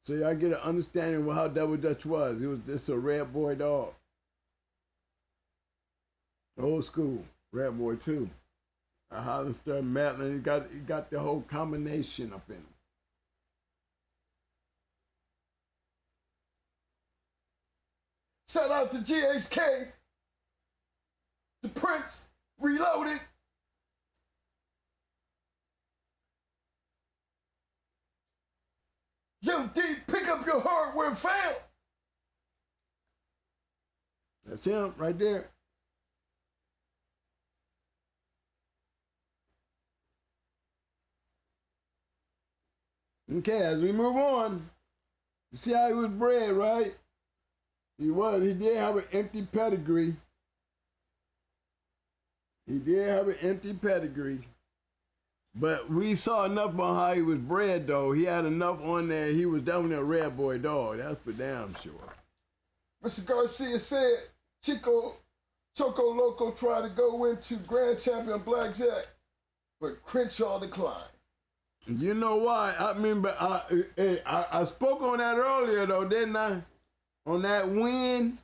So y'all get an understanding of how Double Dutch was. It was just a red boy dog. Old school, red boy too. A Hollister, Matlin, he got the whole combination up in him. Shout out to GH.CH, the Prince, Reloaded. Yo, D, pick up your hardware, fam. That's him right there. Okay, as we move on, you see how he was bred, right? He did have an empty pedigree. He did have an empty pedigree. But we saw enough on how he was bred, though. He had enough on there. He was definitely a red boy dog. That's for damn sure. Mr. Garcia said Choco Loco tried to go into Grand Champion Blackjack, but Crenshaw declined. You know why? I mean, but I spoke on that earlier, though, didn't I? On that win.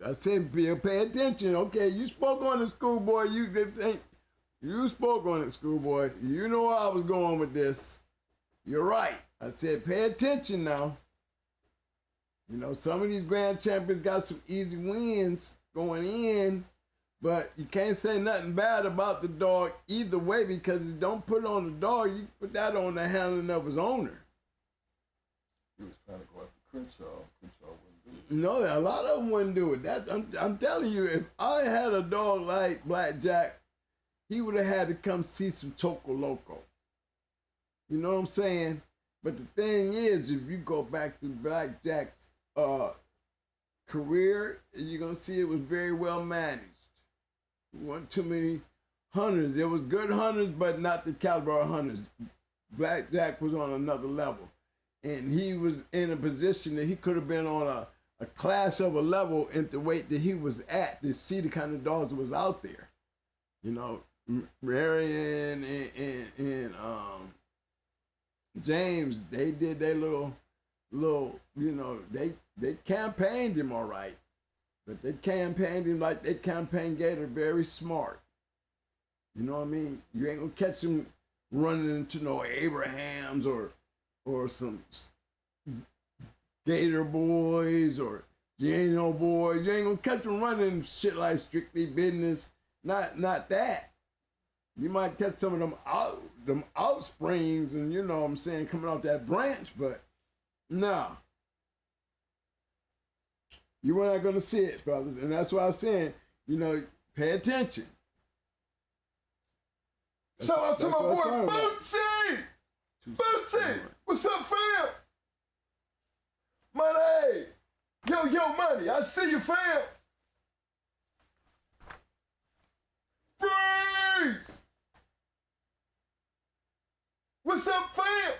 I said, pay attention. Okay, you spoke on it, schoolboy. You spoke on it, schoolboy. You know where I was going with this. You're right. I said, pay attention now. You know, some of these grand champions got some easy wins going in, but you can't say nothing bad about the dog either way, because you don't put it on the dog, you put that on the handling of his owner. He was trying to go after Crenshaw. Crenshaw wouldn't do it. No, a lot of them wouldn't do it. I'm telling you, if I had a dog like Blackjack, he would have had to come see some Choco Loco. You know what I'm saying? But the thing is, if you go back to Blackjack's career, you're going to see it was very well managed. There weren't too many hunters. There was good hunters, but not the caliber of hunters. Blackjack was on another level. And he was in a position that he could have been on a class of a level at the weight that he was at to see the kind of dogs that was out there. You know, Marion and James, they did their little, you know, they campaigned him all right. But they campaigned him like they campaigned Gator very smart. You know what I mean? You ain't gonna catch him running into no Abrahams or some Gator boys or Geno boys. You ain't gonna catch him running shit like Strictly Business. Not that. You might catch some of them outsprings and you know what I'm saying, coming off that branch, but nah. You were not gonna see it, fellas. And that's why I'm saying, you know, pay attention. Shout out to my boy Bootsy! Bootsy! What's up, fam? Money! Yo, money, I see you, fam! Freeze! What's up, fam?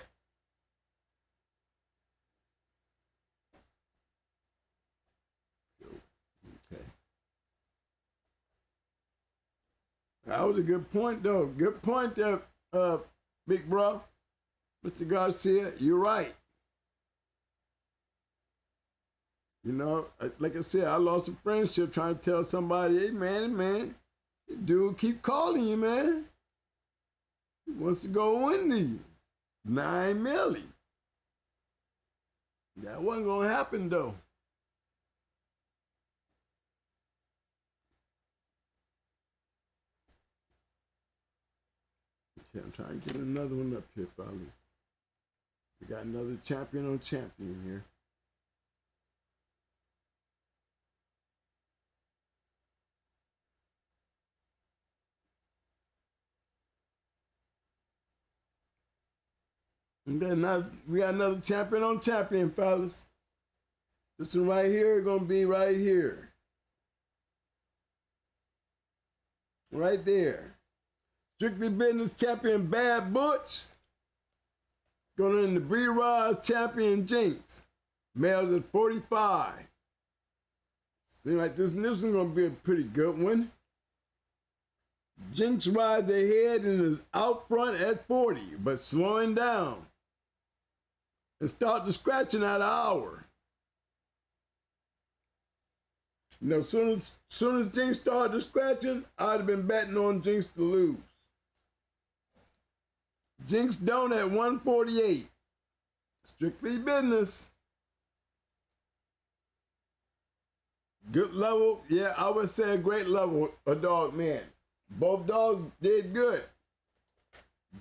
Okay. That was a good point, though. Good point there, big bro. Mr. Garcia, you're right. You know, like I said, I lost a friendship trying to tell somebody, hey, man, dude keep calling you, man. He wants to go into you. 9 milli. That wasn't going to happen, though. Okay, I'm trying to get another one up here, fellas. We got another champion on champion here. And then we got another champion on champion, fellas. This one right here is gonna be right here. Right there. Strictly Business champion Bad Butch. Going in the Breed-Rise champion Jinx. Males at 45. Seems like this one's gonna be a pretty good one. Jinx rides ahead and is out front at 40, but slowing down. And start the scratching at an hour. You know, soon as Jinx started the scratching, I'd have been betting on Jinx to lose. Jinx down at 148. Strictly Business. Good level. Yeah, I would say a great level of dog man. Both dogs did good.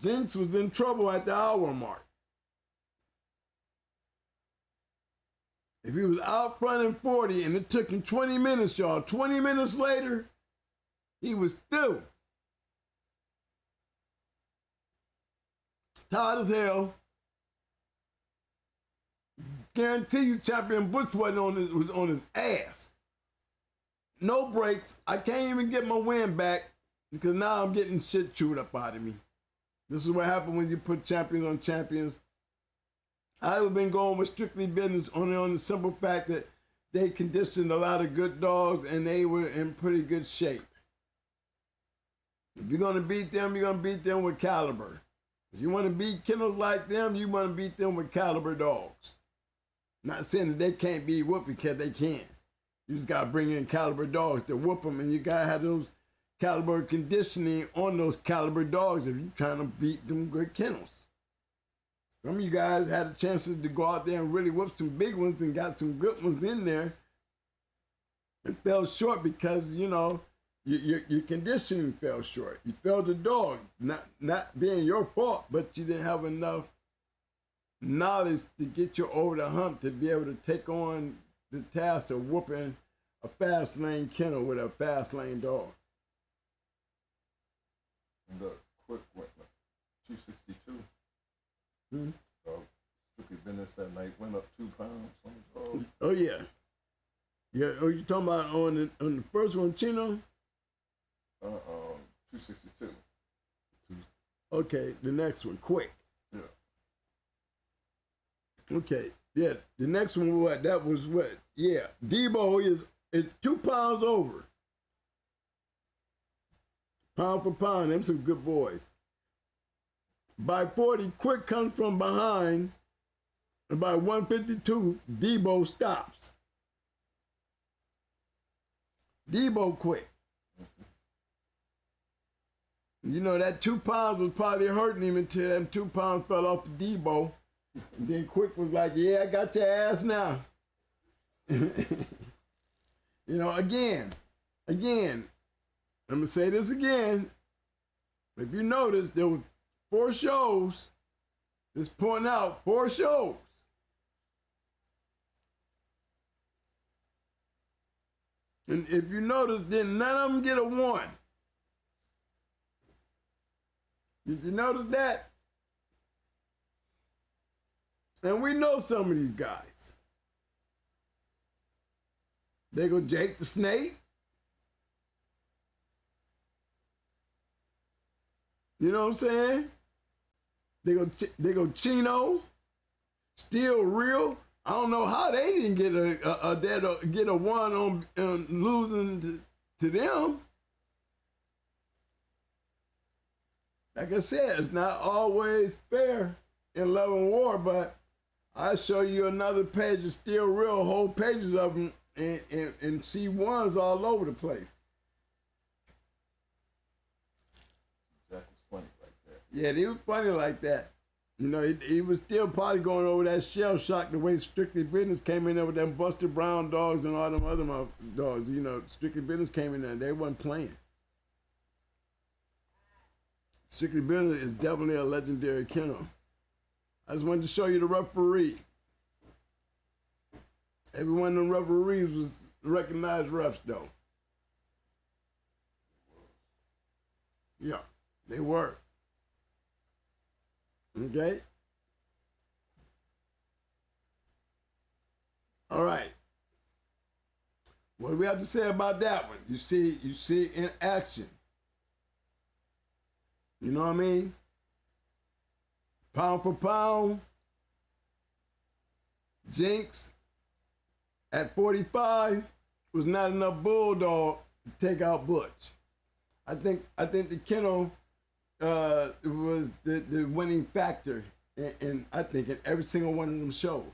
Jinx was in trouble at the hour mark. If he was out front in 40 and it took him 20 minutes, y'all, 20 minutes later, he was still tired as hell. Guarantee you Champion Butch was on his ass. No breaks. I can't even get my win back because now I'm getting shit chewed up out of me. This is what happened when you put champions on champions. I would have been going with Strictly Business only on the simple fact that they conditioned a lot of good dogs and they were in pretty good shape. If you're going to beat them, you're going to beat them with caliber. If you want to beat kennels like them, you want to beat them with caliber dogs. Not saying that they can't be whooped because they can. You just got to bring in caliber dogs to whoop them, and you got to have those caliber conditioning on those caliber dogs if you're trying to beat them good kennels. Some of you guys had the chances to go out there and really whoop some big ones and got some good ones in there. It fell short because, you know, your conditioning fell short. You failed the dog, not being your fault, but you didn't have enough knowledge to get you over the hump to be able to take on the task of whooping a fast lane kennel with a fast lane dog. And the quick went 262. Strictly Business that night went up 2 pounds on the dog. Oh yeah. Yeah, oh, you talking about on the first one, Chino? 262. Okay, the next one, quick. Yeah. Okay, yeah, the next one, what? That was what? Yeah, Debo is 2 pounds over. Pound for pound, them some good boys. By 40, Quick comes from behind, and by 152, Debo stops. Debo Quick. You know, that 2 pounds was probably hurting him until them 2 pounds fell off the Debo. And then Quick was like, yeah, I got your ass now. You know, again, I'm going to say this again. If you notice, there were 4 shows. Just pointing out 4 shows. And if you notice, then none of them get a 1. Did you notice that? And we know some of these guys. They go Jake the Snake. You know what I'm saying? They go Chino, Still Real. I don't know how they didn't get a 1 on losing to them. Like I said, it's not always fair in love and war, but I show you another page of Still Real, whole pages of them, and see ones all over the place. Jack was funny like that. Yeah, he was funny like that. You know, he was still probably going over that shell shock the way Strictly Business came in there with them Buster Brown dogs and all them other dogs. You know, Strictly Business came in there and they wasn't playing. Strictly Business is definitely a legendary kennel. I just wanted to show you the referee. Every one of them referees was recognized refs, though. Yeah, they were. Okay? All right. What do we have to say about that one? You see in action. You know what I mean? Pound for pound. Jinx at 45 was not enough bulldog to take out Butch. I think the kennel was the winning factor in I think in every single one of them shows.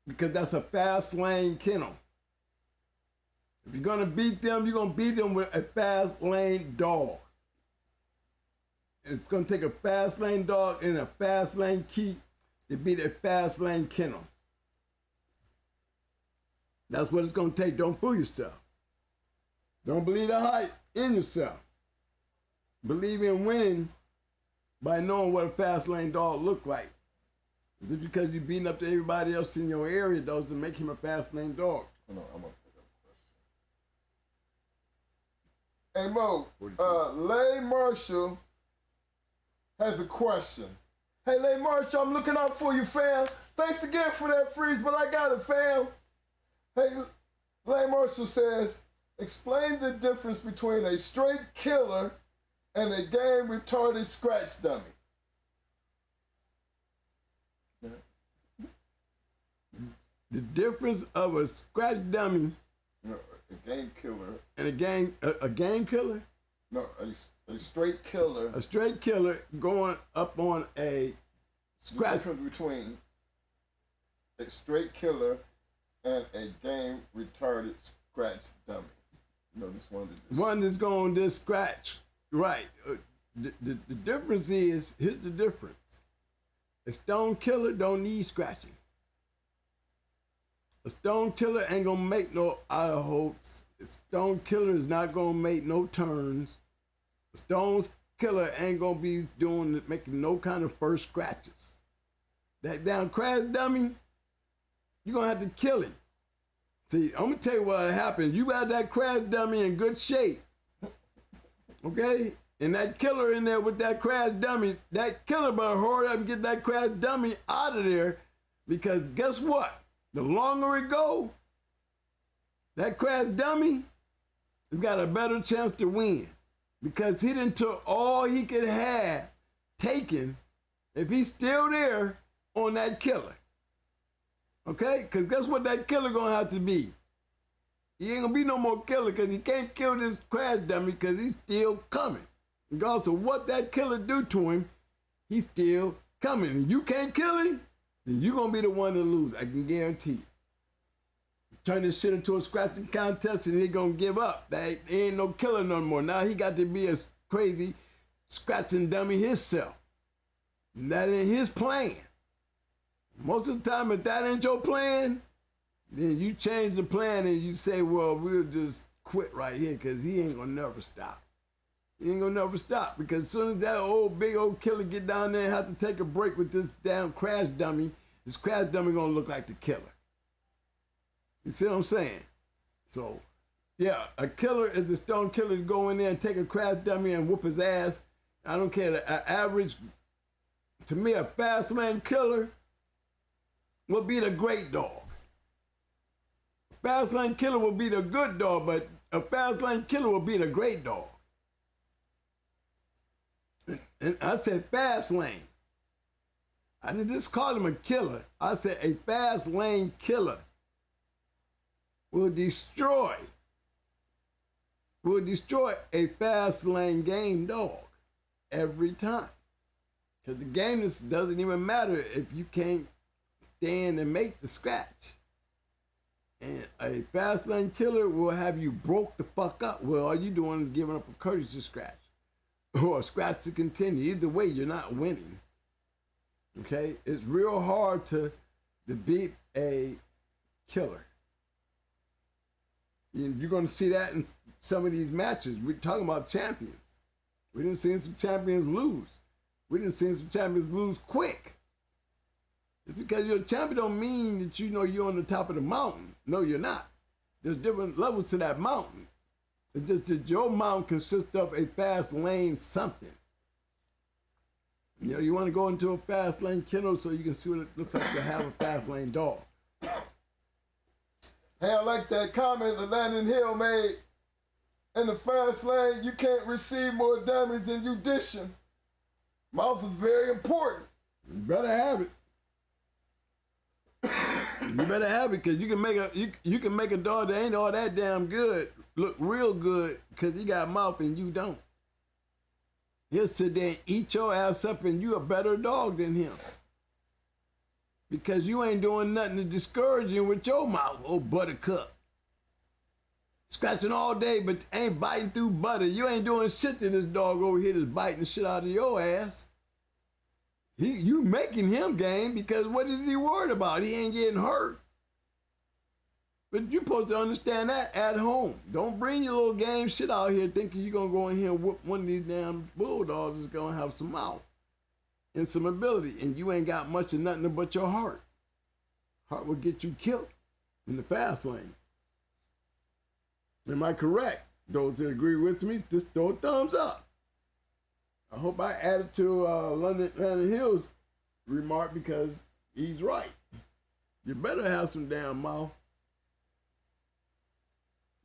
Because that's a fast lane kennel. If you're gonna beat them, you're gonna beat them with a fast lane dog. It's gonna take a fast lane dog and a fast lane key to beat a fast lane kennel. That's what it's gonna take. Don't fool yourself. Don't believe the hype in yourself. Believe in winning by knowing what a fast lane dog look like. Just because you're beating up to everybody else in your area doesn't make him a fast lane dog. Hold on, I'm gonna put up a question. Hey Mo, Lay Marshall has a question. Hey Lay Marshall, I'm looking out for you, fam. Thanks again for that freeze, but I got it, fam. Hey, Lay Marshall says, explain the difference between a straight killer and a game retarded scratch dummy. The difference of a scratch dummy, No, a game killer. and a game killer? No, a straight killer. A straight killer going up on a scratch. The difference between a straight killer and a game retarded scratch dummy. No, this one that just... One that's going to scratch. Right. The difference is, here's the difference. A stone killer don't need scratching. A stone killer ain't gonna make no auto holds. A stone killer is not gonna make no turns. A stone killer ain't gonna be making no kind of first scratches. That down crash dummy, you're gonna have to kill him. See, I'm gonna tell you what happened. You got that crash dummy in good shape. Okay? And that killer in there with that crash dummy, that killer better hurry up and get that crash dummy out of there, because guess what? The longer it go, that crash dummy has got a better chance to win. because he done took all he could have taken if he's still there on that killer. Okay? Because guess what that killer gonna have to be? He ain't gonna be no more killer because he can't kill this crash dummy because he's still coming. Regardless of what that killer do to him, he's still coming. And you can't kill him, then you're gonna be the one to lose. I can guarantee you. Turn this shit into a scratching contest and he gonna give up. That ain't no killer no more. Now he got to be a crazy scratching dummy himself. And that ain't his plan. Most of the time, if that ain't your plan, then you change the plan and you say, well, we'll just quit right here because he ain't gonna never stop. He ain't gonna never stop because as soon as that big old killer get down there and have to take a break with this damn crash dummy, this crash dummy gonna look like the killer. You see what I'm saying? So, yeah, a killer is a stone killer to go in there and take a crash dummy and whoop his ass. I don't care. An average, to me, a fast lane killer will be the great dog. A fast lane killer will be the good dog, but a fast lane killer will be the great dog. And I said fast lane. I didn't just call him a killer. I said a fast lane killer will destroy a fast lane game dog every time. Because the game doesn't even matter if you can't stand and make the scratch. And a fast lane killer will have you broke the fuck up. Well, all you doing is giving up a courtesy scratch or a scratch to continue. Either way, you're not winning. Okay? It's real hard to beat a killer. You're going to see that in some of these matches. We're talking about champions. We didn't see some champions lose. We didn't see some champions lose quick. Just because you're a champion don't mean that you know you're on the top of the mountain. No, you're not. There's different levels to that mountain. It's just that your mountain consists of a fast lane something. You know, you want to go into a fast lane kennel so you can see what it looks like to have a fast lane dog. Hey, I like that comment that Landon Hill made. In the fast lane, you can't receive more damage than you dishing. Mouth is very important. You better have it. You better have it because you can make a dog that ain't all that damn good look real good because he got a mouth and you don't. He'll sit there and eat your ass up and you a better dog than him. Because you ain't doing nothing to discourage him with your mouth, old buttercup. Scratching all day, but ain't biting through butter. You ain't doing shit to this dog over here that's biting the shit out of your ass. You making him game because what is he worried about? He ain't getting hurt. But you're supposed to understand that at home. Don't bring your little game shit out here thinking you're going to go in here and whoop one of these damn bulldogs that's going to have some mouth and some ability, and you ain't got much of nothing but your heart. Heart will get you killed in the fast lane. Am I correct? Those that agree with me, just throw a thumbs up. I hope I added to Landon Hill's remark because he's right. You better have some damn mouth.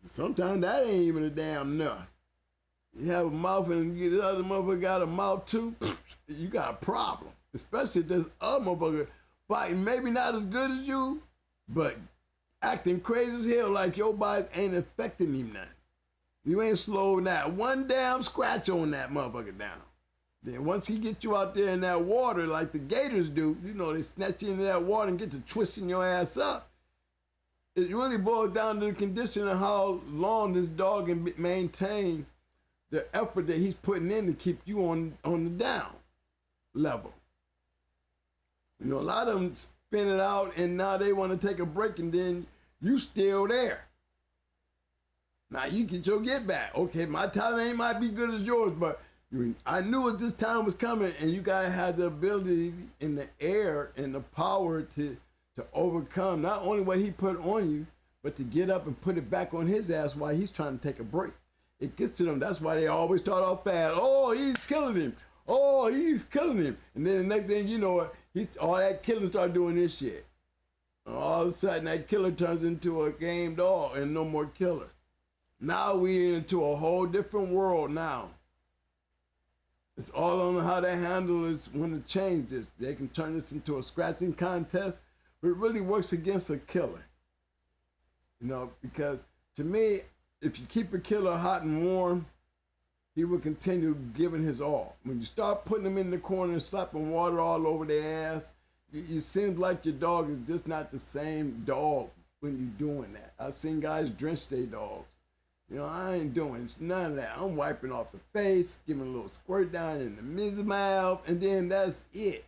Sometimes that ain't even a damn nut. You have a mouth and the other motherfucker got a mouth too, you got a problem. Especially if this other motherfucker fighting maybe not as good as you, but acting crazy as hell like your bites ain't affecting him nothing. You ain't slowing that one damn scratch on that motherfucker down. Then once he get you out there in that water like the gators do, you know, they snatch you into that water and get to twisting your ass up. It really boils down to the condition of how long this dog can maintain the effort that he's putting in to keep you on the down level. You know, a lot of them spin it out and now they want to take a break and then you still there. Now you get your get back. Okay, my talent ain't might be good as yours, but I knew at this time was coming and you gotta have the ability in the air and the power to overcome not only what he put on you, but to get up and put it back on his ass while he's trying to take a break. It gets to them. That's why they always start off fast. Oh, he's killing him. Oh, he's killing him. And then the next thing you know, all that killing start doing this shit. And all of a sudden, that killer turns into a game dog and no more killers. Now we into a whole different world now. It's all on how they handlers want to change this. They can turn this into a scratching contest, but it really works against a killer. You know, because to me, if you keep a killer hot and warm, he will continue giving his all. When you start putting them in the corner and slapping water all over their ass, it seems like your dog is just not the same dog when you're doing that. I've seen guys drench their dogs. You know, I ain't doing none of that. I'm wiping off the face, giving a little squirt down in the mouth, and then that's it.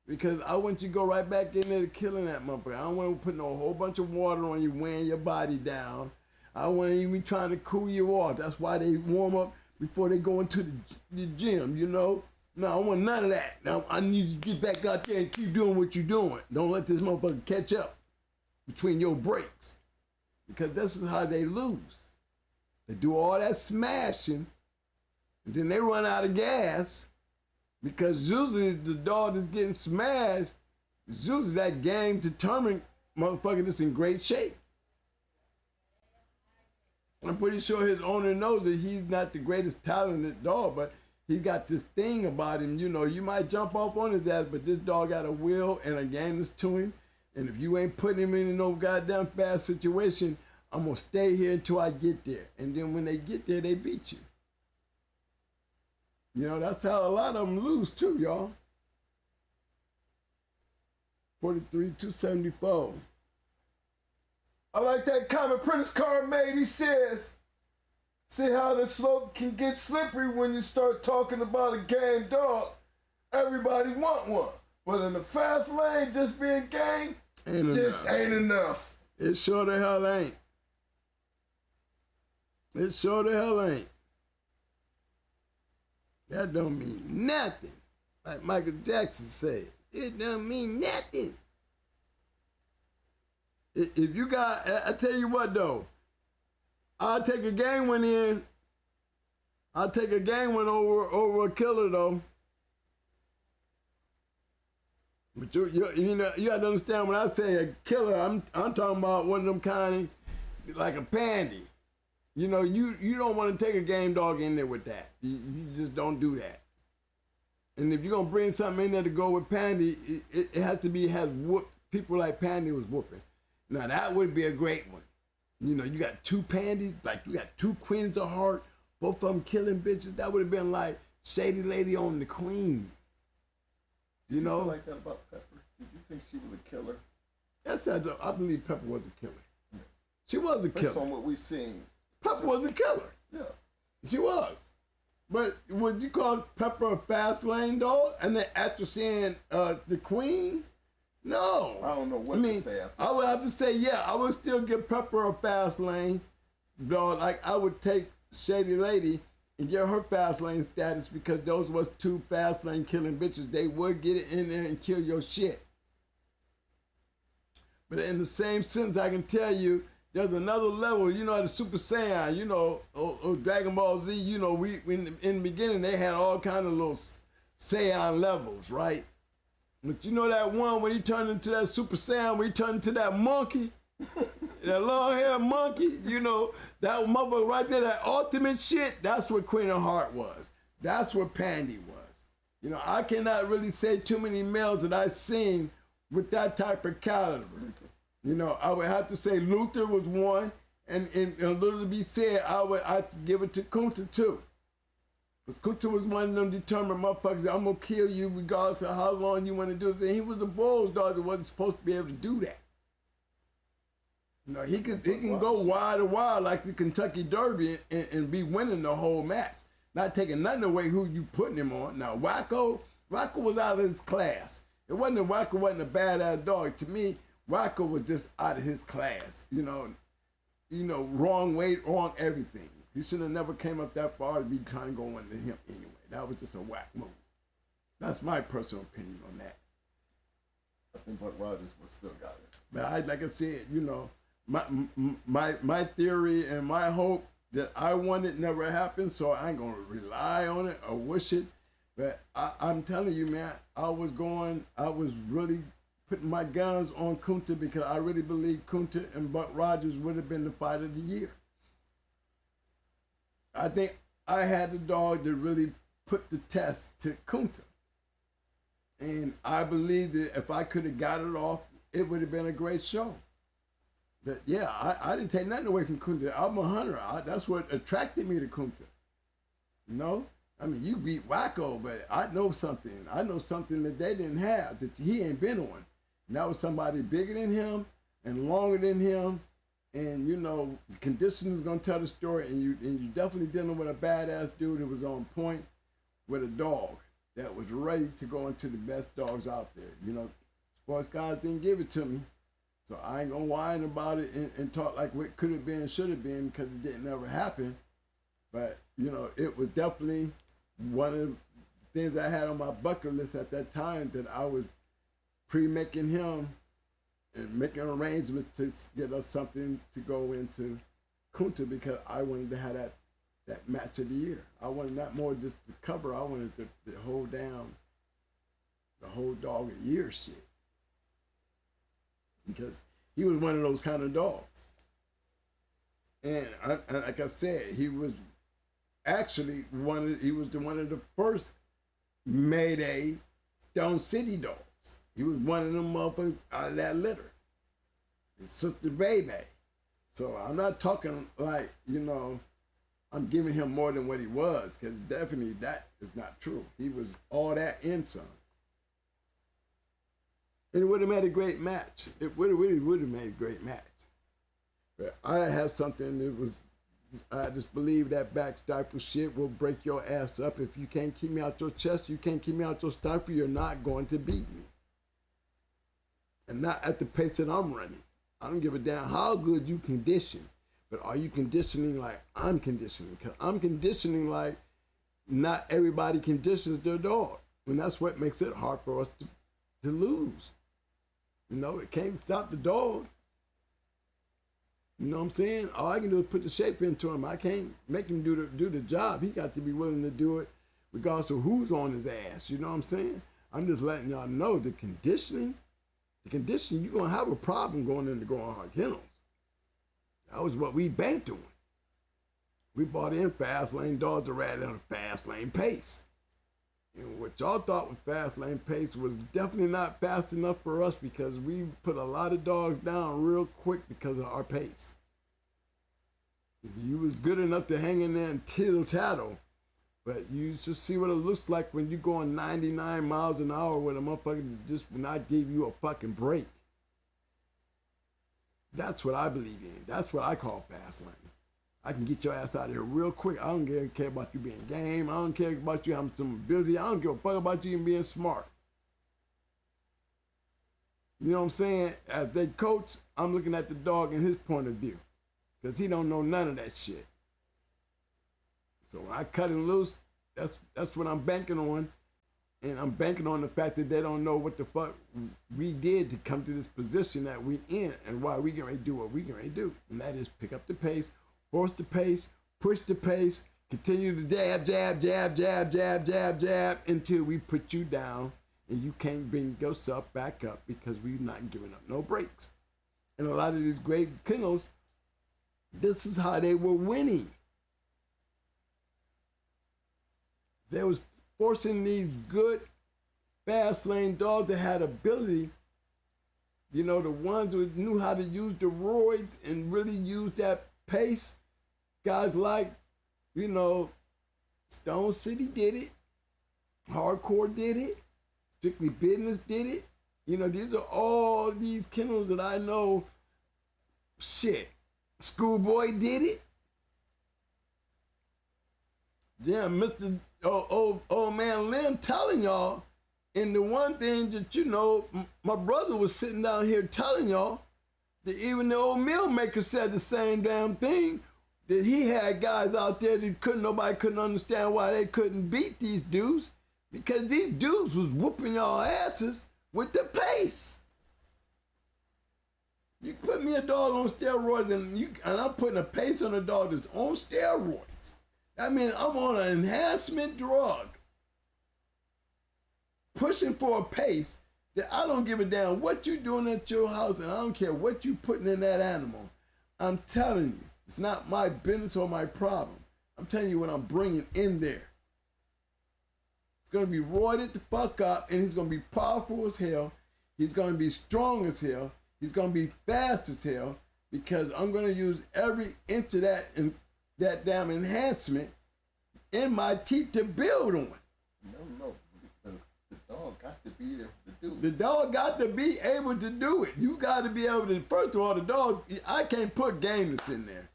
Because I want you to go right back in there to killing that motherfucker. I don't want to put no whole bunch of water on you, weighing your body down. I want to even trying to cool you off. That's why they warm up before they go into the gym, you know? No, I want none of that. Now, I need you to get back out there and keep doing what you're doing. Don't let this motherfucker catch up between your breaks. Because this is how they lose. They do all that smashing, and then they run out of gas, because usually the dog that's getting smashed, is usually that game determined motherfucker that's in great shape. I'm pretty sure his owner knows that he's not the greatest talented dog, but he got this thing about him. You know, you might jump off on his ass, but this dog got a will and a game that's to him. And if you ain't putting him in no goddamn fast situation, I'm gonna stay here until I get there. And then when they get there, they beat you. You know, that's how a lot of them lose too, y'all. 43-274. I like that comment Prentice Carr made. He says, see how the slope can get slippery when you start talking about a game dog. Everybody want one. But in the fast lane, just being game, ain't enough. It sure the hell ain't. It sure the hell ain't. That don't mean nothing. Like Michael Jackson said, it don't mean nothing. If you got, I tell you what though, I'll take a game win in. I'll take a game win over a killer though. But you know, you have to understand when I say a killer, I'm talking about one of them kind of like a pandy. You know, you don't want to take a game dog in there with that. You just don't do that. And if you're going to bring something in there to go with Pandy, it has to be, has whooped people like Pandy was whooping. Now, that would be a great one. You know, you got two Pandies, like you got two Queens of Heart, both of them killing bitches. That would have been like Shady Lady on the Queen. You know? Feel like that about Pepper? You think she was a killer? That's I believe Pepper was a killer. Yeah. She was a killer. Based on what we've seen. Pepper was a killer. Yeah. She was. But would you call Pepper a fast lane dog? And then after seeing the Queen? No. I don't know what to say after I would have to say, yeah, I would still give Pepper a fast lane dog. Like I would take Shady Lady and give her fast lane status because those was two fast lane killing bitches. They would get it in there and kill your shit. But in the same sense, I can tell you, there's another level, you know, the Super Saiyan, you know, or Dragon Ball Z, you know, in the beginning, they had all kind of little Saiyan levels, right? But you know that one when he turned into that Super Saiyan, when he turned into that monkey, that long-haired monkey, you know, that motherfucker right there, that ultimate shit, that's what Queen of Heart was. That's what Pandy was. You know, I cannot really say too many males that I've seen with that type of caliber. You know, I would have to say Luther was one, and a little to be said, I would have to give it to Kunta too. Because Kunta was one of them determined motherfuckers, I'm going to kill you regardless of how long you want to do it. And he was a bulldog that wasn't supposed to be able to do that. You know, he can go wild to wild like the Kentucky Derby and be winning the whole match. Not taking nothing away who you putting him on. Now, Wacko was out of his class. It wasn't that Wacko wasn't a badass dog. To me, Wacko was just out of his class, you know, wrong weight, wrong everything. He should have never came up that far to be trying to go into him anyway. That was just a whack move. That's my personal opinion on that. I think Buck Rogers would still got it. But like I said, you know, my theory and my hope that I want it never happened, so I ain't gonna rely on it or wish it. But I'm telling you, man, I was really putting my guns on Kunta because I really believe Kunta and Buck Rogers would have been the fight of the year. I think I had the dog that really put the test to Kunta. And I believe that if I could have got it off, it would have been a great show. But yeah, I didn't take nothing away from Kunta. I'm a hunter. That's what attracted me to Kunta. You know? I mean, you beat Wacko, but I know something. I know something that they didn't have, that he ain't been on. And that was somebody bigger than him and longer than him. And, you know, the conditioning's going to tell the story. And you definitely dealing with a badass dude who was on point with a dog that was ready to go into the best dogs out there. You know, sports guys didn't give it to me. So I ain't going to whine about it and talk like what could have been, should have been, because it didn't ever happen. But, you know, it was definitely one of the things I had on my bucket list at that time, that I was pre-making him and making arrangements to get us something to go into Kunta, because I wanted to have that match of the year. I wanted not more just to cover, I wanted to hold down the whole dog of the year shit. Because he was one of those kind of dogs. And like I said, he was actually one of the first Mayday Stone City dogs. He was one of them motherfuckers out of that litter. His sister Baby. So I'm not talking like, you know, I'm giving him more than what he was, because definitely that is not true. He was all that and some. And it would have made a great match. It would have made a great match. But I have something that was, I just believe that back stifle shit will break your ass up. If you can't keep me out your chest, you can't keep me out your stifle, you're not going to beat me. And not at the pace that I'm running. I don't give a damn how good you condition, but are you conditioning like I'm conditioning? Because I'm conditioning like not everybody conditions their dog. And that's what makes it hard for us to lose. You know, it can't stop the dog. You know what I'm saying? All I can do is put the shape into him. I can't make him do the job. He got to be willing to do it regardless of who's on his ass. You know what I'm saying? I'm just letting y'all know the conditioning, you're going to have a problem going into Going Hard Kennels. That was what we banked on. We bought in fast lane dogs to ride at a fast lane pace. And what y'all thought was fast lane pace was definitely not fast enough for us, because we put a lot of dogs down real quick because of our pace. You was good enough to hang in there and tittle-tattle, but you should see what it looks like when you going 99 miles an hour with a motherfucker that just will not give you a fucking break. That's what I believe in. That's what I call fast lane. I can get your ass out of here real quick. I don't care about you being game. I don't care about you having some ability. I don't give a fuck about you even being smart. You know what I'm saying? As they coach, I'm looking at the dog in his point of view, because he don't know none of that shit. So when I cut him loose, that's what I'm banking on. And I'm banking on the fact that they don't know what the fuck we did to come to this position that we in, and why we getting ready to do what we getting ready to do. And that is pick up the pace, force the pace, push the pace, continue to jab, jab, jab, jab, jab, jab, jab, until we put you down and you can't bring yourself back up, because we're not giving up no breaks. And a lot of these great kennels, this is how they were winning. They was forcing these good fast lane dogs that had ability, you know, the ones who knew how to use the roids and really use that pace. Guys like, you know, Stone City did it, Hardcore did it, Strictly Business did it. You know, these are all these kennels that I know. Shit, Schoolboy did it. Yeah, Mr. Old man Lynn telling y'all, and the one thing that, you know, my brother was sitting down here telling y'all that even the old meal maker said the same damn thing, that he had guys out there that nobody couldn't understand why they couldn't beat these dudes, because these dudes was whooping y'all asses with the pace. You put me a dog on steroids and I'm putting a pace on a dog that's on steroids. That means I'm on an enhancement drug, pushing for a pace that I don't give a damn what you doing at your house, and I don't care what you putting in that animal. I'm telling you, it's not my business or my problem. I'm telling you what I'm bringing in there. gonna be roided the fuck up, and he's gonna be powerful as hell. He's gonna be strong as hell. He's gonna be fast as hell, because I'm gonna use every inch of that and that damn enhancement in my teeth to build on. No, because the dog got to be there to do it. The dog got to be able to do it. You got to be able to. First of all, the dog, I can't put gameness in there.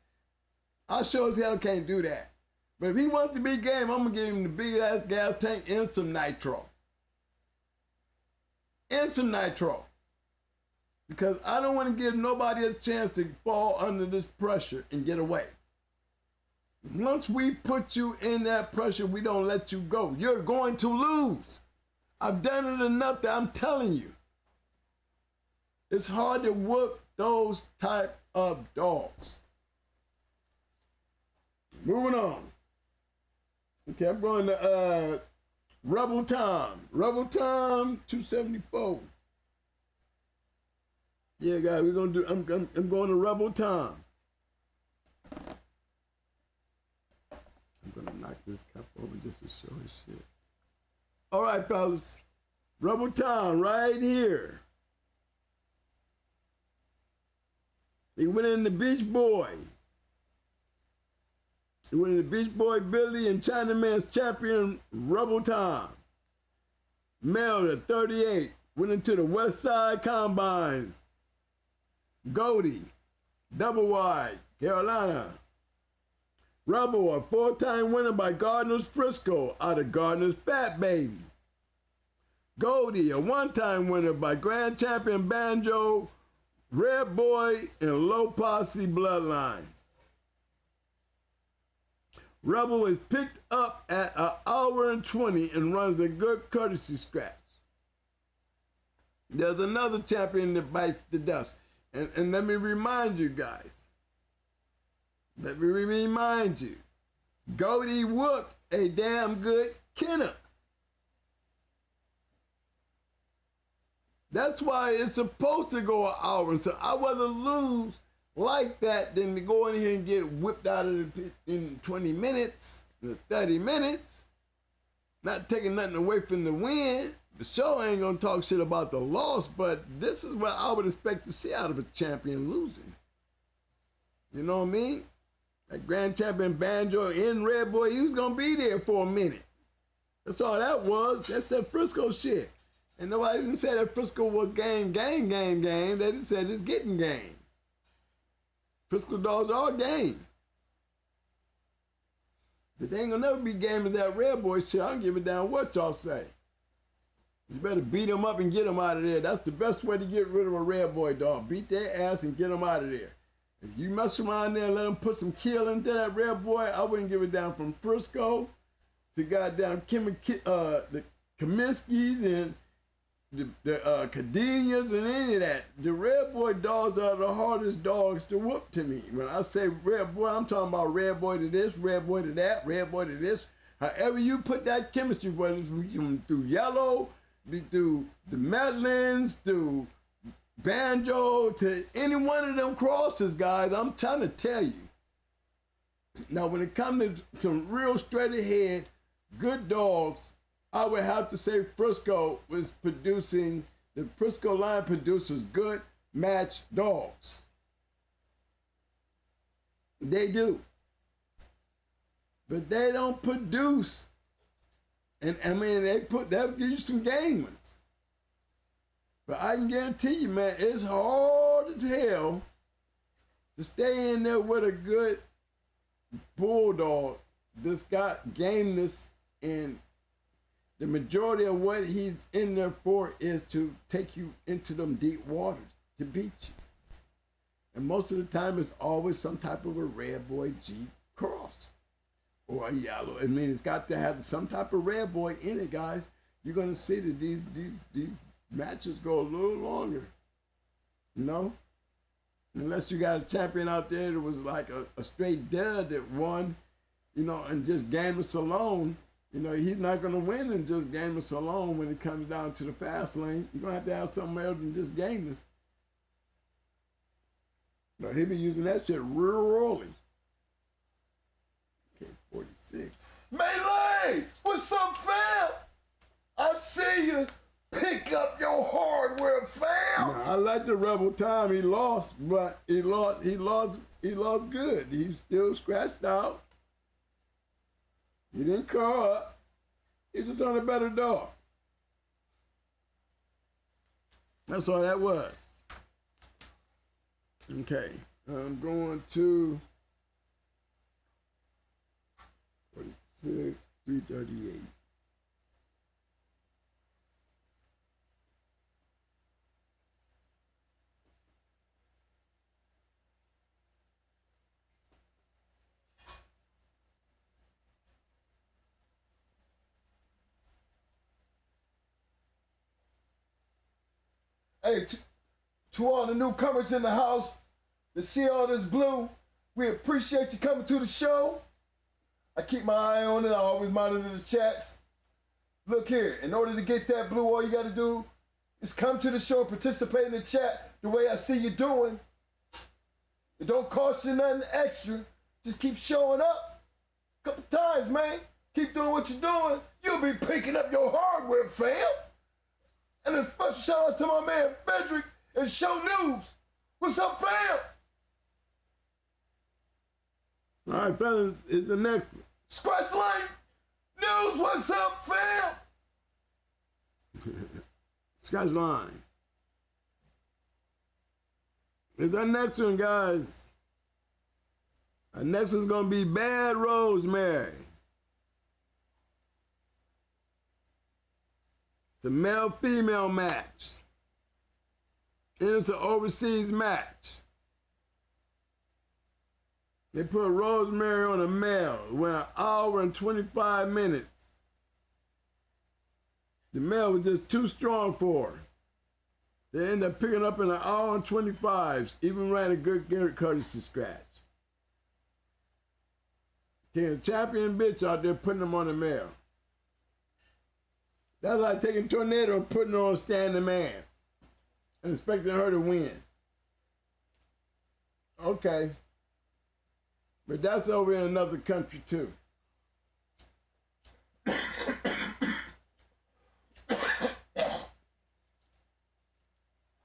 I sure as hell can't do that. But if he wants to be game, I'm gonna give him the big ass gas tank and some nitro. And some nitro. Because I don't want to give nobody a chance to fall under this pressure and get away. Once we put you in that pressure, we don't let you go. You're going to lose. I've done it enough that I'm telling you. It's hard to whoop those type of dogs. Moving on. Okay, I'm going to Rebel Time. Rebel Time 274. Yeah, guys, we're gonna do. I'm going to Rebel Time. I'm gonna knock this cup over just to show his shit. All right, fellas, Rebel Time right here. He went in the Beach Boy. He went in the Beach Boy Billy and Chinaman's champion Rebel Time. Male at 38. Went into the West Side Combines. Goldie, double wide, Carolina. Rebel, a 4-time winner by Gardner's Frisco out of Gardner's Fat Baby. Goldie, a 1-time winner by Grand Champion Banjo, Red Boy, and Low Posse Bloodline. Rebel is picked up at 1 hour and 20 and runs a good courtesy scratch. There's another champion that bites the dust. And let me remind you guys. Let me remind you. Goldie whooped a damn good Kennel. That's why it's supposed to go 1 hour. So I'd rather lose like that than to go in here and get whipped out of the pit in 20 minutes, 30 minutes. Not taking nothing away from the win. The show ain't gonna talk shit about the loss, but this is what I would expect to see out of a champion losing. You know what I mean? That Grand Champion Banjo and Red Boy, he was gonna be there for a minute. That's all that was. That's that Frisco shit. And nobody didn't say that Frisco was game. They just said it's getting game. Frisco dogs are game. But they ain't gonna never be game as that Red Boy shit. I don't give a damn what y'all say. You better beat them up and get them out of there. That's the best way to get rid of a Red Boy dog. Beat their ass and get them out of there. If you mess around there and let them put some kill into that Red Boy, I wouldn't give it down from Frisco to goddamn the Kaminsky's and the Cadenias and any of that. The Red Boy dogs are the hardest dogs to whoop to me. When I say Red Boy, I'm talking about Red Boy to this, Red Boy to that, Red Boy to this. However you put that chemistry, whether it's through yellow, through the Medlins, through Banjo, to any one of them crosses, guys, I'm trying to tell you. Now, when it comes to some real straight ahead, good dogs, I would have to say Frisco was producing, the Frisco line produces good match dogs. They do. But they don't produce. And I mean, they'll give you some game ones. But I can guarantee you, man, it's hard as hell to stay in there with a good bulldog that's got gameness, and the majority of what he's in there for is to take you into them deep waters to beat you. And most of the time, it's always some type of a Red Boy Jeep cross. Or a yellow. I mean, it's got to have some type of Red Boy in it, guys. You're gonna see that these matches go a little longer. You know? Unless you got a champion out there that was like a straight dud that won, you know, and just gameness alone, you know, he's not gonna win in just gameness alone when it comes down to the fast lane. You're gonna have to have something else than just gameness. Now, he be using that shit real early. 46. Melee! What's up, fam? see you pick up your hardware, fam. Now, I like the Rebel time. He lost, but he lost good. He still scratched out. He didn't curl up. He just on a better dog. That's all that was. Okay, I'm going to 46, 338. Hey, to all the newcomers in the house, to see all this blue, we appreciate you coming to the show. I keep my eye on it. I always monitor the chats. Look here, in order to get that blue, all you got to do is come to the show and participate in the chat the way I see you doing. It don't cost you nothing extra. Just keep showing up a couple times, man. Keep doing what you're doing. You'll be picking up your hardware, fam. And a special shout out to my man Frederick and Show News. What's up, fam? All right, fellas, it's the next one. Scratch Line News, what's up, fam? Scratch Line. It's our next one, guys. Our next one's gonna be Bad Rosemary. It's a male-female match. And it's an overseas match. They put Rosemary on a male. It went 1 hour and 25 minutes. The male was just too strong for her. They ended up picking up in 1 hour and 25s. Even ran a good Garrett courtesy scratch. Taking a champion bitch out there putting them on the male. That's like taking Tornado and putting her on standing man and expecting her to win. Okay. But that's over in another country too.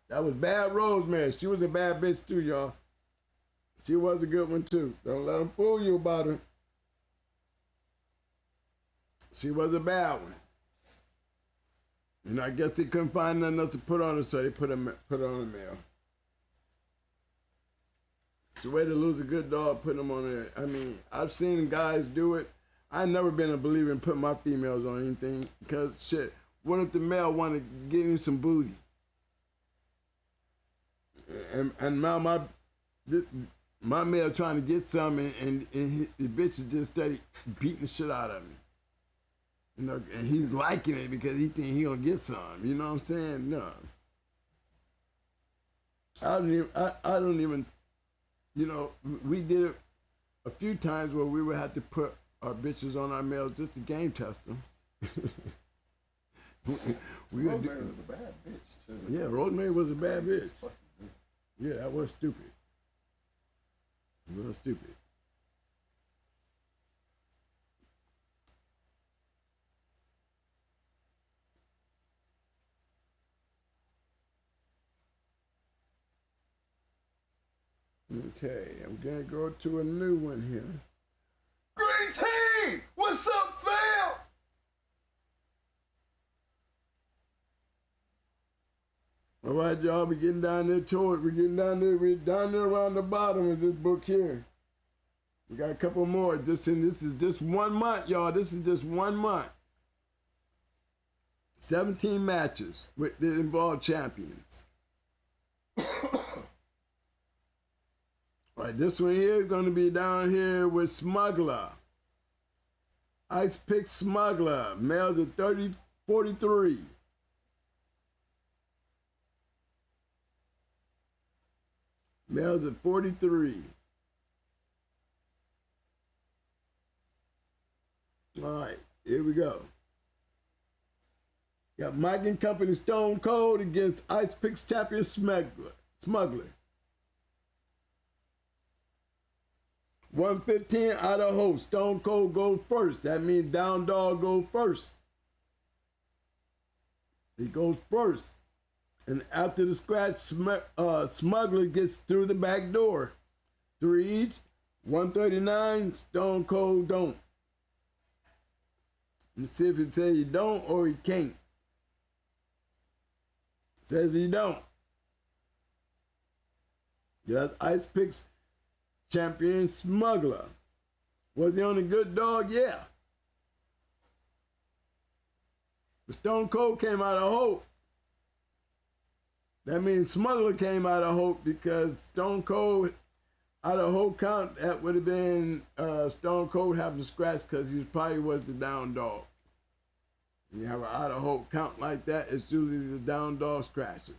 That was Bad Rosemary. She was a bad bitch too, y'all. She was a good one too. Don't let them fool you about her. She was a bad one. And I guess they couldn't find nothing else to put on her, so they put on a male. It's a way to lose a good dog, putting them on there. I mean, I've seen guys do it. I've never been a believer in putting my females on anything because, shit, what if the male want to give him some booty? And now my male trying to get some, and the bitch is just steady beating the shit out of me. You know, and he's liking it because he think he gonna get some. You know what I'm saying? No. I don't even, you know, we did it a few times where we would have to put our bitches on our males just to game test them. Rosemary was a bad bitch too. Yeah, Rosemary was a bad bitch. Yeah, that was stupid. It was stupid. Okay, I'm gonna go to a new one here. Green Team! What's up, fam? All right, y'all, we getting down there to it. We're down there around the bottom of this book here. We got a couple more. This is just 1 month, y'all. This is just 1 month. 17 matches that involve champions. All right, this one here is going to be down here with Smuggler. Ice Pick Smuggler. Males at 43. Males at 43. All right, here we go. Got Mike and Company Stone Cold against Ice Picks champion Smuggler. 115 Idaho. Stone Cold goes first. That means Down Dog goes first. He goes first. And after the scratch, Smuggler gets through the back door. 3 each, 139, Stone Cold don't. Let's see if he says he don't or he can't. Says he don't. Yes, Ice Pick's champion Smuggler. Was he on a good dog? Yeah. But Stone Cold came out of hope. That means Smuggler came out of hope because Stone Cold, out of whole count, that would have been Stone Cold having to scratch because he probably was the down dog. When you have an out of hope count like that, it's usually the down dog scratches.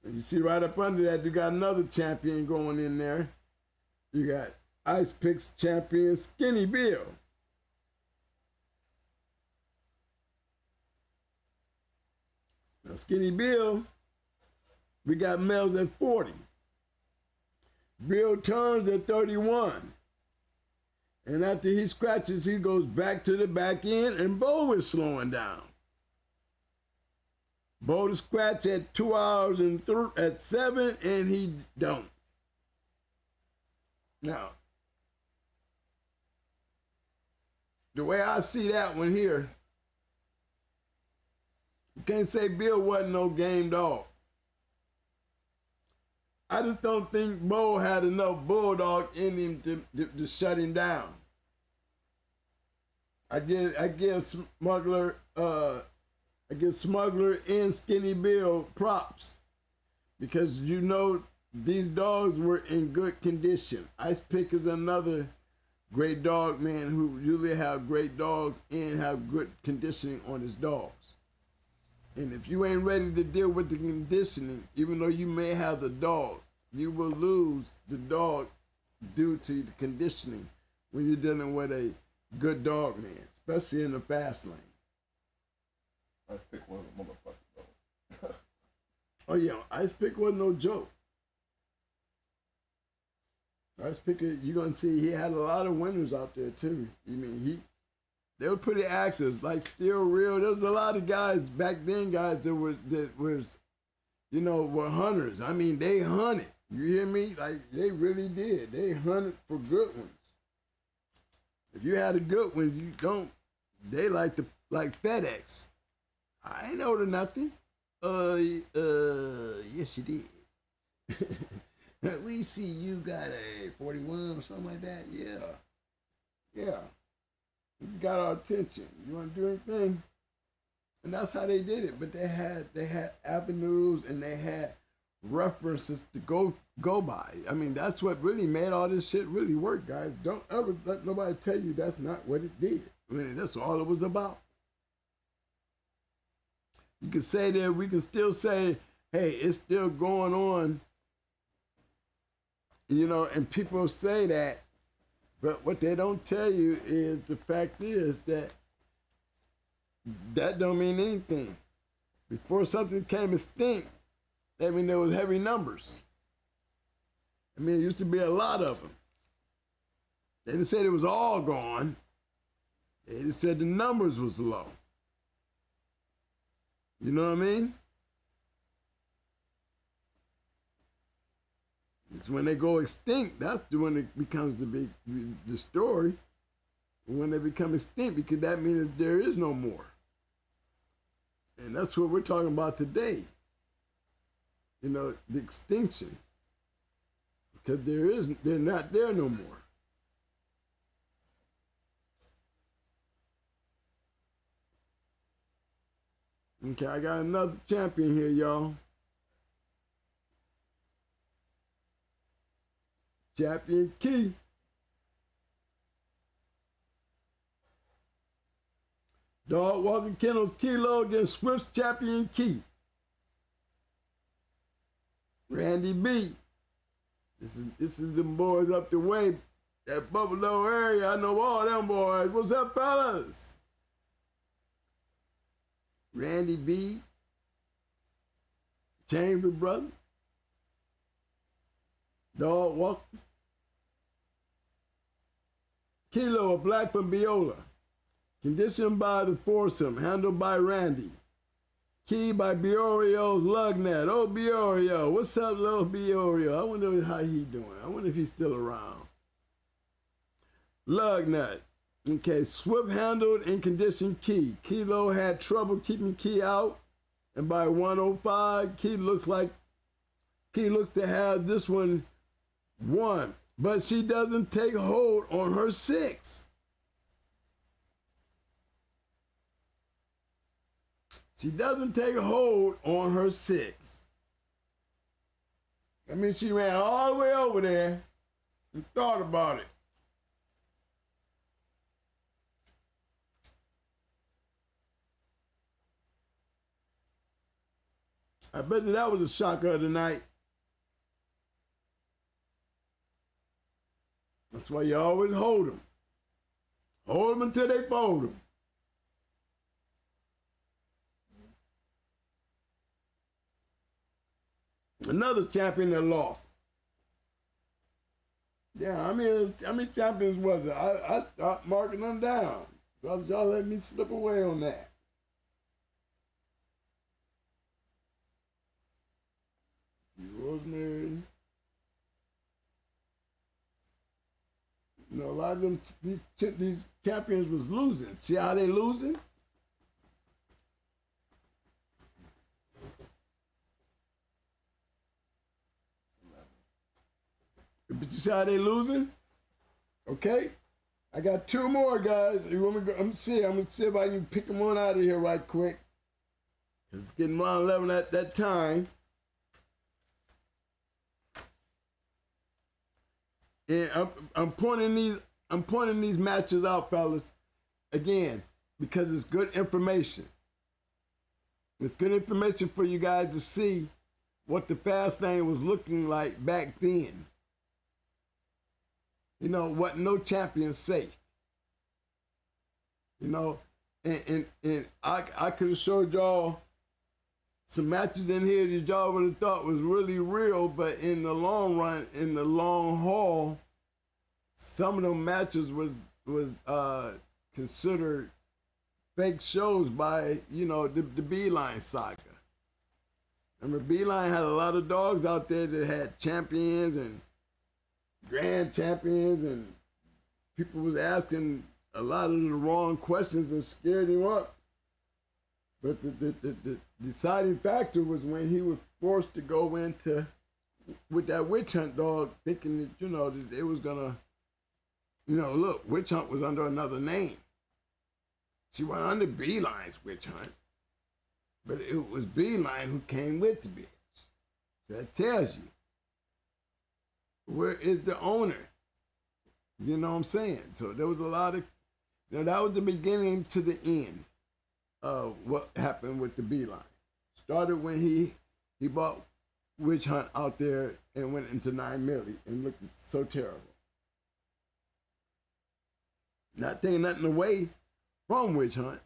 And you see right up under that, you got another champion going in there. You got Ice Pick's champion Skinny Bill. Now, Skinny Bill, we got males at 40. Bill turns at 31. And after he scratches, he goes back to the back end, and Bo is slowing down. Bo to scratch at 2 hours and at 7, and he don't. Now, the way I see that one here, you can't say Bill wasn't no game dog. I just don't think Bo had enough bulldog in him to shut him down. I give Smuggler and Skinny Bill props because you know these dogs were in good condition. Ice Pick is another great dog man who usually have great dogs and have good conditioning on his dogs. And if you ain't ready to deal with the conditioning, even though you may have the dog, you will lose the dog due to the conditioning when you're dealing with a good dog man, especially in the fast lane. Ice Pick was a motherfucker, though. Oh yeah, Ice Pick wasn't no joke. Ice Pick, you're gonna see he had a lot of winners out there too. I mean, they were pretty active, like Still Real. There was a lot of guys back then, guys that was were hunters. I mean, they hunted. You hear me? Like they really did. They hunted for good ones. If you had a good one, you don't. They like FedEx. I ain't ordered nothing. Yes you did. We see you got a 41 or something like that. Yeah. You got our attention. You want to do anything? And that's how they did it. But they had avenues and they had references to go by. I mean, that's what really made all this shit really work, guys. Don't ever let nobody tell you that's not what it did. I mean, that's all it was about. You can say that, we can still say, hey, it's still going on. You know, and people say that, but what they don't tell you is the fact is that don't mean anything. Before something came extinct, that mean there was heavy numbers. I mean, it used to be a lot of them. They didn't say it was all gone. They just said the numbers was low. You know what I mean? It's when they go extinct, that's when it becomes the story. When they become extinct, because that means there is no more. And that's what we're talking about today. You know, the extinction. Because they're not there no more. Okay, I got another champion here, y'all. Champion Key. Dog walking Kennels Kilo against Swift's champion Key. Randy B. This is them boys up the way. That Buffalo area, I know all them boys. What's up, fellas? Randy B. Chamber brother. Dog walking. Kilo, a black from Biola. Conditioned by the foursome, handled by Randy. Key by Biorio's Lugnet. Oh, Biorio. What's up, little Biorio? I wonder how he doing. I wonder if he's still around. Lugnet. Okay, swift handled and conditioned Key. Kilo had trouble keeping Key out. And by 105, Key looks to have this one won. But she doesn't take hold on her 6. She doesn't take hold on her 6. I mean, she ran all the way over there and thought about it. I bet you that was a shocker of the night. That's why you always hold them. Hold them until they fold them. Another champion that lost. Yeah, I mean, how many champions was it? I stopped marking them down. Y'all let me slip away on that. Rosemary. You know, a lot of them, these champions was losing. See how they losing? But you see how they losing? Okay. I got 2 more, guys. You want me to go? I'm gonna see if I can pick them on out of here right quick. It's getting around 11 at that time. And I'm pointing these matches out, fellas, again, because it's good information. It's good information for you guys to see what the fast lane was looking like back then. You know, what no champion safe. You know, and I could have showed y'all some matches in here that y'all would have thought was really real, but in the long run, in the long haul, some of them matches was considered fake shows by, you know, the Beeline saga. Remember, Beeline had a lot of dogs out there that had champions and grand champions, and people was asking a lot of the wrong questions and scared him up. But the deciding factor was when he was forced to go into with that witch hunt dog, thinking that, you know, that it was gonna, you know, look, witch hunt was under another name. She went under Beeline's witch hunt, but it was Beeline who came with the bitch. So that tells you, where is the owner? You know what I'm saying? So there was a lot of, you know, that was the beginning to the end of what happened with the Beeline. Started when he bought Witch Hunt out there and went into 9 milli and looked so terrible. Not taking nothing away from Witch Hunt,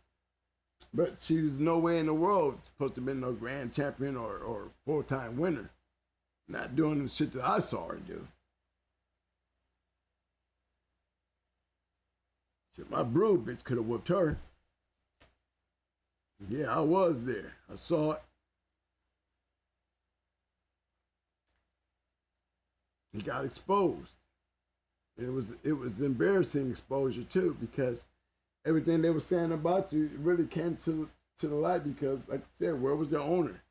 but she was nowhere in the world supposed to be no grand champion or full-time winner. Not doing the shit that I saw her do. Shit, my brood bitch could have whooped her. Yeah, I was there. I saw it. He got exposed. It was embarrassing exposure too, because everything they were saying about you really came to the light, because, like I said, where was the owner?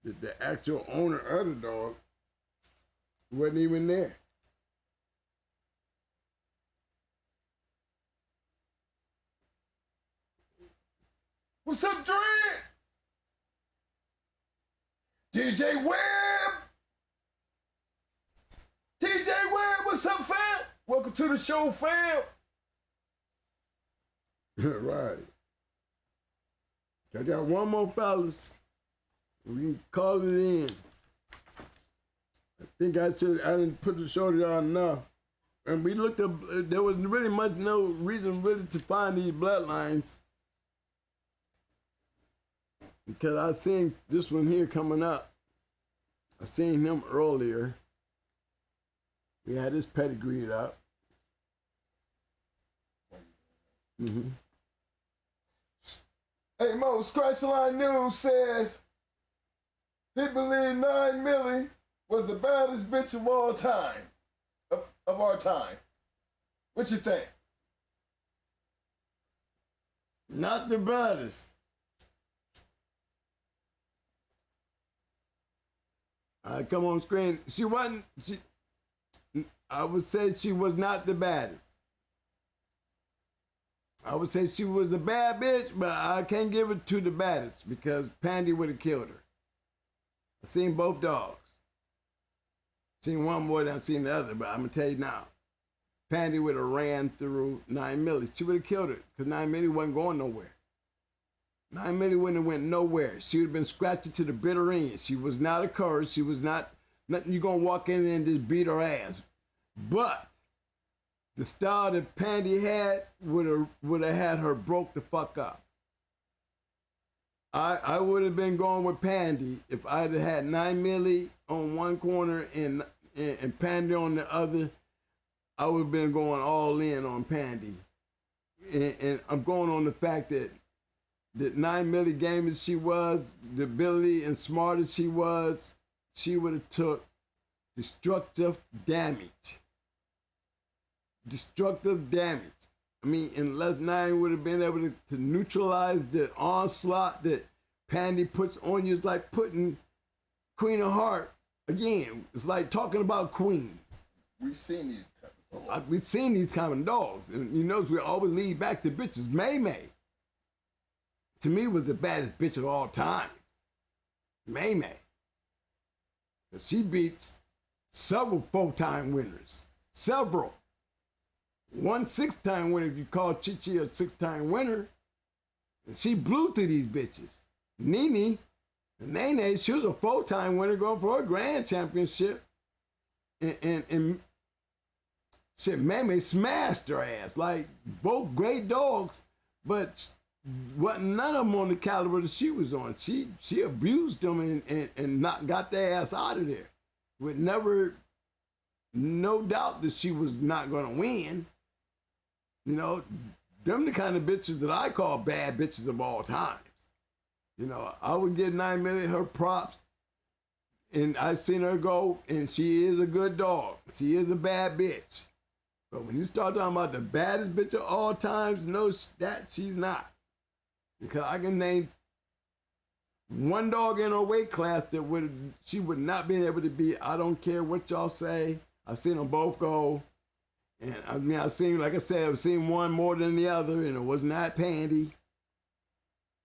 The actual owner of the dog wasn't even there. What's up, Dread? DJ Webb! TJ Webb, what's up, fam? Welcome to the show, fam. Right. I got one more, fellas. We can call it in. I think I didn't put the show together enough. And we looked up, there was really no reason really to find these bloodlines. Because I seen this one here coming up. I seen him earlier. We had his pedigreed up. Hey Mo, Scratch Line News says he believed 9 Millie was the baddest bitch of all time. Of our time. What you think? Not the baddest. I come on screen. She wasn't. I would say she was not the baddest. I would say she was a bad bitch, but I can't give it to the baddest because Pandy would have killed her. I've seen both dogs. Seen one more than I've seen the other, but I'm gonna tell you now. Pandy would have ran through 9 Millie. She would have killed her because 9 Millie wasn't going nowhere. 9 Millie wouldn't have went nowhere. She would have been scratching to the bitter end. She was not a curse. She was not nothing you're gonna walk in and just beat her ass. But the style that Pandy had would have had her broke the fuck up. I would have been going with Pandy if I'd have had 9 Millie on one corner and Pandy on the other. I would have been going all in on Pandy. And I'm going on the fact that 9 Millie game as she was, the ability and smart as she was, she would have took destructive damage. Destructive damage. I mean, unless 9 would have been able to neutralize the onslaught that Pandy puts on you, it's like putting Queen of Heart, again, it's like talking about Queen. We've seen these type of dogs. We've seen these kind of dogs. And you notice we always lead back to bitches. May May, to me, was the baddest bitch of all time. May May. She beats several 4-time winners. Several. One 6-time winner, if you call Chi-Chi a 6-time winner. And she blew through these bitches. Nene she was a 4-time winner going for a grand championship. And shit, Mamie smashed her ass. Like, both great dogs, but wasn't none of them on the caliber that she was on. She abused them and got their ass out of there. With no doubt that she was not going to win. You know, them the kind of bitches that I call bad bitches of all times. You know, I would give 9 Millie her props. And I've seen her go, and she is a good dog. She is a bad bitch. But when you start talking about the baddest bitch of all times, no, that she's not. Because I can name one dog in her weight class that she would not be able to beat. I don't care what y'all say. I've seen them both go. And I mean, I've seen one more than the other, and it was not Pandy.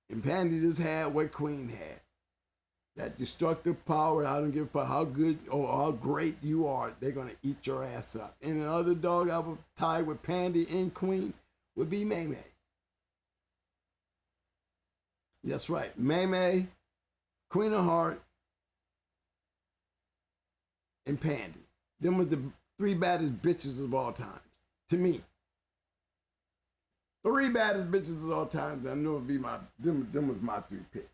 And Pandy just had what Queen had. That destructive power. I don't give a fuck how good or how great you are. They're going to eat your ass up. And another dog I would tie with Pandy and Queen would be May May. That's right. May May, Queen of Heart, and Pandy. Them were the 3 baddest bitches of all times. To me. 3 baddest bitches of all times. I know it'd be them was my 3 picks.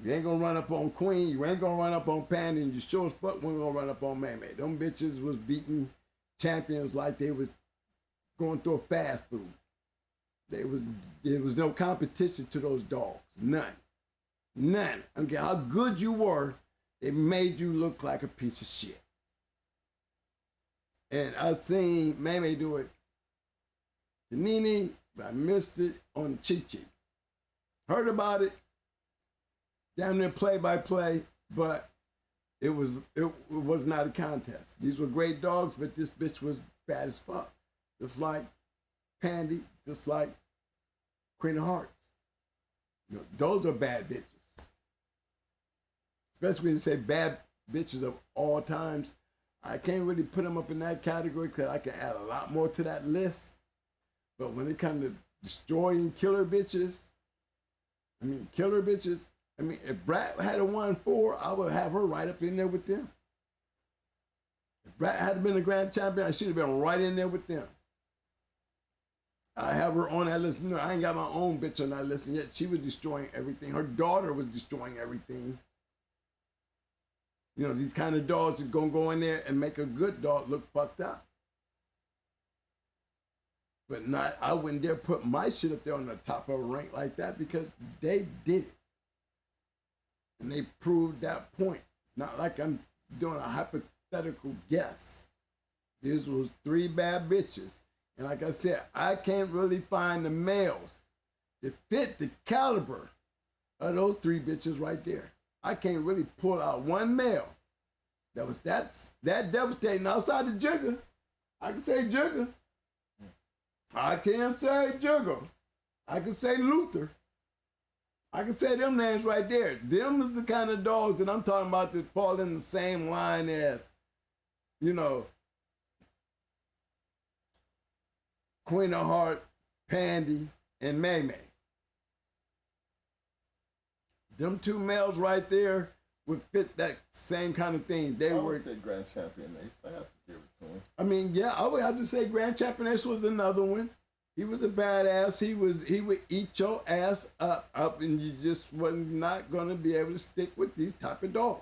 You ain't gonna run up on Queen, you ain't gonna run up on Pandy, and you sure as fuck weren't gonna run up on May May. Them bitches was beating champions like they was going through a fast food. There was no competition to those dogs. None. I don't care how good you were, they made you look like a piece of shit. And I've seen May May do it to Nene, but I missed it on Chi-Chi. Heard about it, down there play-by-play, but it was not a contest. These were great dogs, but this bitch was bad as fuck. Just like Pandy, just like Queen of Hearts. You know, those are bad bitches. Especially when you say bad bitches of all times. I can't really put them up in that category because I can add a lot more to that list. But when it comes to destroying killer bitches, if Brat had a 1-4, I would have her right up in there with them. If Brat had been a grand champion, I should have been right in there with them. I have her on that list. You know, I ain't got my own bitch on that list, and yet she was destroying everything. Her daughter was destroying everything. You know, these kind of dogs are gonna go in there and make a good dog look fucked up. But not, I wouldn't dare put my shit up there on the top of a rank like that because they did it. And they proved that point. Not like I'm doing a hypothetical guess. This was 3 bad bitches. And like I said, I can't really find the males that fit the caliber of those 3 bitches right there. I can't really pull out one male that was that devastating outside the Jigger. I can say Jigger. I can't say Jigger. I can say Luther. I can say them names right there. Them is the kind of dogs that I'm talking about that fall in the same line as, you know, Queen of Heart, Pandy, and May May. Them 2 males right there would fit that same kind of thing. They I were. would say Grand Champion Ace. I have to give it to him. I mean, yeah, I would have to say Grand Champion Ace was another one. He was a badass. He would eat your ass up, and you just was not gonna be able to stick with these type of dogs.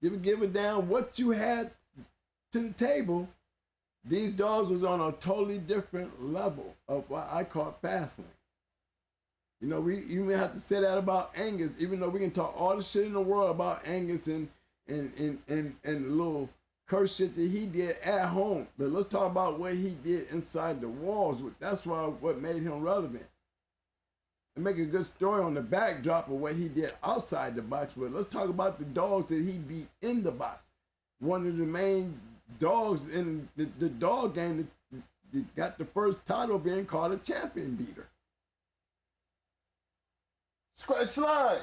You would give a damn what you had to the table. These dogs was on a totally different level of what I call fast lane. You know, we even have to say that about Angus, even though we can talk all the shit in the world about Angus and the little curse shit that he did at home. But let's talk about what he did inside the walls. That's why what made him relevant. And make a good story on the backdrop of what he did outside the box. But let's talk about the dogs that he beat in the box. One of the main dogs in the dog game that got the first title being called a champion beater. Scratch line.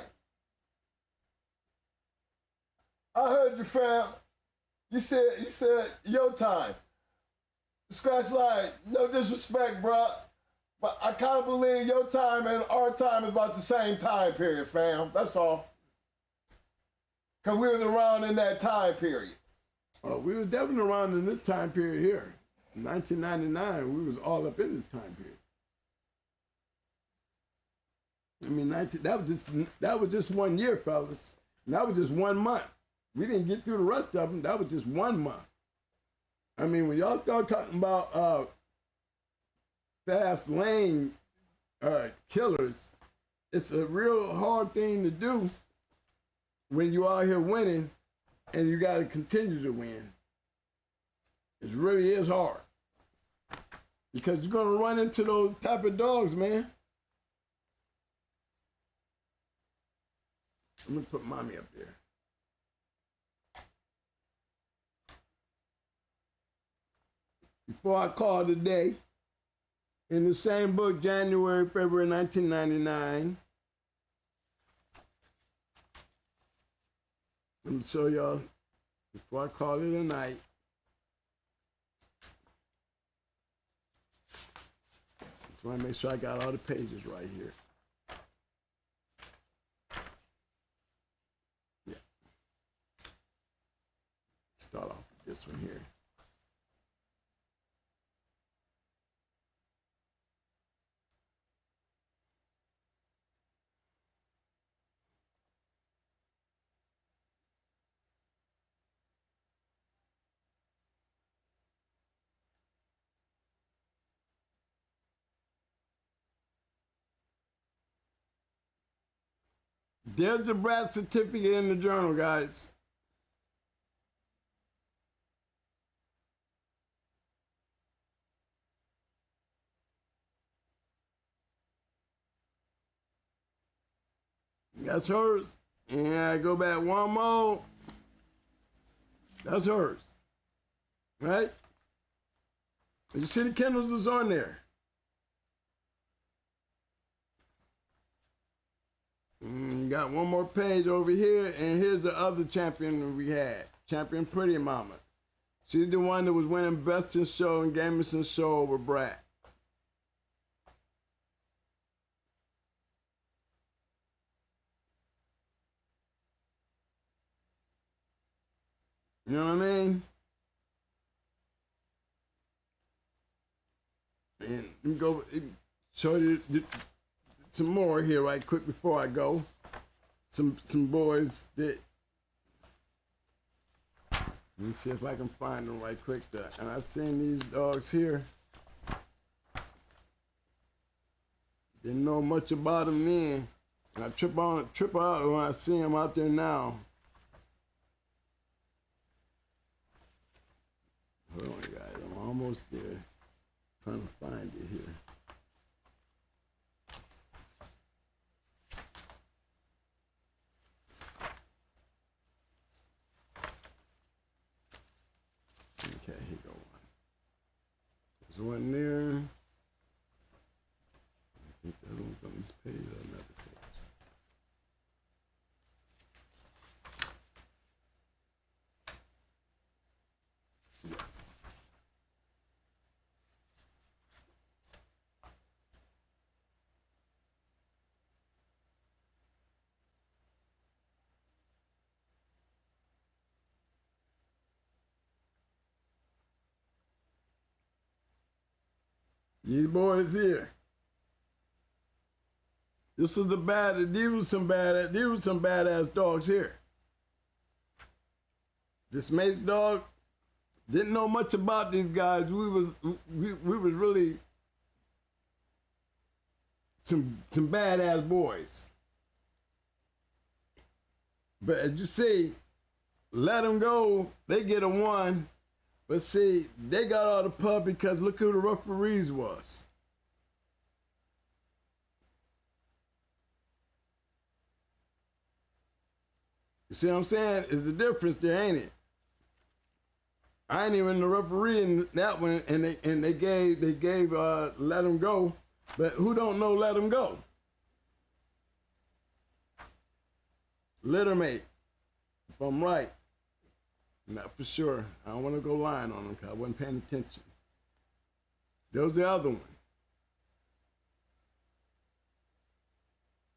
I heard you, fam. You said your time. Scratch line. No disrespect, bruh. But I kind of believe your time and our time is about the same time period, fam. That's all. Because we was around in that time period. We was definitely around in this time period here. In 1999, we was all up in this time period. I mean, that was just 1 year, fellas. And that was just 1 month. We didn't get through the rest of them. That was just 1 month. I mean, when y'all start talking about fast lane killers, it's a real hard thing to do when you out here winning and you got to continue to win. It really is hard because you're going to run into those type of dogs, man. I'm going to put mommy up there. Before I call today, in the same book, January, February 1999, let me show y'all, before I call it a night, just want to make sure I got all the pages right here. Yeah. Start off with this one here. There's the brat certificate in the journal, guys. That's hers. And I go back one more. That's hers. Right? You see the Kennels is on there. You got one more page over here, and here's the other champion we had. Champion Pretty Mama. She's the one that was winning Best in Show and Gamison Show over Brat. You know what I mean? And let me go show you some more here right quick before I go. Some boys that, let me see if I can find them right quick. And I've seen these dogs here. Didn't know much about him then. And I trip out when I see him out there now. Hold on, guys. I'm almost there. Trying to find it here. Okay, here go one. There's one there. I think that one's on this page or another page. Yeah. These boys here. These were some badass dogs here. This Mace dog, didn't know much about these guys. We was really some badass boys. But as you see, let them go, they get a 1. But see, they got out of the pub because look who the referees was. You see what I'm saying? There's a difference there, ain't it? I ain't even the referee in that one, and they gave let him go, but who don't know let him go? Littermate, if I'm right. Not for sure. I don't want to go lying on them because I wasn't paying attention. There was the other one.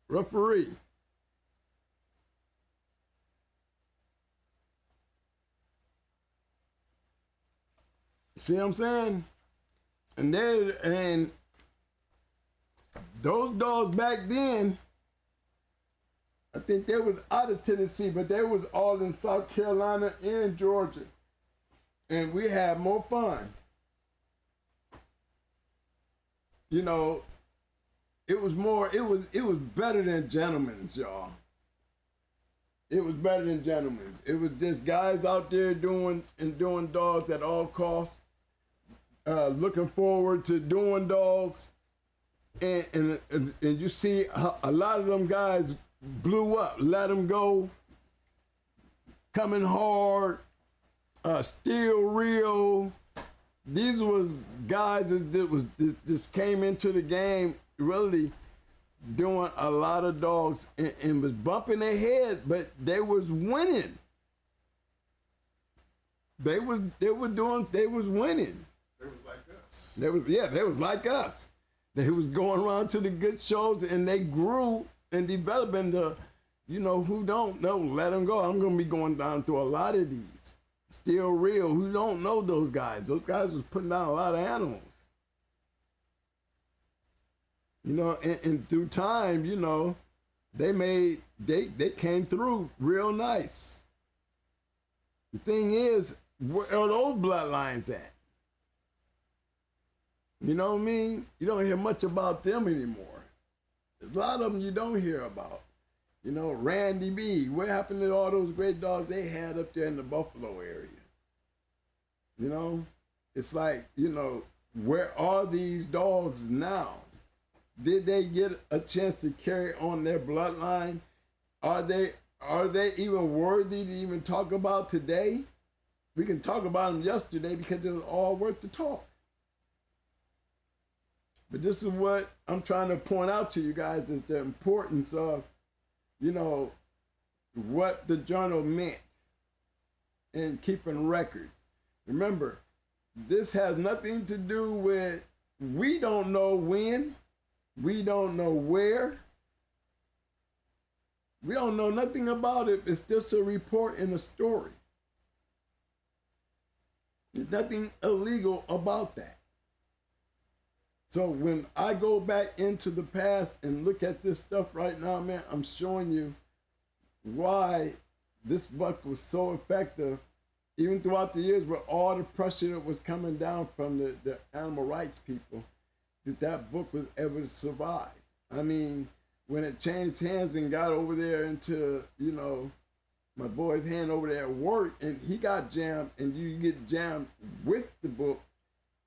Referee. See what I'm saying? And those dogs back then, I think they was out of Tennessee, but they was all in South Carolina and Georgia. And we had more fun. You know, it was better than gentlemen's, y'all. It was better than gentlemen's. It was just guys out there doing dogs at all costs, looking forward to doing dogs. And you see a lot of them guys blew up, let them go, coming hard, still real. These was guys that just came into the game really doing a lot of dogs and was bumping their head, but they was winning. They was winning. They was like us. They was like us. They was going around to the good shows and they grew and developed into, who don't know, let them go. I'm going to be going down through a lot of these. Still real. Who don't know those guys? Those guys was putting down a lot of animals. And through time, they came through real nice. The thing is, where are those bloodlines at? You know what I mean? You don't hear much about them anymore. A lot of them you don't hear about. Randy B. What happened to all those great dogs they had up there in the Buffalo area? It's like, where are these dogs now? Did they get a chance to carry on their bloodline? Are they even worthy to even talk about today? We can talk about them yesterday because it was all worth the talk. But this is what I'm trying to point out to you guys is the importance of, what the journal meant in keeping records. Remember, this has nothing to do with, we don't know when, we don't know where, we don't know nothing about it. It's just a report and a story. There's nothing illegal about that. So when I go back into the past and look at this stuff right now, man, I'm showing you why this book was so effective, even throughout the years with all the pressure that was coming down from the animal rights people, that book was able to survive. I mean, when it changed hands and got over there into, you know, my boy's hand over there at work, and he got jammed, and you get jammed with the book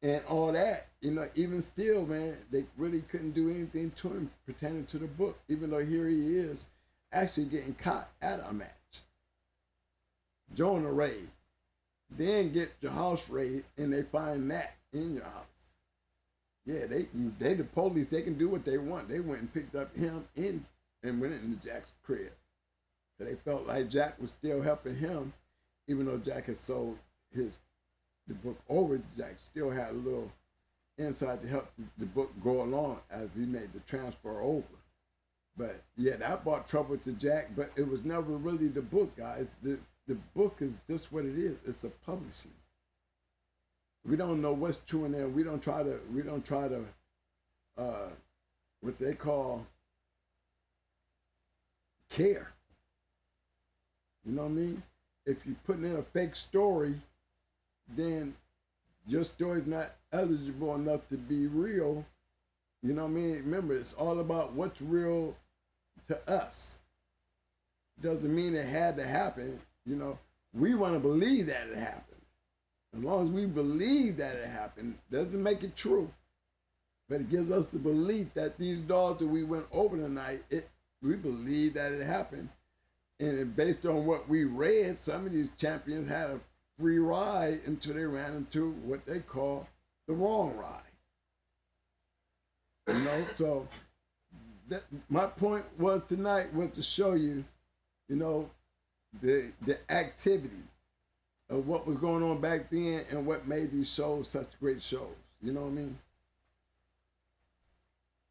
and all that, you know, even still, man, they really couldn't do anything to him pertaining to the book, even though here he is actually getting caught at a match. Join a raid. Then get your house raid, and they find that in your house. Yeah, they the police, they can do what they want. They went and picked up him and went into Jack's crib. So they felt like Jack was still helping him, even though Jack had sold the book over. Jack still had a little inside to help the book go along as he made the transfer over. But yeah, that brought trouble to Jack, but it was never really the book, guys. The book is just what it is. It's a publishing. We don't know what's true in there. We don't try to what they call care. You know what I mean? If you're putting in a fake story, then your story's not eligible enough to be real. You know what I mean? Remember, it's all about what's real to us. Doesn't mean it had to happen. You know, we want to believe that it happened. As long as we believe that it happened, doesn't make it true. But it gives us the belief that these dogs that we went over tonight, we believe that it happened. And based on what we read, some of these champions had a free ride until they ran into what they call the wrong ride. You know, so my point was tonight was to show you, you know, the activity of what was going on back then and what made these shows such great shows. You know what I mean?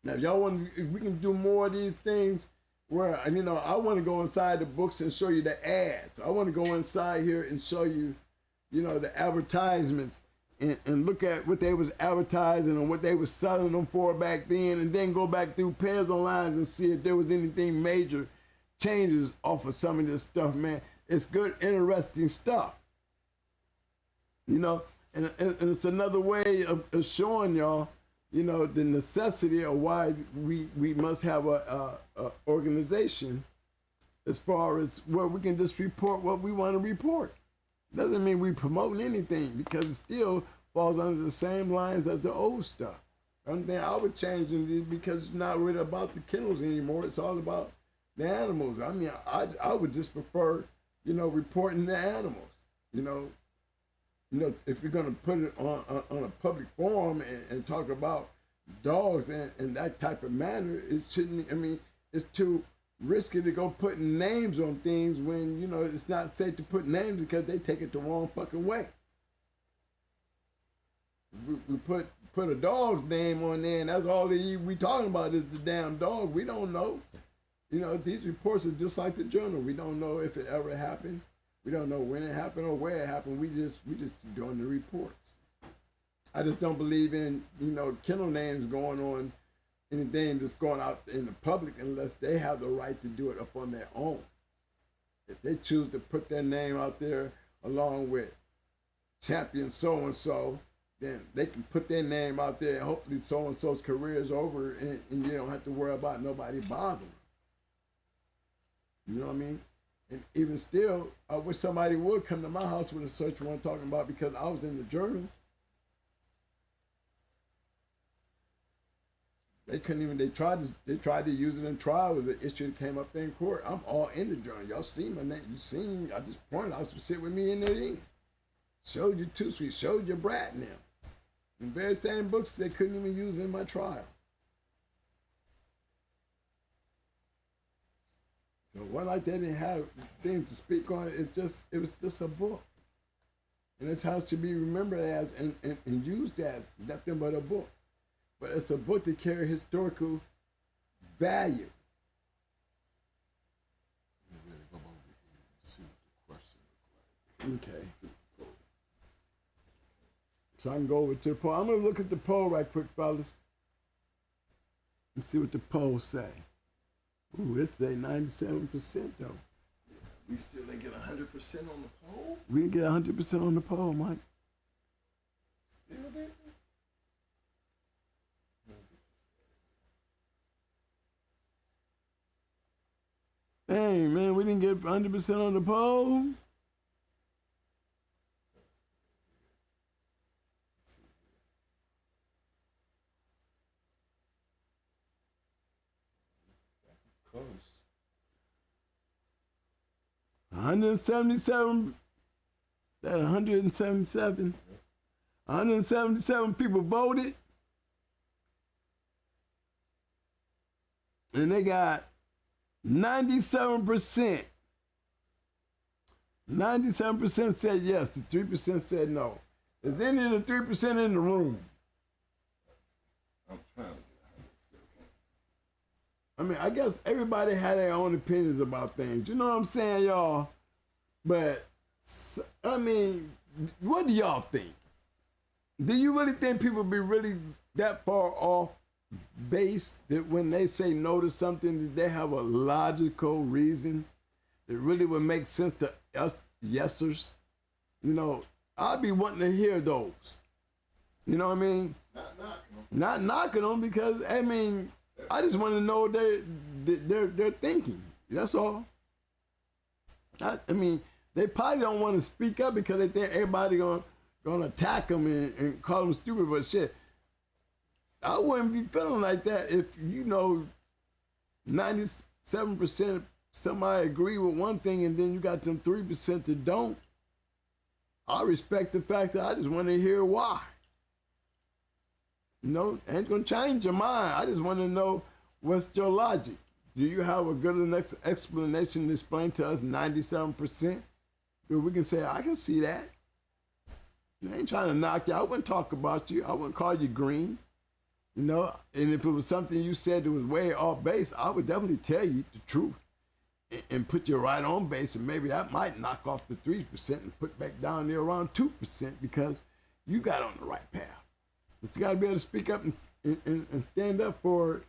Now, if y'all want, if we can do more of these things where, you know, I want to go inside the books and show you the ads. I want to go inside here and show you, you know, the advertisements and look at what they was advertising and what they was selling them for back then, and then go back through Pairs Online and see if there was anything major changes off of some of this stuff, man. It's good, interesting stuff. You know, and it's another way of showing y'all, you know, the necessity of why we must have a organization as far as where we can just report what we want to report. Doesn't mean we promoting anything, because it still falls under the same lines as the old stuff. The only thing I would change is because it's not really about the kennels anymore. It's all about the animals. I mean, I would just prefer, you know, reporting the animals. You know, if you're gonna put it on a public forum and talk about dogs and that type of manner, it shouldn't. I mean, it's too risky to go putting names on things when, you know, it's not safe to put names because they take it the wrong fucking way. We put a dog's name on there, and that's all we talking about is the damn dog. We don't know. You know, these reports are just like the journal. We don't know if it ever happened. We don't know when it happened or where it happened. We just doing the reports. I just don't believe in, you know, kennel names going on anything that's going out in the public unless they have the right to do it up on their own. If they choose to put their name out there along with champion so-and-so, then they can put their name out there and hopefully so-and-so's career is over and you don't have to worry about nobody bothering. You know what I mean? And even still, I wish somebody would come to my house with a search warrant talking about, because I was in the journal. They couldn't even, they tried to use it in trial. It was an issue that came up in court. I'm all in the journal. Y'all see my name. You seen me. I just pointed out some shit with me in there. Showed you Too Sweet. Showed you Brat and them. The very same books they couldn't even use in my trial. So one like they didn't have things to speak on. It was just a book. And it's how it should be remembered as and used as nothing but a book. But it's a book that carries historical value. Okay. So I can go over to the poll. I'm going to look at the poll right quick, fellas, and see what the polls say. Ooh, it's a 97% though. Yeah, we still didn't get 100% on the poll? We didn't get 100% on the poll, Mike. Still didn't? Dang, man, we didn't get 100% on the poll. Close. 177. That 177. 177 people voted. And they got 97%. 97% said yes, the 3% said no. Is any of the 3% in the room? I'm trying to get I mean, I guess everybody had their own opinions about things. You know what I'm saying, y'all? But, I mean, what do y'all think? Do you really think people be really that far off base that when they say no to something, that they have a logical reason that really would make sense to us yesers? You know, I'd be wanting to hear those. You know what I mean? Not knocking them. Not knocking them because, I mean, I just want to know their thinking. That's all. I mean, they probably don't want to speak up because they think everybody gonna attack them and call them stupid, but shit, I wouldn't be feeling like that if, you know, 97% somebody agree with one thing and then you got them 3% that don't. I respect the fact that I just want to hear why. You know, ain't gonna change your mind. I just want to know what's your logic. Do you have a good enough explanation to explain to us 97%? That we can say, I can see that. I ain't trying to knock you. I wouldn't talk about you. I wouldn't call you green. You know, and if it was something you said that was way off base, I would definitely tell you the truth and put you right on base, and maybe that might knock off the 3% and put back down there around 2% because you got on the right path. But you got to be able to speak up and stand up for it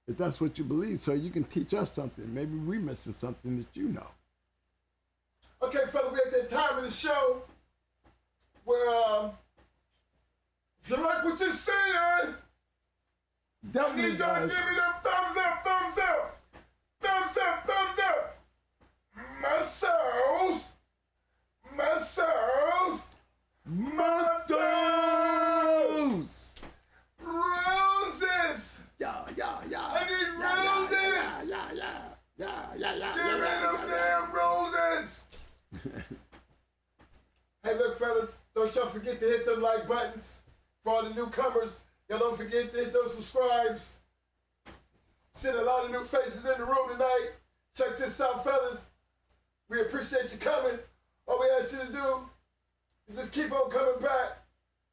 if that's what you believe, so you can teach us something. Maybe we're missing something that you know. Okay, fella, we at that time of the show where, if you like what you're saying, I need y'all to give me them thumbs up, thumbs up, thumbs up, thumbs up. Muscles, muscles, muscles, roses. Yeah. I need roses. Yeah. Give me them damn roses. Hey, look, fellas, don't y'all forget to hit them like buttons. For all the newcomers, y'all don't forget to hit those subscribes. Seen a lot of new faces in the room tonight. Check this out, fellas. We appreciate you coming. All we ask you to do is just keep on coming back.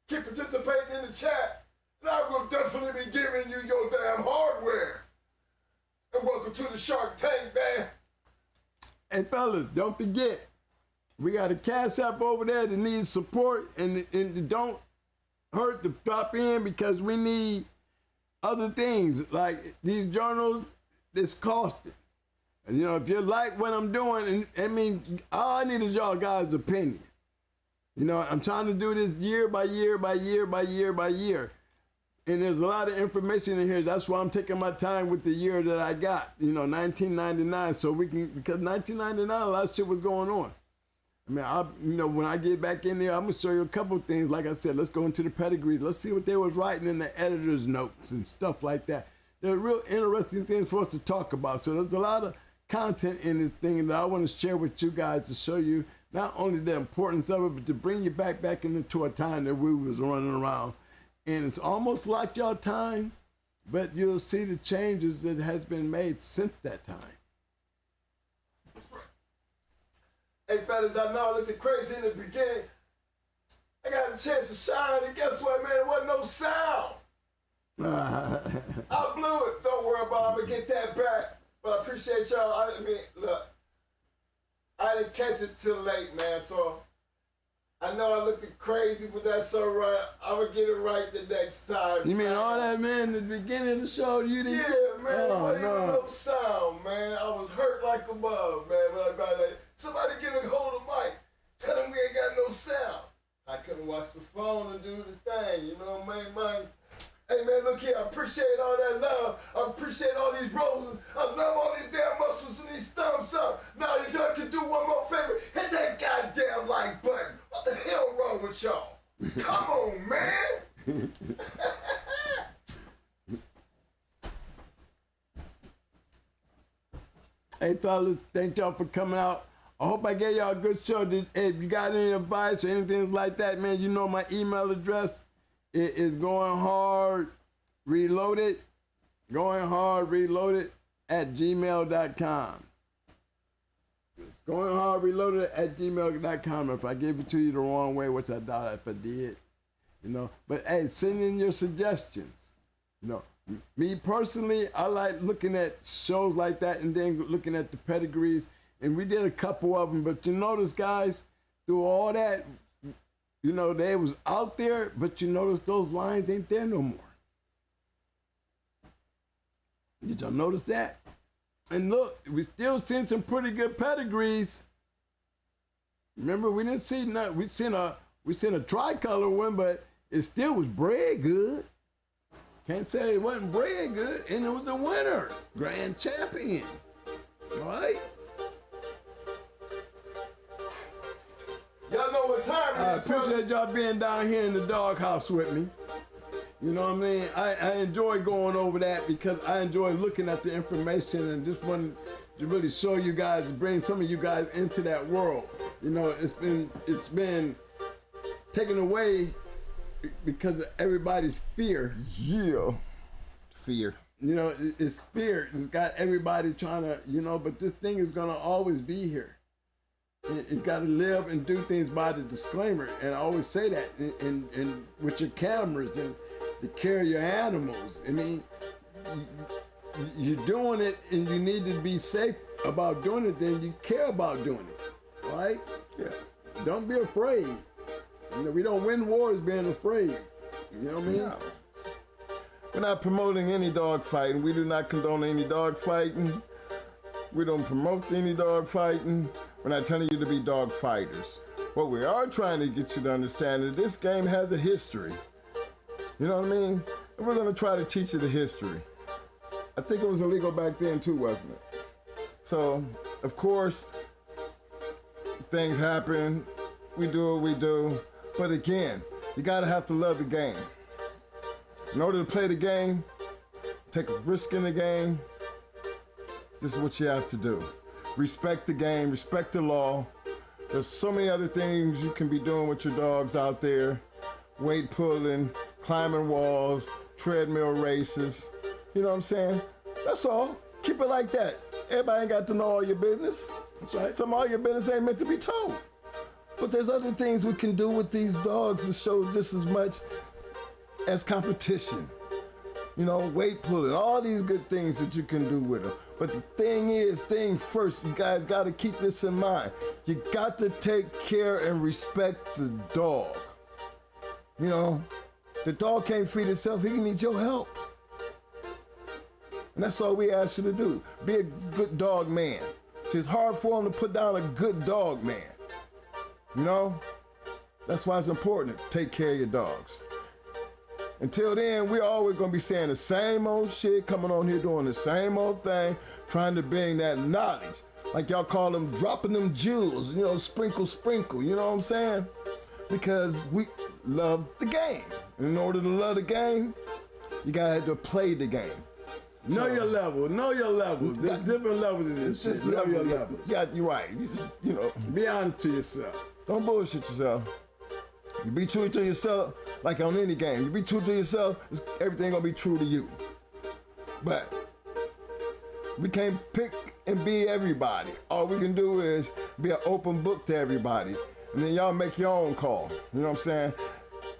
Keep participating in the chat. And I will definitely be giving you your damn hardware. And welcome to the Shark Tank, man. Hey, fellas, don't forget, we got a Cash App over there that needs support, and it don't hurt to drop in because we need other things like these journals. It's costing. And you know, if you like what I'm doing, and I mean, all I need is y'all guys' opinion. You know, I'm trying to do this year by year by year by year by year. And there's a lot of information in here. That's why I'm taking my time with the year that I got, you know, 1999, so we can, because 1999, a lot of shit was going on. I mean, you know, when I get back in there, I'm gonna show you a couple of things. Like I said, let's go into the pedigrees. Let's see what they was writing in the editor's notes and stuff like that. They're real interesting things for us to talk about. So there's a lot of content in this thing that I want to share with you guys to show you not only the importance of it, but to bring you back into a time that we was running around. And it's almost like your time, but you'll see the changes that has been made since that time. Hey, fellas, I know I looked crazy in the beginning. I got a chance to shine, and guess what, man? There wasn't no sound. I blew it. Don't worry about it. I'm going to get that back. But I appreciate y'all. I mean, look, I didn't catch it till late, man, so I know I looked crazy, but that's all right. I'm going to get it right the next time. You mean all that, man, in the beginning of the show, you didn't? Yeah, man, there wasn't no. even no sound, man. I was hurt like a mug, man. When I got like, somebody get a hold of Mike. Tell him we ain't got no sound. I couldn't watch the phone and do the thing, you know what I mean, man? Hey, man, look here. I appreciate all that love. I appreciate all these roses. I love all these damn muscles and these thumbs up. Hey, fellas, thank y'all for coming out. I hope I gave y'all a good show. If you got any advice or anything like that, man, you know my email address. It is goinghardreloaded at gmail.com. It's goinghardreloaded@gmail.com. If I gave it to you the wrong way, which I doubt if I did, you know. But hey, send in your suggestions. You know, me personally, I like looking at shows like that and then looking at the pedigrees. And we did a couple of them, but you notice, guys, through all that, you know, they was out there, but you notice those lines ain't there no more. Did y'all notice that? And look, we still seen some pretty good pedigrees. Remember, we didn't see nothing. We seen a tricolor one, but it still was bred good. Can't say it wasn't bred good, and it was a winner, grand champion. All right. Y'all know what time I it is. appreciate y'all being down here in the doghouse with me. You know what I mean? I enjoy going over that because I enjoy looking at the information and just wanted to really show you guys, bring some of you guys into that world. You know, it's been taken away because of everybody's fear. Yeah. Fear. You know, it's fear. It's got everybody trying to, you know, but this thing is gonna always be here. You got to live and do things by the disclaimer, and I always say that. And with your cameras and to care your animals. I mean, you're doing it, and you need to be safe about doing it. Then you care about doing it, right? Yeah. Don't be afraid. You know, we don't win wars being afraid. You know what I mean? No. We're not promoting any dog fighting. We do not condone any dog fighting. We don't promote any dog fighting. We're not telling you to be dog fighters. What we are trying to get you to understand is this game has a history. You know what I mean? And we're going to try to teach you the history. I think it was illegal back then too, wasn't it? So, of course, things happen. We do what we do. But again, you got to have to love the game. In order to play the game, take a risk in the game, this is what you have to do. Respect the game, respect the law. There's so many other things you can be doing with your dogs out there. Weight pulling, climbing walls, treadmill races. You know what I'm saying? That's all. Keep it like that. Everybody ain't got to know all your business. That's right. Some of all your business ain't meant to be told. But there's other things we can do with these dogs to show just as much as competition. You know, weight pulling, all these good things that you can do with them. But the thing first, you guys got to keep this in mind. You got to take care and respect the dog. You know, the dog can't feed itself, he need your help. And that's all we ask you to do. Be a good dog man. See, it's hard for him to put down a good dog man. You know, that's why it's important to take care of your dogs. Until then, we're always gonna be saying the same old shit, coming on here doing the same old thing, trying to bring that knowledge. Like y'all call them, dropping them jewels, you know, sprinkle, you know what I'm saying? Because we love the game. And in order to love the game, you gotta have to play the game. Know your level. There's different levels in this shit. Know your level. Yeah, you're right. You just, you know. Be honest to yourself. Don't bullshit yourself. You be true to yourself, like on any game. You be true to yourself, everything gonna be true to you. But we can't pick and be everybody. All we can do is be an open book to everybody. And then y'all make your own call. You know what I'm saying?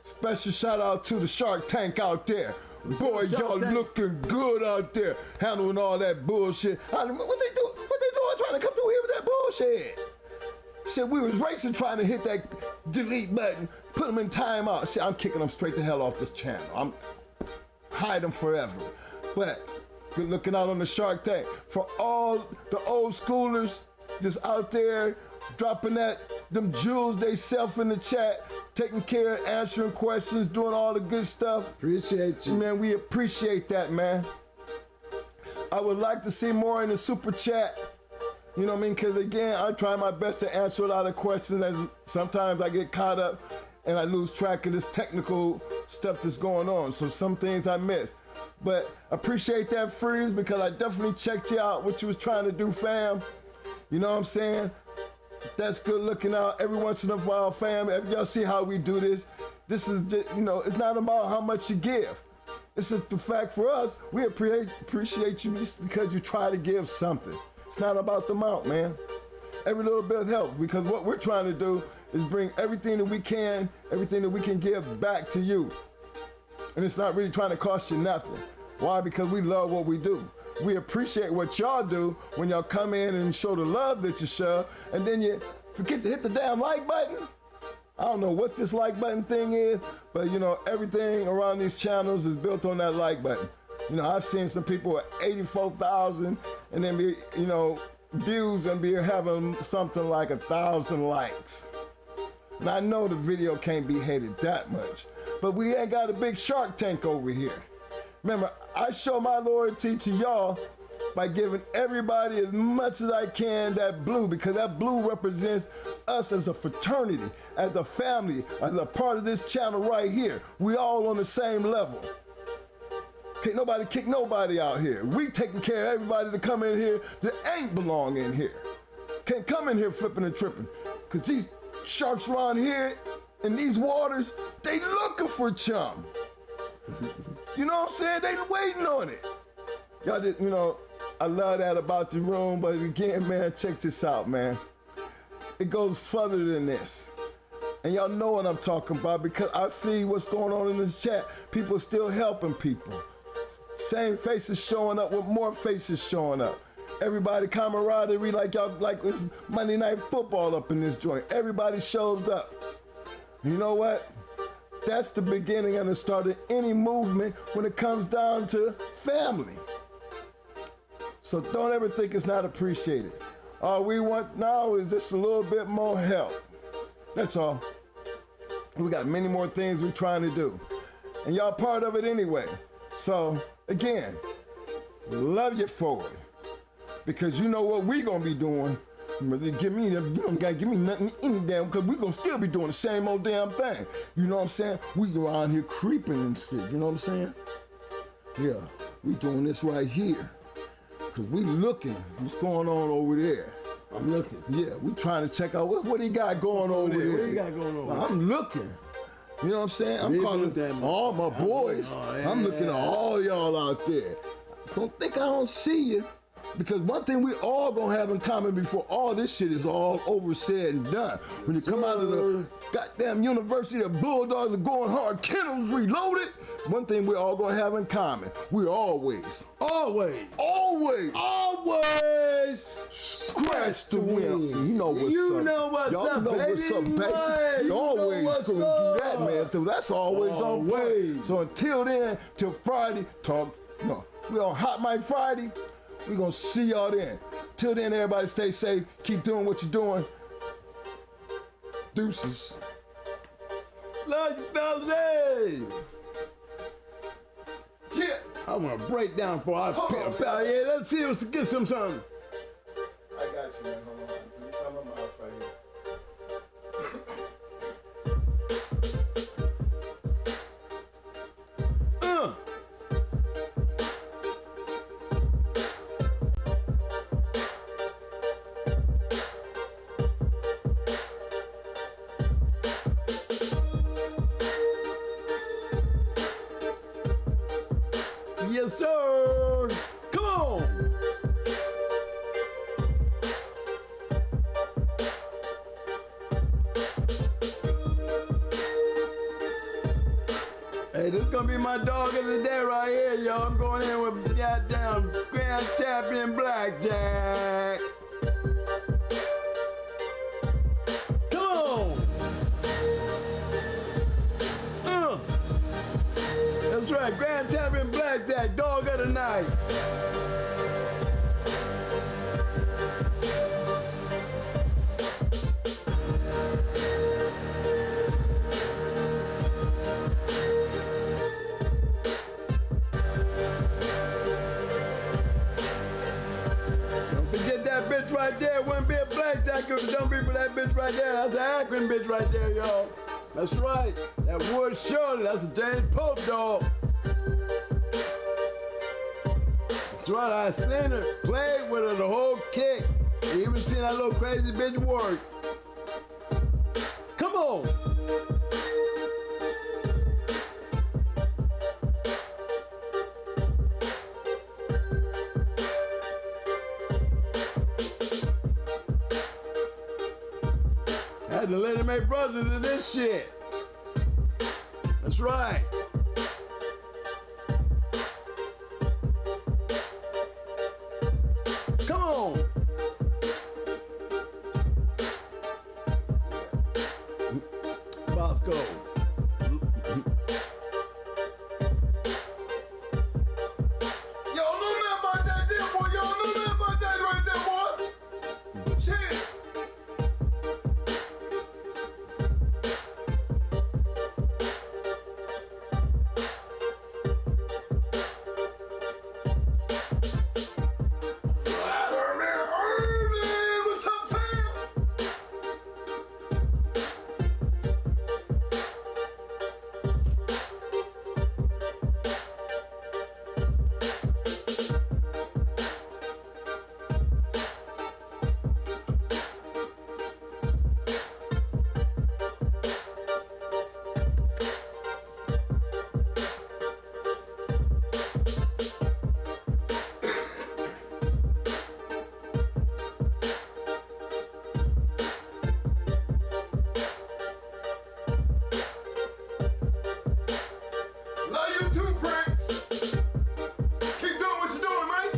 Special shout out to the Shark Tank out there. Boy, y'all looking good out there, handling all that bullshit. What they doing trying to come through here with that bullshit? Shit, we was racing trying to hit that delete button, put them in timeout. Shit, I'm kicking them straight the hell off this channel. I'm hide them forever. But good looking out on the Shark Tank. For all the old schoolers just out there dropping them jewels they self in the chat, taking care of answering questions, doing all the good stuff. Appreciate you. Man, we appreciate that, man. I would like to see more in the super chat. You know what I mean? Because again, I try my best to answer a lot of questions, as sometimes I get caught up and I lose track of this technical stuff that's going on. So some things I miss. But appreciate that freeze because I definitely checked you out, what you was trying to do, fam. You know what I'm saying? That's good looking out every once in a while, fam. If y'all see how we do this, this is just, you know, it's not about how much you give. It's just the fact for us, we appreciate you just because you try to give something. It's not about the amount, man. Every little bit helps because what we're trying to do is bring everything that we can give back to you. And it's not really trying to cost you nothing. Why? Because we love what we do. We appreciate what y'all do when y'all come in and show the love that you show, and then you forget to hit the damn like button. I don't know what this like button thing is, but you know, everything around these channels is built on that like button. You know, I've seen some people at 84,000 and then be, you know, views and be having something like 1,000 likes. And I know the video can't be hated that much, but we ain't got a big Shark Tank over here. Remember, I show my loyalty to y'all by giving everybody as much as I can that blue, because that blue represents us as a fraternity, as a family, as a part of this channel right here. We all on the same level. Can't nobody kick nobody out here. We taking care of everybody that come in here that ain't belong in here. Can't come in here flipping and tripping, because these sharks around here in these waters, they looking for chum. You know what I'm saying? They waiting on it. Y'all just, you know, I love that about the room, but again, man, check this out, man. It goes further than this. And y'all know what I'm talking about because I see what's going on in this chat. People still helping people. Same faces showing up with more faces showing up. Everybody camaraderie like y'all, like it's Monday Night Football up in this joint. Everybody shows up. You know what? That's the beginning and the start of any movement when it comes down to family. So don't ever think it's not appreciated. All we want now is just a little bit more help. That's all. We got many more things we're trying to do. And y'all part of it anyway. So again, love you for it. Because you know what we gonna be doing. Give me, you don't gotta give me nothing, any damn, because we gonna still be doing the same old damn thing. You know what I'm saying? We go around here creeping and shit, you know what I'm saying? Yeah, we doing this right here. Because we looking what's going on over there. I'm looking. Yeah, we trying to check out what he got going over there. What he got going on? I'm looking. You know what I'm saying? I'm calling all my boys. I'm looking at all y'all out there. Don't think I don't see you. Because one thing we all gonna have in common before all this shit is all over, said and done. When you come out of the goddamn university, the Bulldogs are going hard, Kennels reloaded. One thing we all gonna have in common, we always scratch the wheel. You know what's up. You know what's Y'all up, know baby. what's up, baby. You always gonna do that, man. So that's always on point. So until then, till Friday, we on Hot Mic Friday. We're gonna see y'all then. Till then, everybody stay safe. Keep doing what you're doing. Deuces. Love you, fellas. Yeah. I want to break down for our yeah, let's see, let's get some something. I got you, man. Hold on. I'm on my mouth right here. Yes, sir. Come on. Hey, this is gonna be my dog of the day right here, y'all. I'm going in with goddamn Grand Champion Blackjack. Come on. That's right, Grand Champion Blackjack, dog of the night. Don't forget that bitch right there. Wouldn't be a blackjack if it don't be for that bitch right there. That's an Akron bitch right there, y'all. That's right. That Wood Shirley, that's a James Pope dog. That's right, I seen her. Played with her the whole kick. You even seen that little crazy bitch work. Come on. Had to let him make brothers to this shit. That's right. Come on. Bosco. Y'all know nothing about that there, boy. Y'all know nothing about that right there, boy. Shit. What's up, fam? Love you too, Prince. Keep doing what you're doing, man.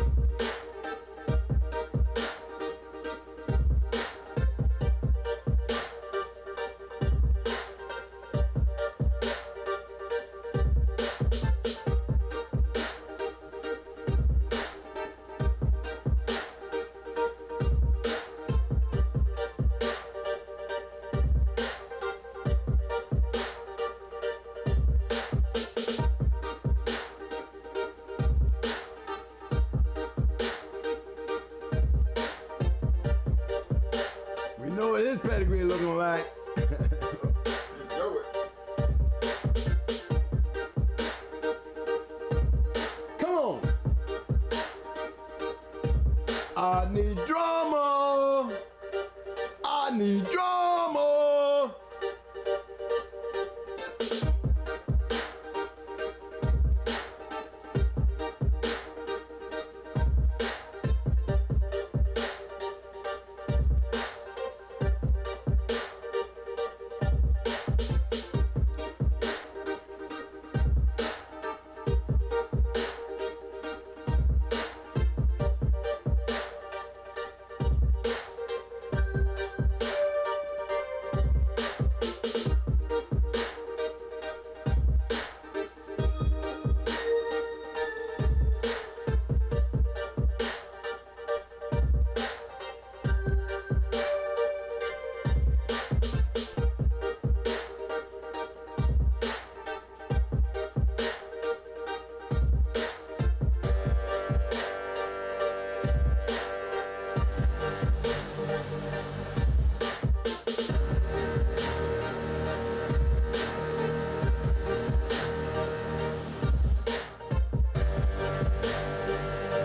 We know what his pedigree looking like. You know it. Come on. I need drama. I need drama.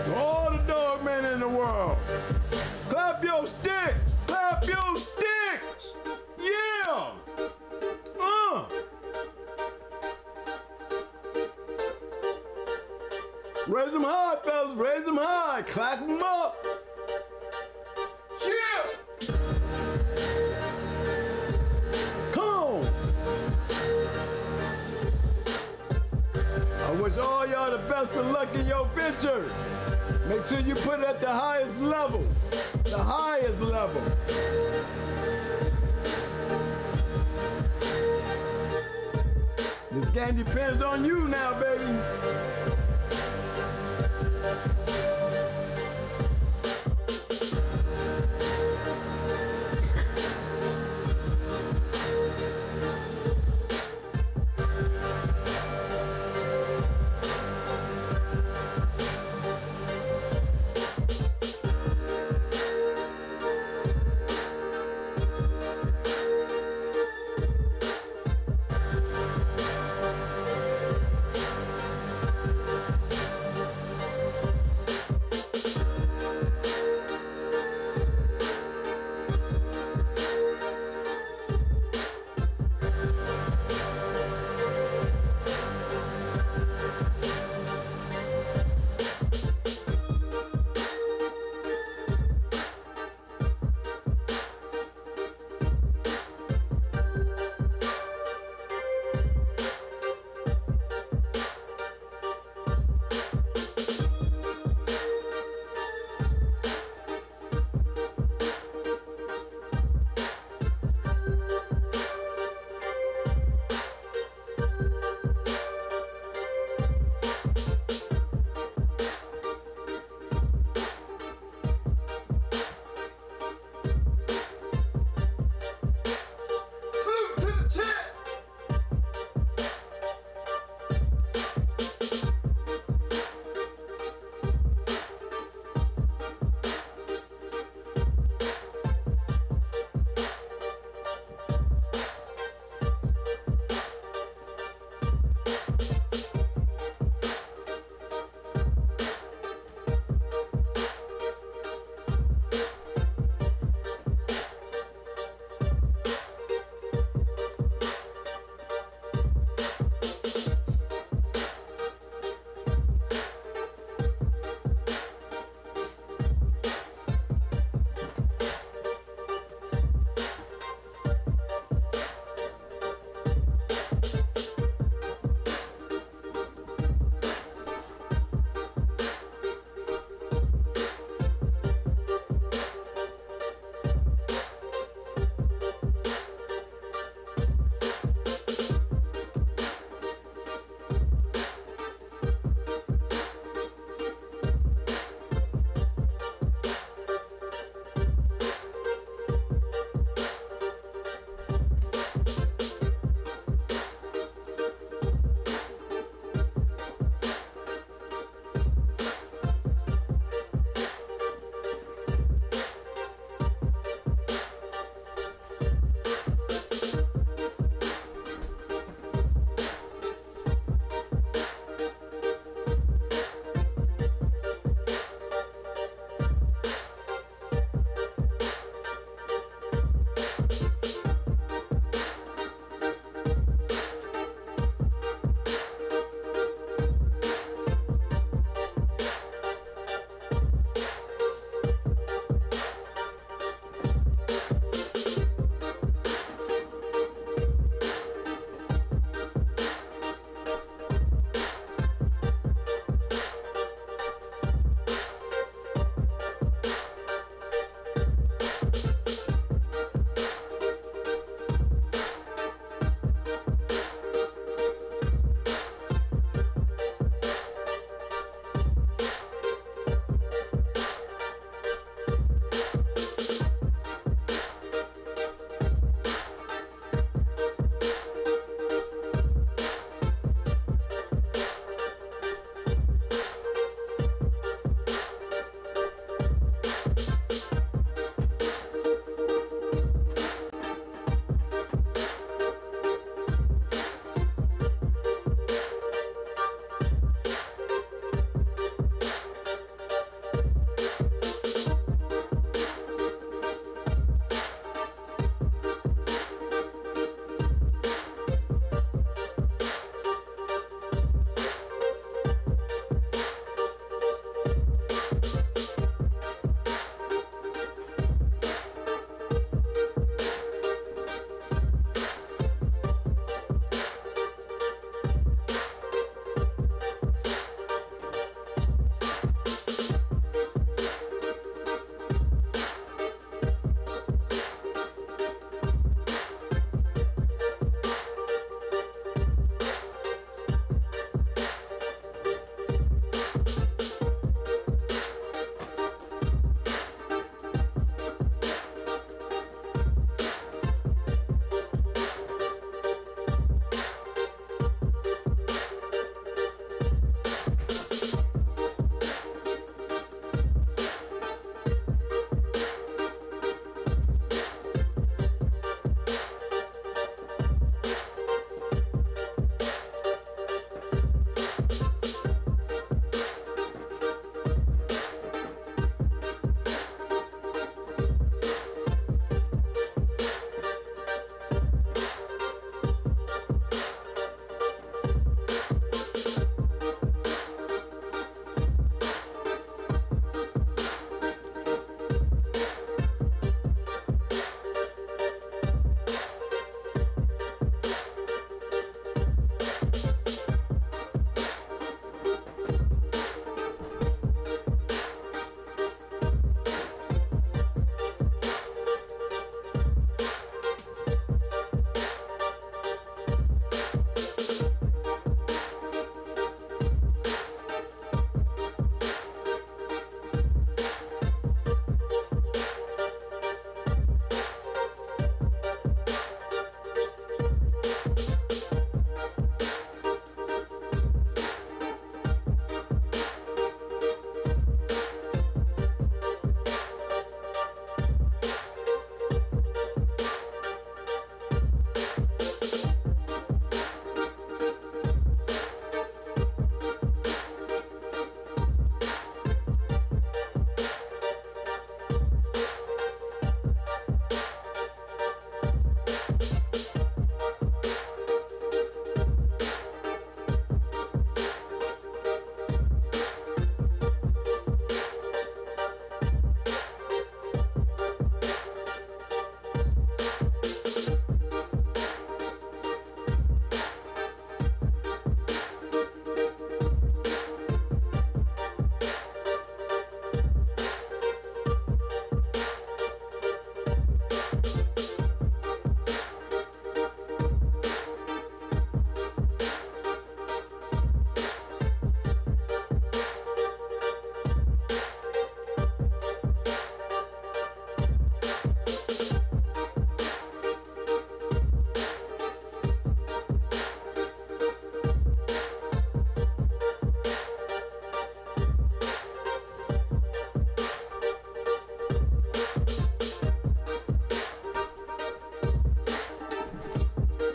To all the dog men in the world, clap your sticks, clap your sticks. Yeah. Raise them high, fellas, raise them high, clap them up. Yeah. Come on. I wish all y'all the best of luck in your venture. Make sure you put it at the highest level. The highest level. This game depends on you now, baby.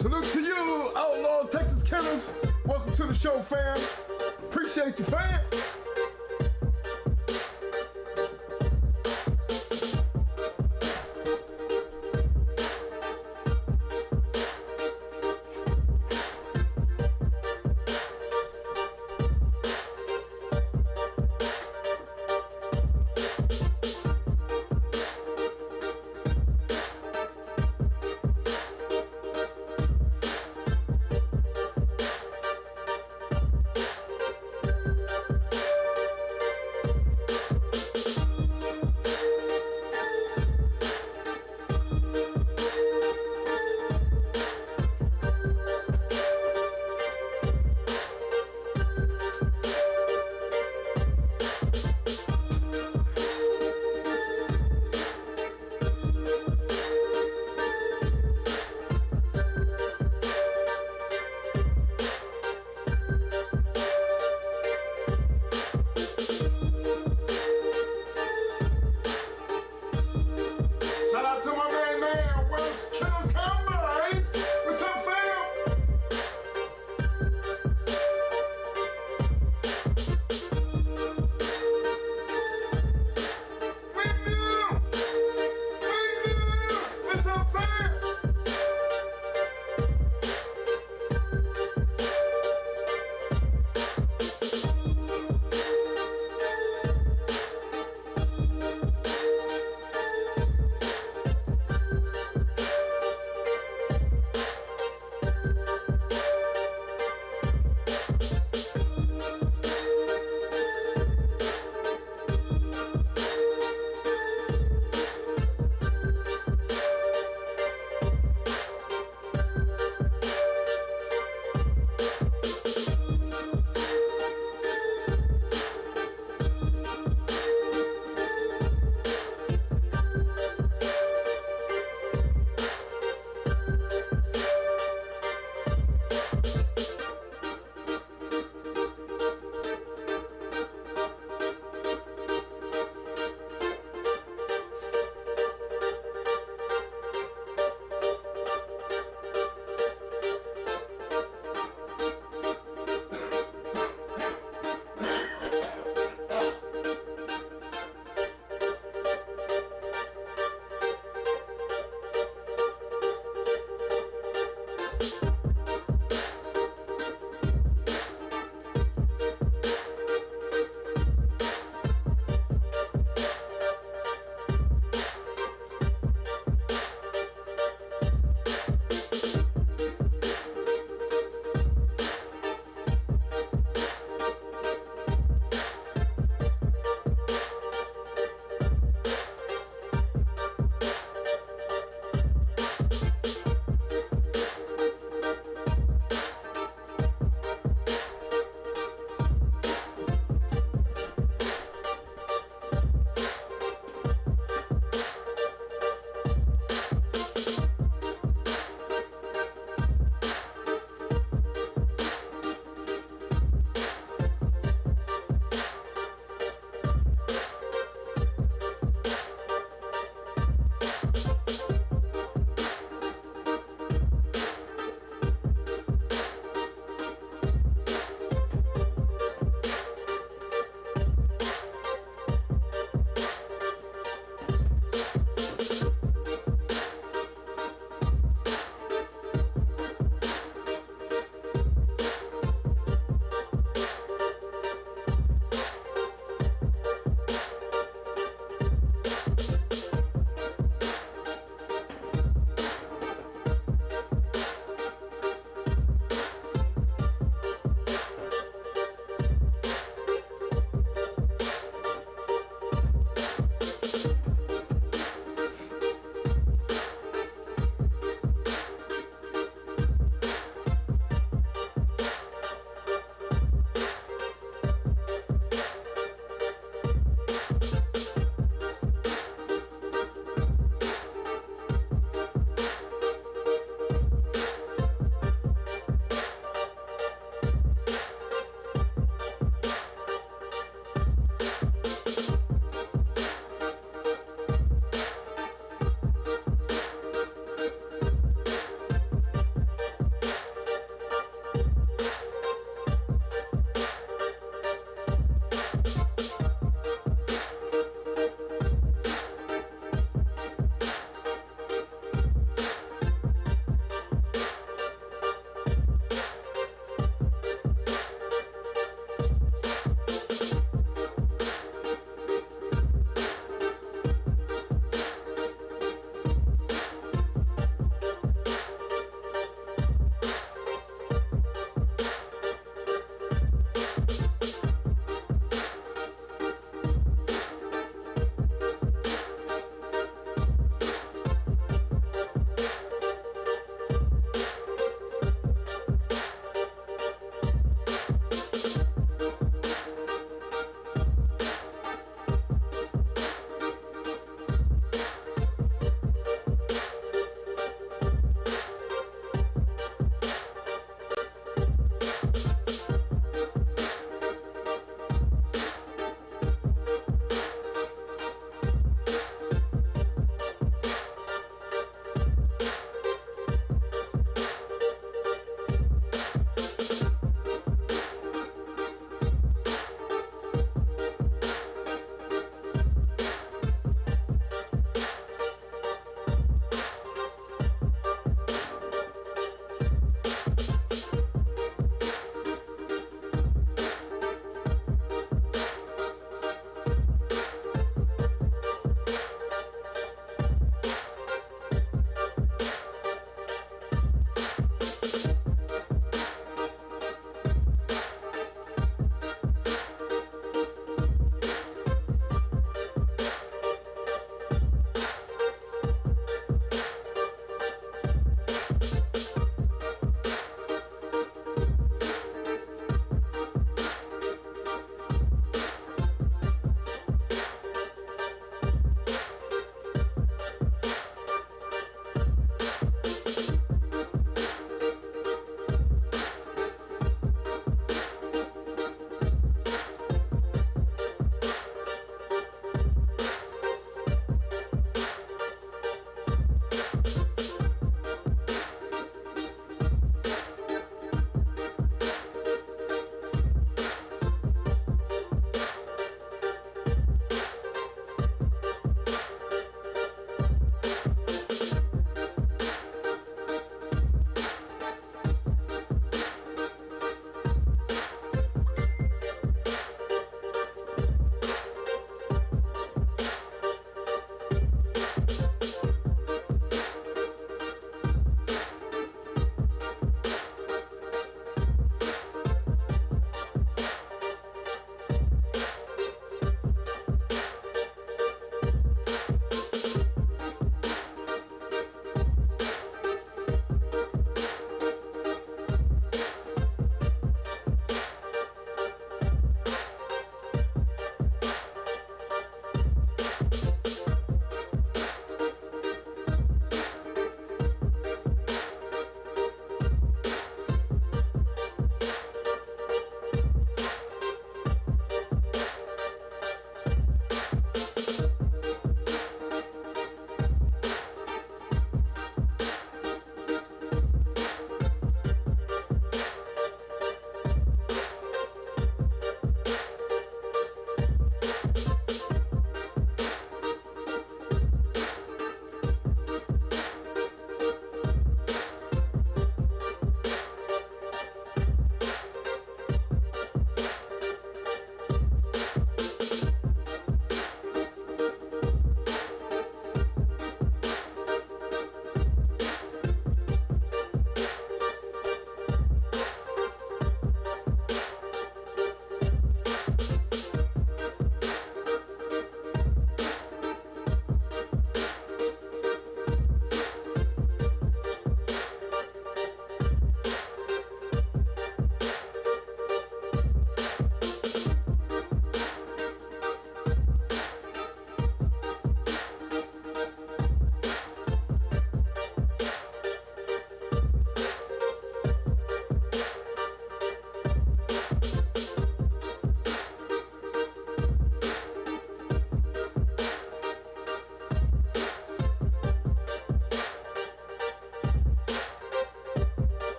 Salute to you, Outlaw Texas Kennels. Welcome to the show, fam. Appreciate you, fam.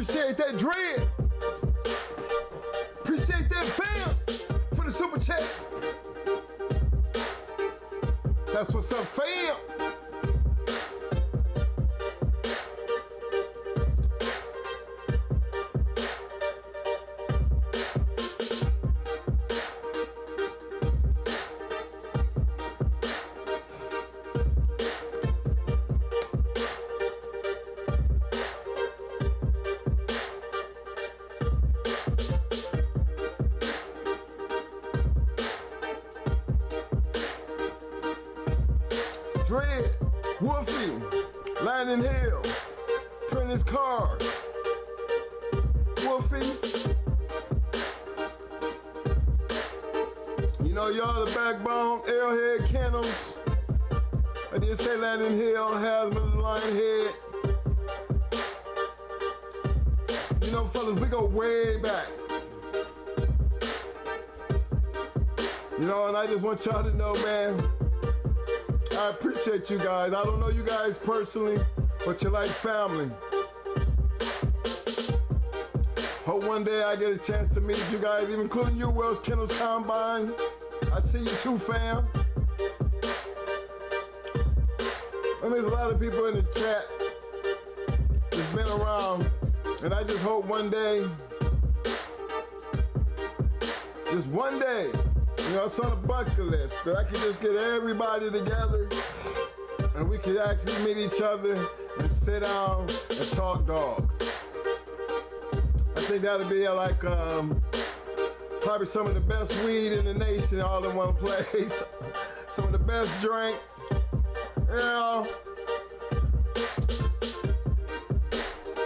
Appreciate that dread. Appreciate that fam for the super chat. That's what's up, fam. Dread, Wolfie, Landon Hill, Prentice Carr, Wolfie. You know, y'all the backbone, Arrowhead, Kennels. I did say Landon Hill, Hasman, Lionhead. You know, fellas, we go way back. You know, and I just want y'all to know, man, I appreciate you guys. I don't know you guys personally, but you're like family. Hope one day I get a chance to meet you guys, even including you, Wells Kennels Combine. I see you too, fam. And there's a lot of people in the chat that's been around, and I just hope one day, just one day, you know, it's on the bucket list, that I can just get everybody together and we can actually meet each other and sit down and talk dog. I think that'll be like probably some of the best weed in the nation all in one place. Some of the best drink, you know.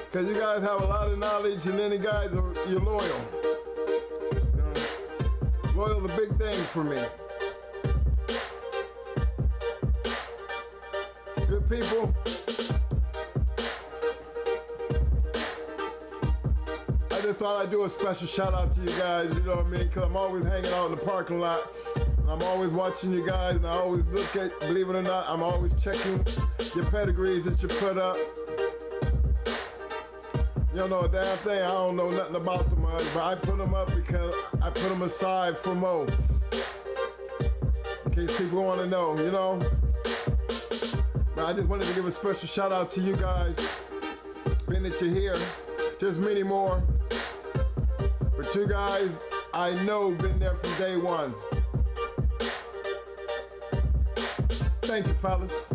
Because you guys have a lot of knowledge and then you guys you're loyal. Loyal is a big thing for me. Good people. I just thought I'd do a special shout out to you guys, you know what I mean? Because I'm always hanging out in the parking lot. And I'm always watching you guys and I always look at, believe it or not, I'm always checking your pedigrees that you put up. You don't know a damn thing, I don't know nothing about them, but I put them up because I put them aside for Mo. In case people want to know, you know? But I just wanted to give a special shout out to you guys. Being that you're here, there's many more. But you guys, I know, been there from day one. Thank you, fellas.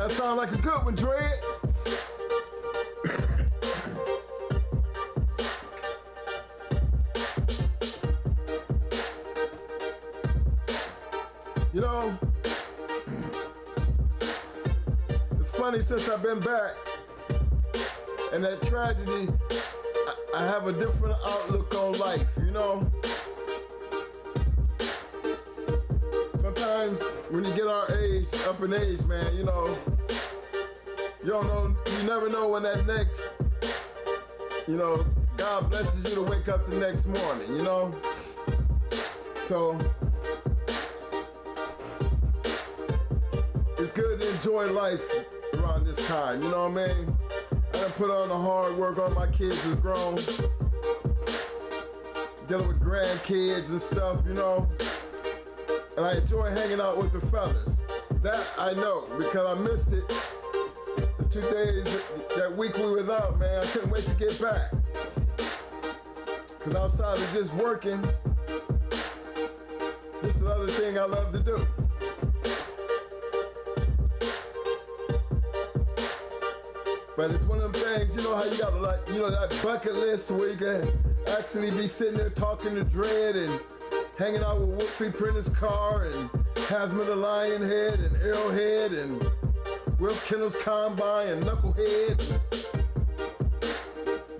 That sounds like a good one, Dread. You know, it's funny since I've been back and that tragedy, I have a different outlook on life, you know? Sometimes when you get our age, up in age, man, you know, you never know when that next, you know, God blesses you to wake up the next morning, you know? So, it's good to enjoy life around this time, you know what I mean? I done put on the hard work, all my kids is grown. Dealing with grandkids and stuff, you know? And I enjoy hanging out with the fellas. That I know, because I missed it. The 2 days, that week we was out, man, I couldn't wait to get back. Because outside of just working, this is another thing I love to do. But it's one of them things, you know how you got like, you know, that bucket list where you can actually be sitting there talking to Dread and hanging out with Wolfie Printer's car and Hasman the Lionhead and Arrowhead and Will Kennels Combine and Knucklehead and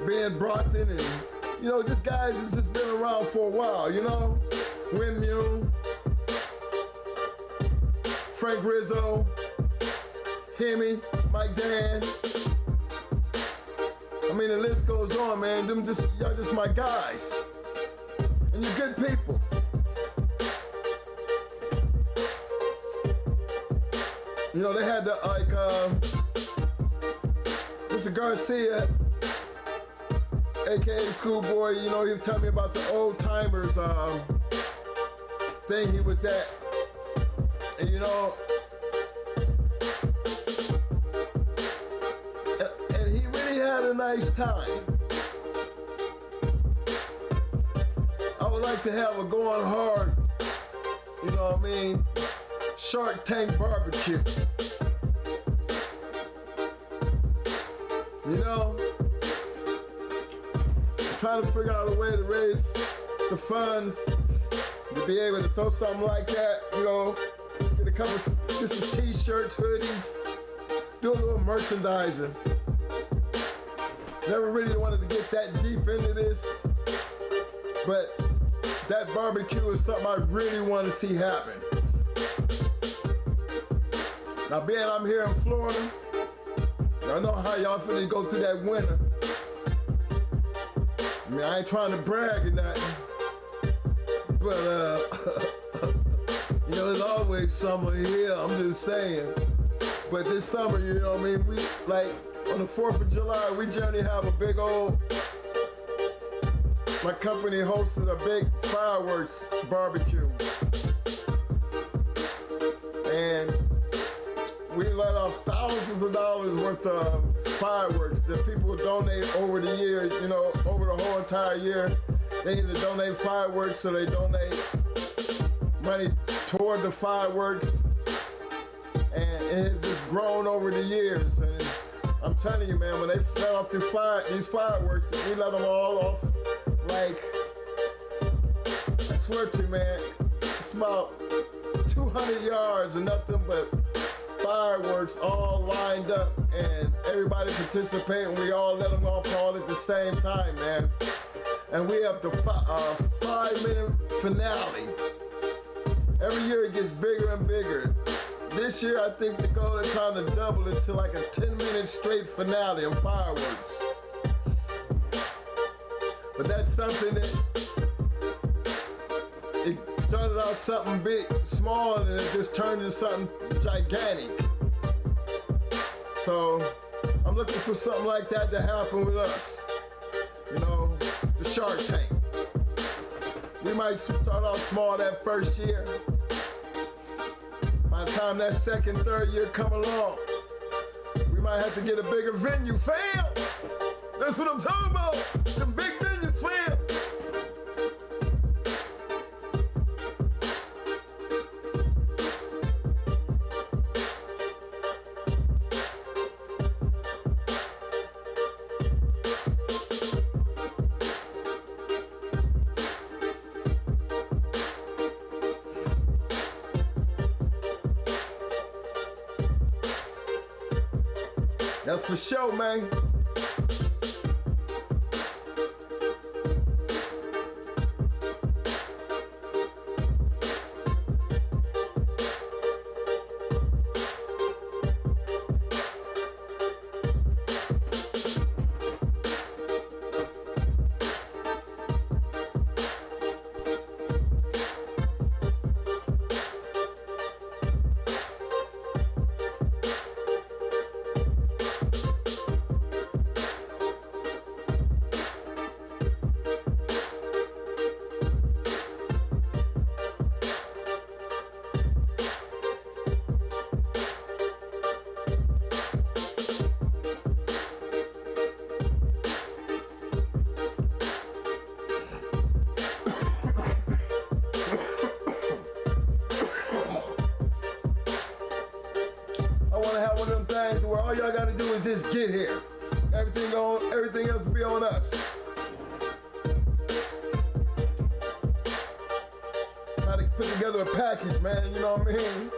Ben Brockton and, you know, just guys that's just been around for a while, you know? Windmune, Frank Rizzo, Hemi, Mike Dan. I mean, the list goes on, man. Y'all just my guys. And you're good people. You know, they had the, like, Mr. Garcia, AKA the schoolboy, you know, he was telling me about the old timers thing he was at. And, you know, and he really had a nice time. I would like to have a going hard, you know what I mean, Shark Tank barbecue. You know, I'm trying to figure out a way to raise the funds to be able to throw something like that, you know, get some t-shirts, hoodies, do a little merchandising. Never really wanted to get that deep into this, but that barbecue is something I really want to see happen. Now, being I'm here in Florida, y'all know how y'all finna go through that winter. I mean, I ain't trying to brag or nothing, but you know, there's always summer here, I'm just saying. But this summer, you know what I mean, we, like, on the 4th of July, we generally have a big old, my company hosts a big fireworks barbecue. And we let off thousands of dollars worth of fireworks that people donate over the year, you know, over the whole entire year. They either donate fireworks or they donate money toward the fireworks. And it has just grown over the years. And I'm telling you, man, when they let off these fireworks, we let them all off, like, I swear to you, man, it's about 200 yards and nothing but fireworks all lined up, and everybody participating. We all let them off all at the same time, man. And we have the 5-minute finale. Every year it gets bigger and bigger. This year, I think the goal is trying to double it to like a 10-minute straight finale of fireworks. But that's something that, it started out something big, small, and it just turned into something gigantic. So, I'm looking for something like that to happen with us. You know, the Shark Tank. We might start off small that first year. By the time that second, third year come along, we might have to get a bigger venue, fam. That's what I'm talking about. Them big venues, fam. That's for sure, man. Where all y'all gotta do is just get here. Everything else will be on us. Try to put together a package, man, you know what I mean?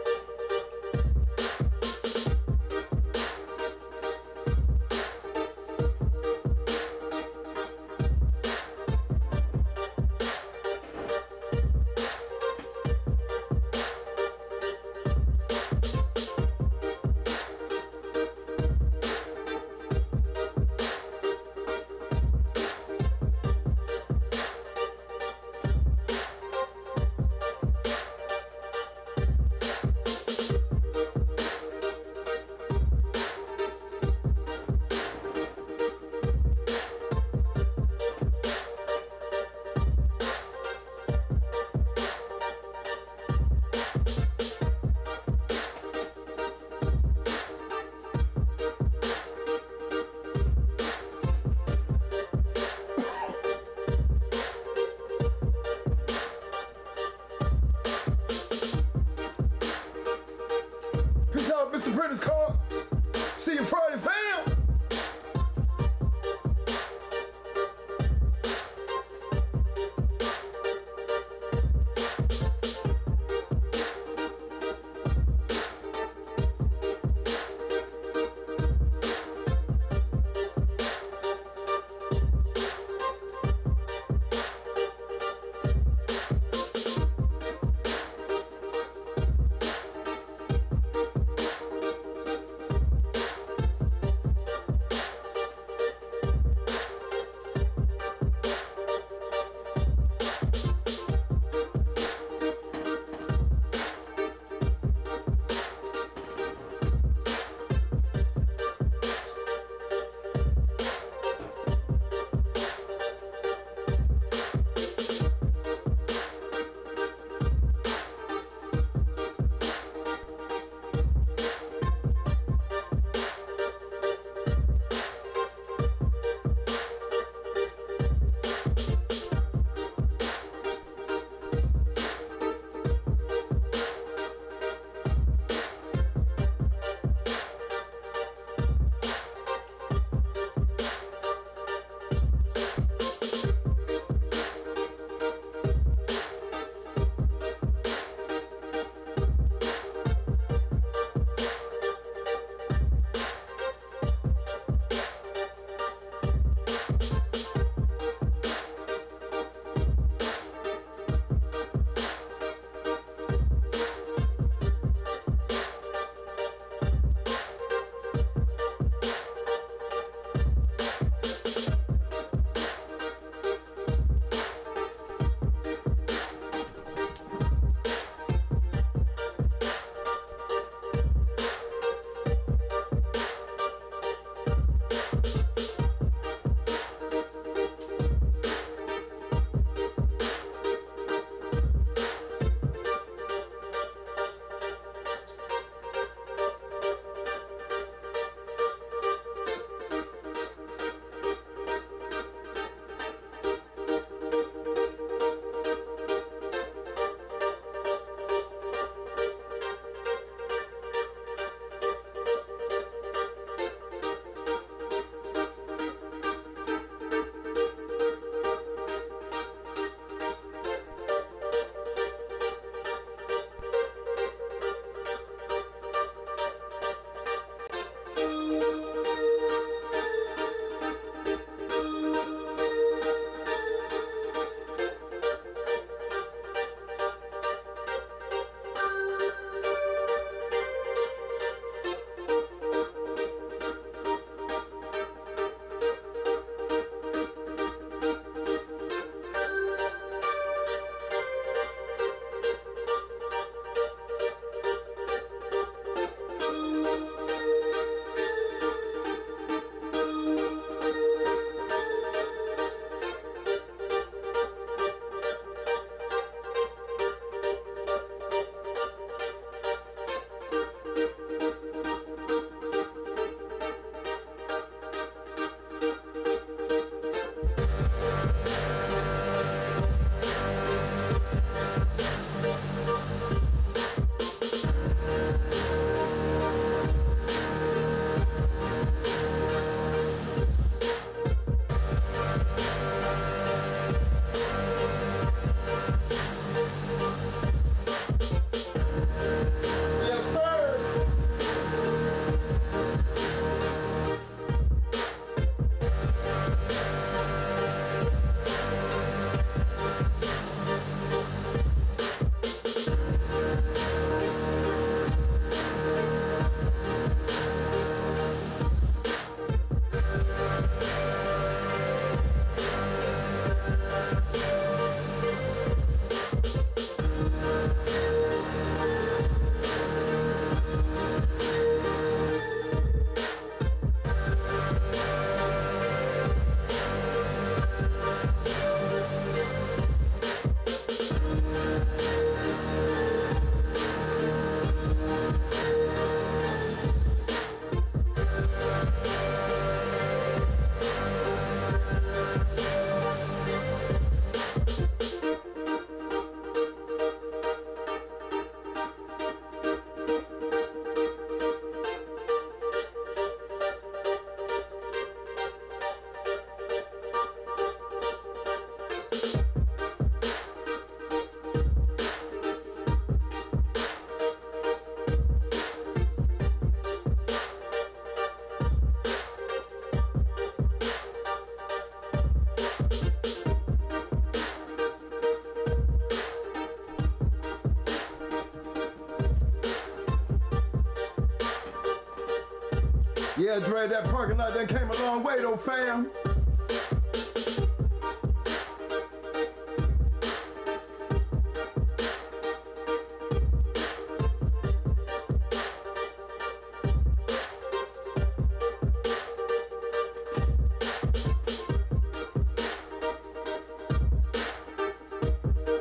Yeah, Dre, that parking lot done came a long way though, fam.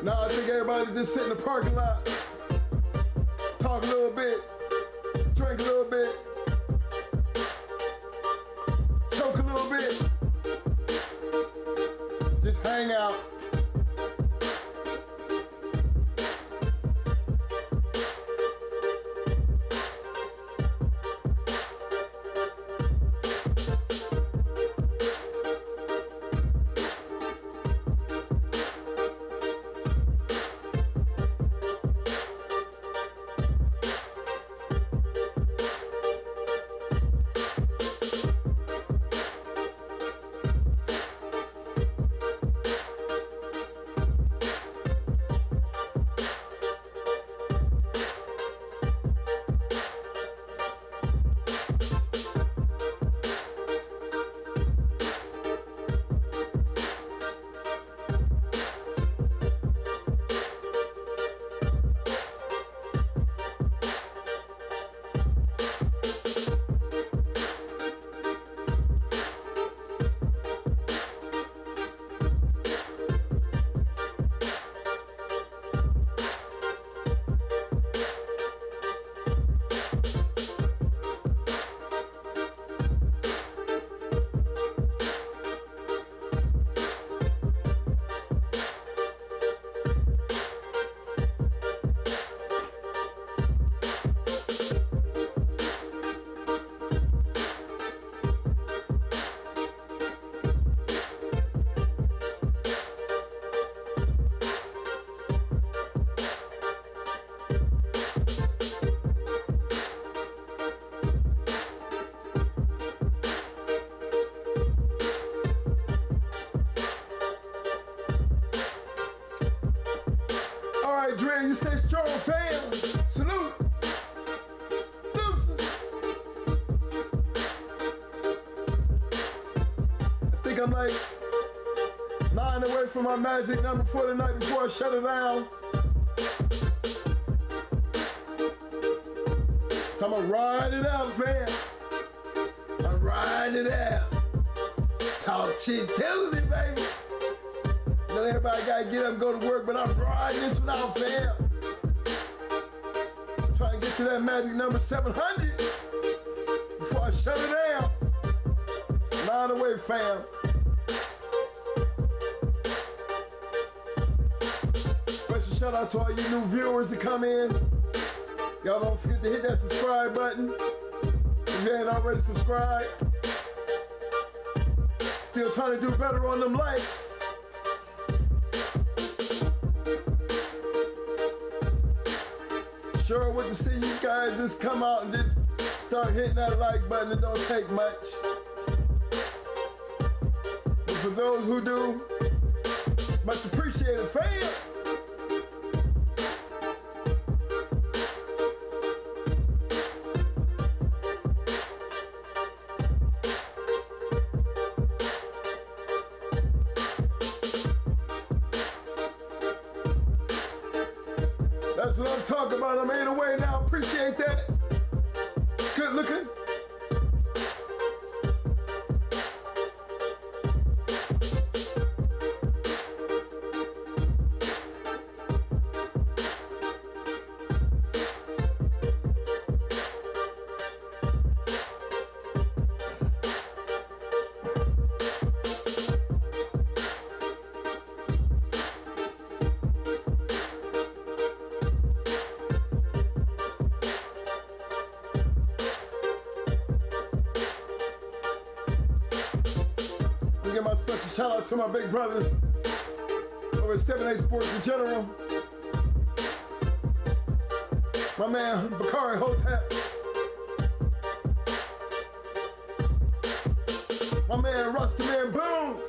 Now I think everybody just sit in the parking lot, talk a little bit, drink a little bit, choke a little bit, just hang out. Dre, you stay strong, fam. Salute. Deuces. I think I'm like 9 away from my magic number for the night before I shut it down. So I'm gonna ride it out, fam. I'm riding it out. Talk shit Tuesday, baby. Know everybody gotta get up and go to work, but I'm riding this one out, fam. Trying to get to that magic number 700 before I shut it down. 9 away, fam. Special shout out to all you new viewers that come in. Y'all don't forget to hit that subscribe button if you ain't already subscribed. Still trying to do better on them likes. Sure would to see you guys just come out and just start hitting that like button. It don't take much. But for those who do, much appreciated, fam. That's what I'm talking about. I'm 8 away now. Appreciate that. Good looking. Give my special shout out to my big brothers over at 7-8 Sports in general. My man, Bakari Hotep. My man, Rusty Man Boom.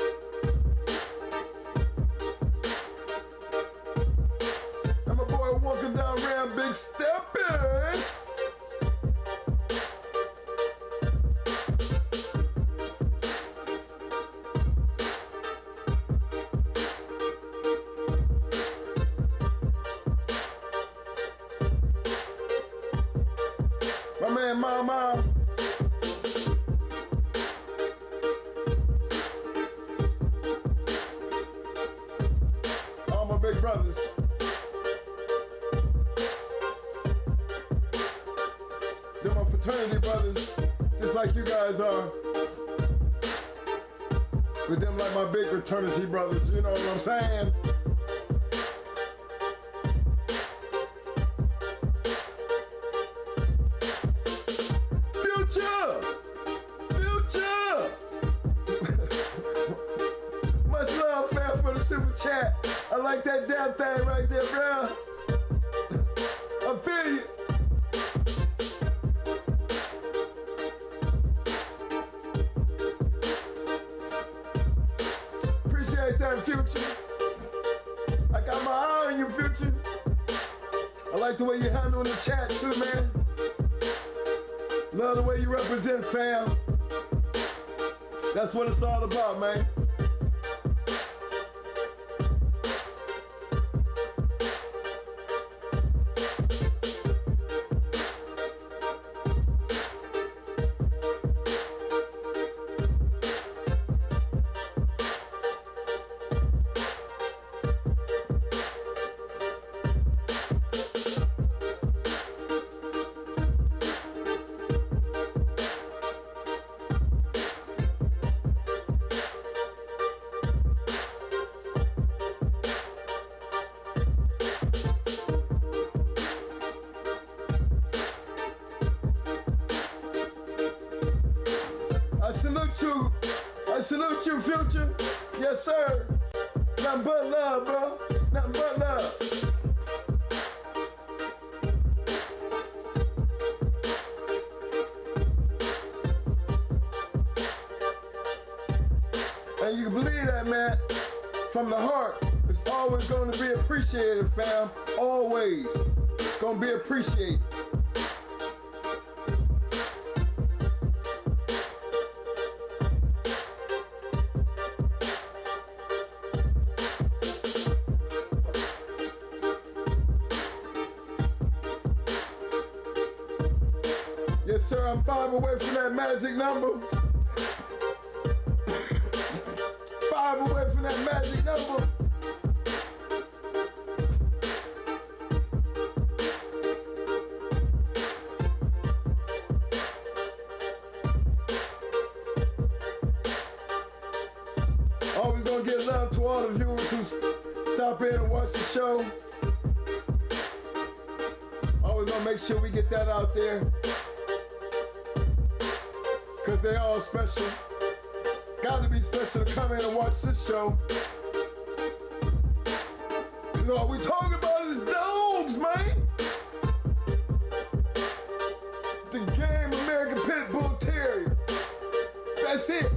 And my boy walking down Ram Big Steppin'. mile mile. All my big brothers. They're my fraternity brothers, just like you guys are. With them like my big fraternity brothers, you know what I'm saying? Future! Much love, fam, for the super chat. I like that damn thing right there, bro. I feel you. Appreciate that, Future. I got my eye on you, Future. I like the way you handle the chat too, man. Love the way you represent, fam. That's what it's all about, man. I salute you, Future. Yes, sir. Nothing but love, bro. Nothing but love. And you can believe that, man. From the heart, it's always going to be appreciated, fam. Always. Going to be appreciated. Yes, sir, I'm 5 away from that magic number. 5 away from that magic number. Always gonna give love to all the viewers who stop in and watch the show. Always gonna make sure we get that out there. Cause they all special. Gotta be special to come in and watch this show. Cause all we talking about is dogs, man. The game American Pitbull Terrier. That's it.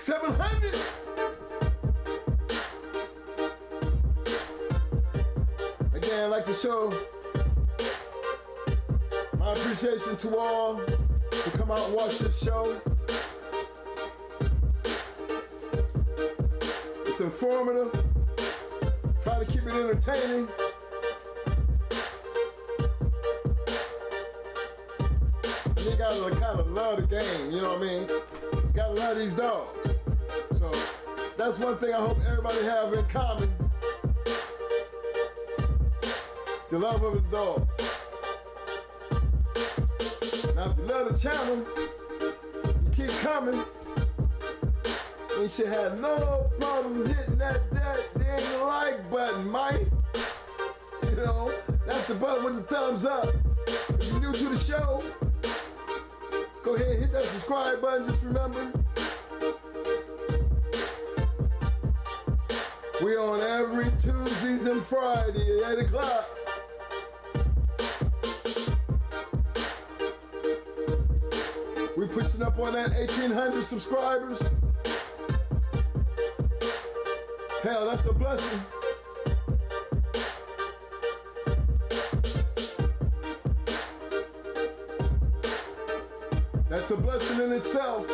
700. Again, I'd like to show my appreciation to all who come out and watch this show. It's informative. Try to keep it entertaining. You gotta kind of love the game, you know what I mean? You gotta love these dogs. So that's one thing I hope everybody have in common. The love of the dog. Now if you love the channel, you keep coming, you should have no problem hitting that dang like button, Mike. You know, that's the button with the thumbs up. If you're new to the show, go ahead and hit that subscribe button. Just remember, we on every Tuesdays and Friday at 8 o'clock. We pushing up on that 1,800 subscribers. Hell, that's a blessing. That's a blessing in itself.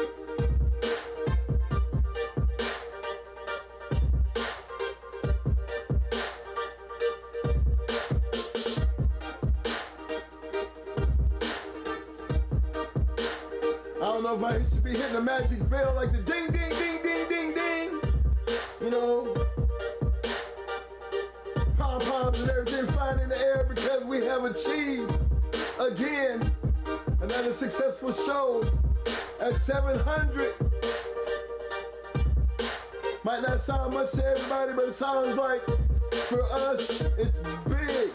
I don't know if I should be hitting a magic bell like the ding, ding, ding, ding, ding, ding. You know, pom-poms and everything flying in the air because we have achieved, again, another successful show at 700. Might not sound much to everybody, but it sounds like for us, it's big.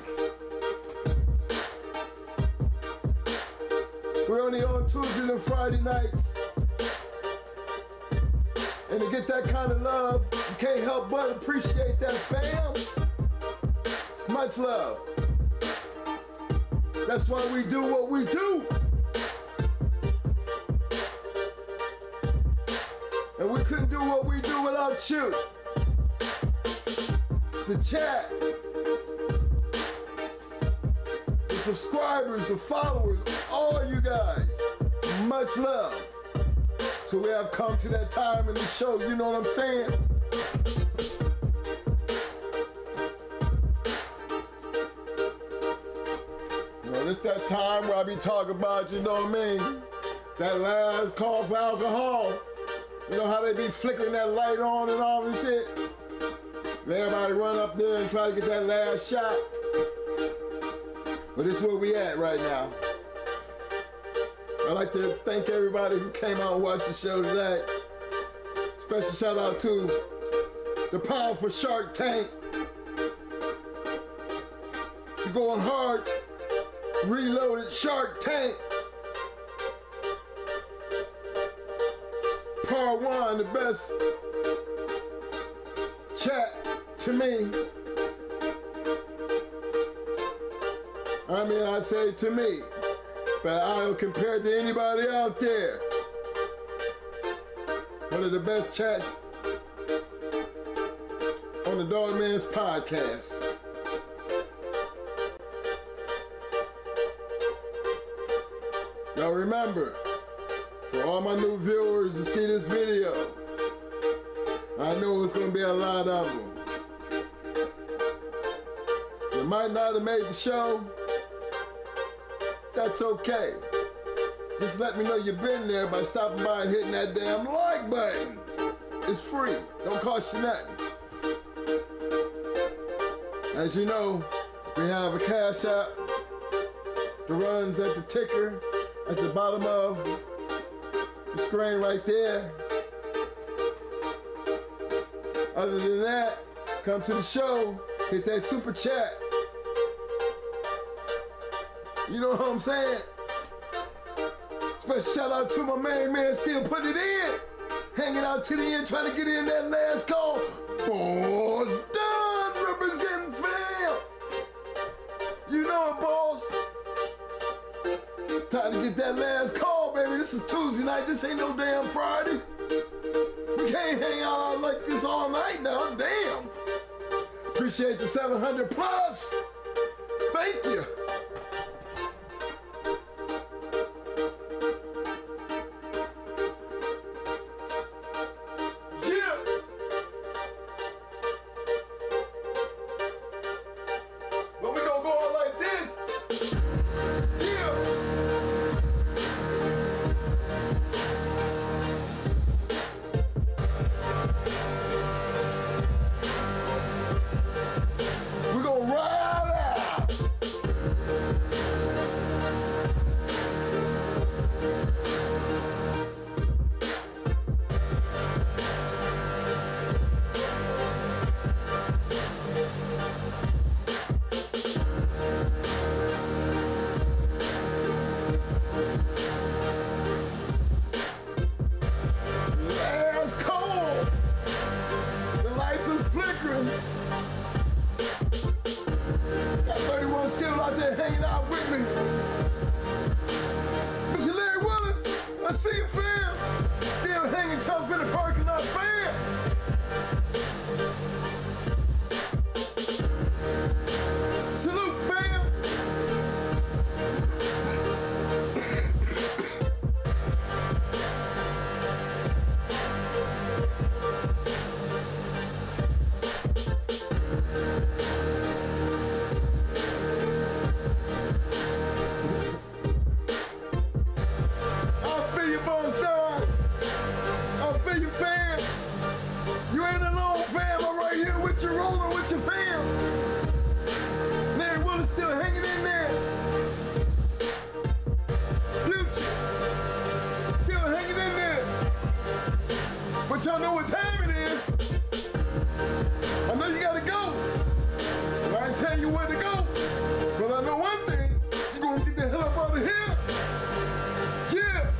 We're only on Tuesdays and Friday nights. And to get that kind of love, you can't help but appreciate that, fam. Much love. That's why we do what we do. And we couldn't do what we do without you. The chat, the subscribers, the followers, all you guys, much love. So we have come to that time in the show, you know what I'm saying? You know, it's that time where I be talking about, you know what I mean? That last call for alcohol. You know how they be flickering that light on and all and shit? And everybody run up there and try to get that last shot. But this is where we at right now. I'd like to thank everybody who came out and watched the show today. Special shout out to the powerful Shark Tank. You're going hard. Reloaded Shark Tank. Part 1, the best chat to me. I mean, I say to me, but I'll compare it to anybody out there. One of the best chats on the Dog Man's podcast. Now remember, for all my new viewers to see this video, I know it's gonna be a lot of them. You might not have made the show. That's okay. Just let me know you've been there by stopping by and hitting that damn like button. It's free. Don't cost you nothing. As you know, we have a Cash App that runs at the ticker at the bottom of the screen right there. Other than that, come to the show, hit that super chat. You know what I'm saying? Special shout out to my main man, still putting it in. Hanging out to the end, trying to get in that last call. Boss done, representing fam. You know it, boss. Time to get that last call, baby. This is Tuesday night. This ain't no damn Friday. We can't hang out like this all night now. Damn. Appreciate the 700 plus. Thank you. Yeah. But we gonna go out like this. Yeah. We're gonna ride out. Yeah, it's cold. The lights are flickering. Got 31 still out there hanging out with me. Mr. Larry Willis, I see you, fam. Still hanging tough in the parking lot, fam. Salute, fam. I'll feel your bones down. I'll feel you, fam. You ain't alone, fam. I'm right here with you, rolling with your fam. Larry Willis still hanging in there. Future still hanging in there. But y'all know what time it is. I know you gotta go. I ain't tell you where to go. But I know one thing. You're gonna get the hell up out of here. Yeah.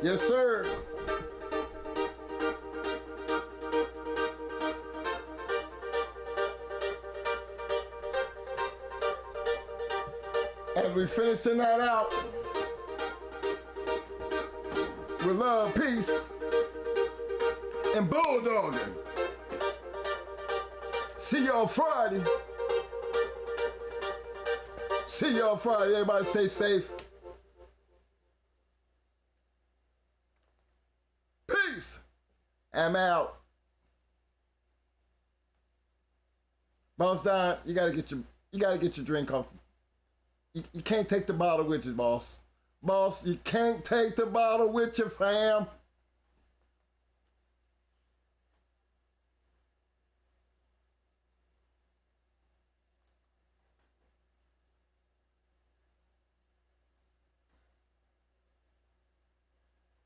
Yes, sir. As we finish the night out with love, peace, and bulldogging. See y'all Friday. See y'all Friday. Everybody stay safe. Peace. I'm out. Boss Don, you gotta get your drink off. You can't take the bottle with you, boss. Boss, you can't take the bottle with you, fam.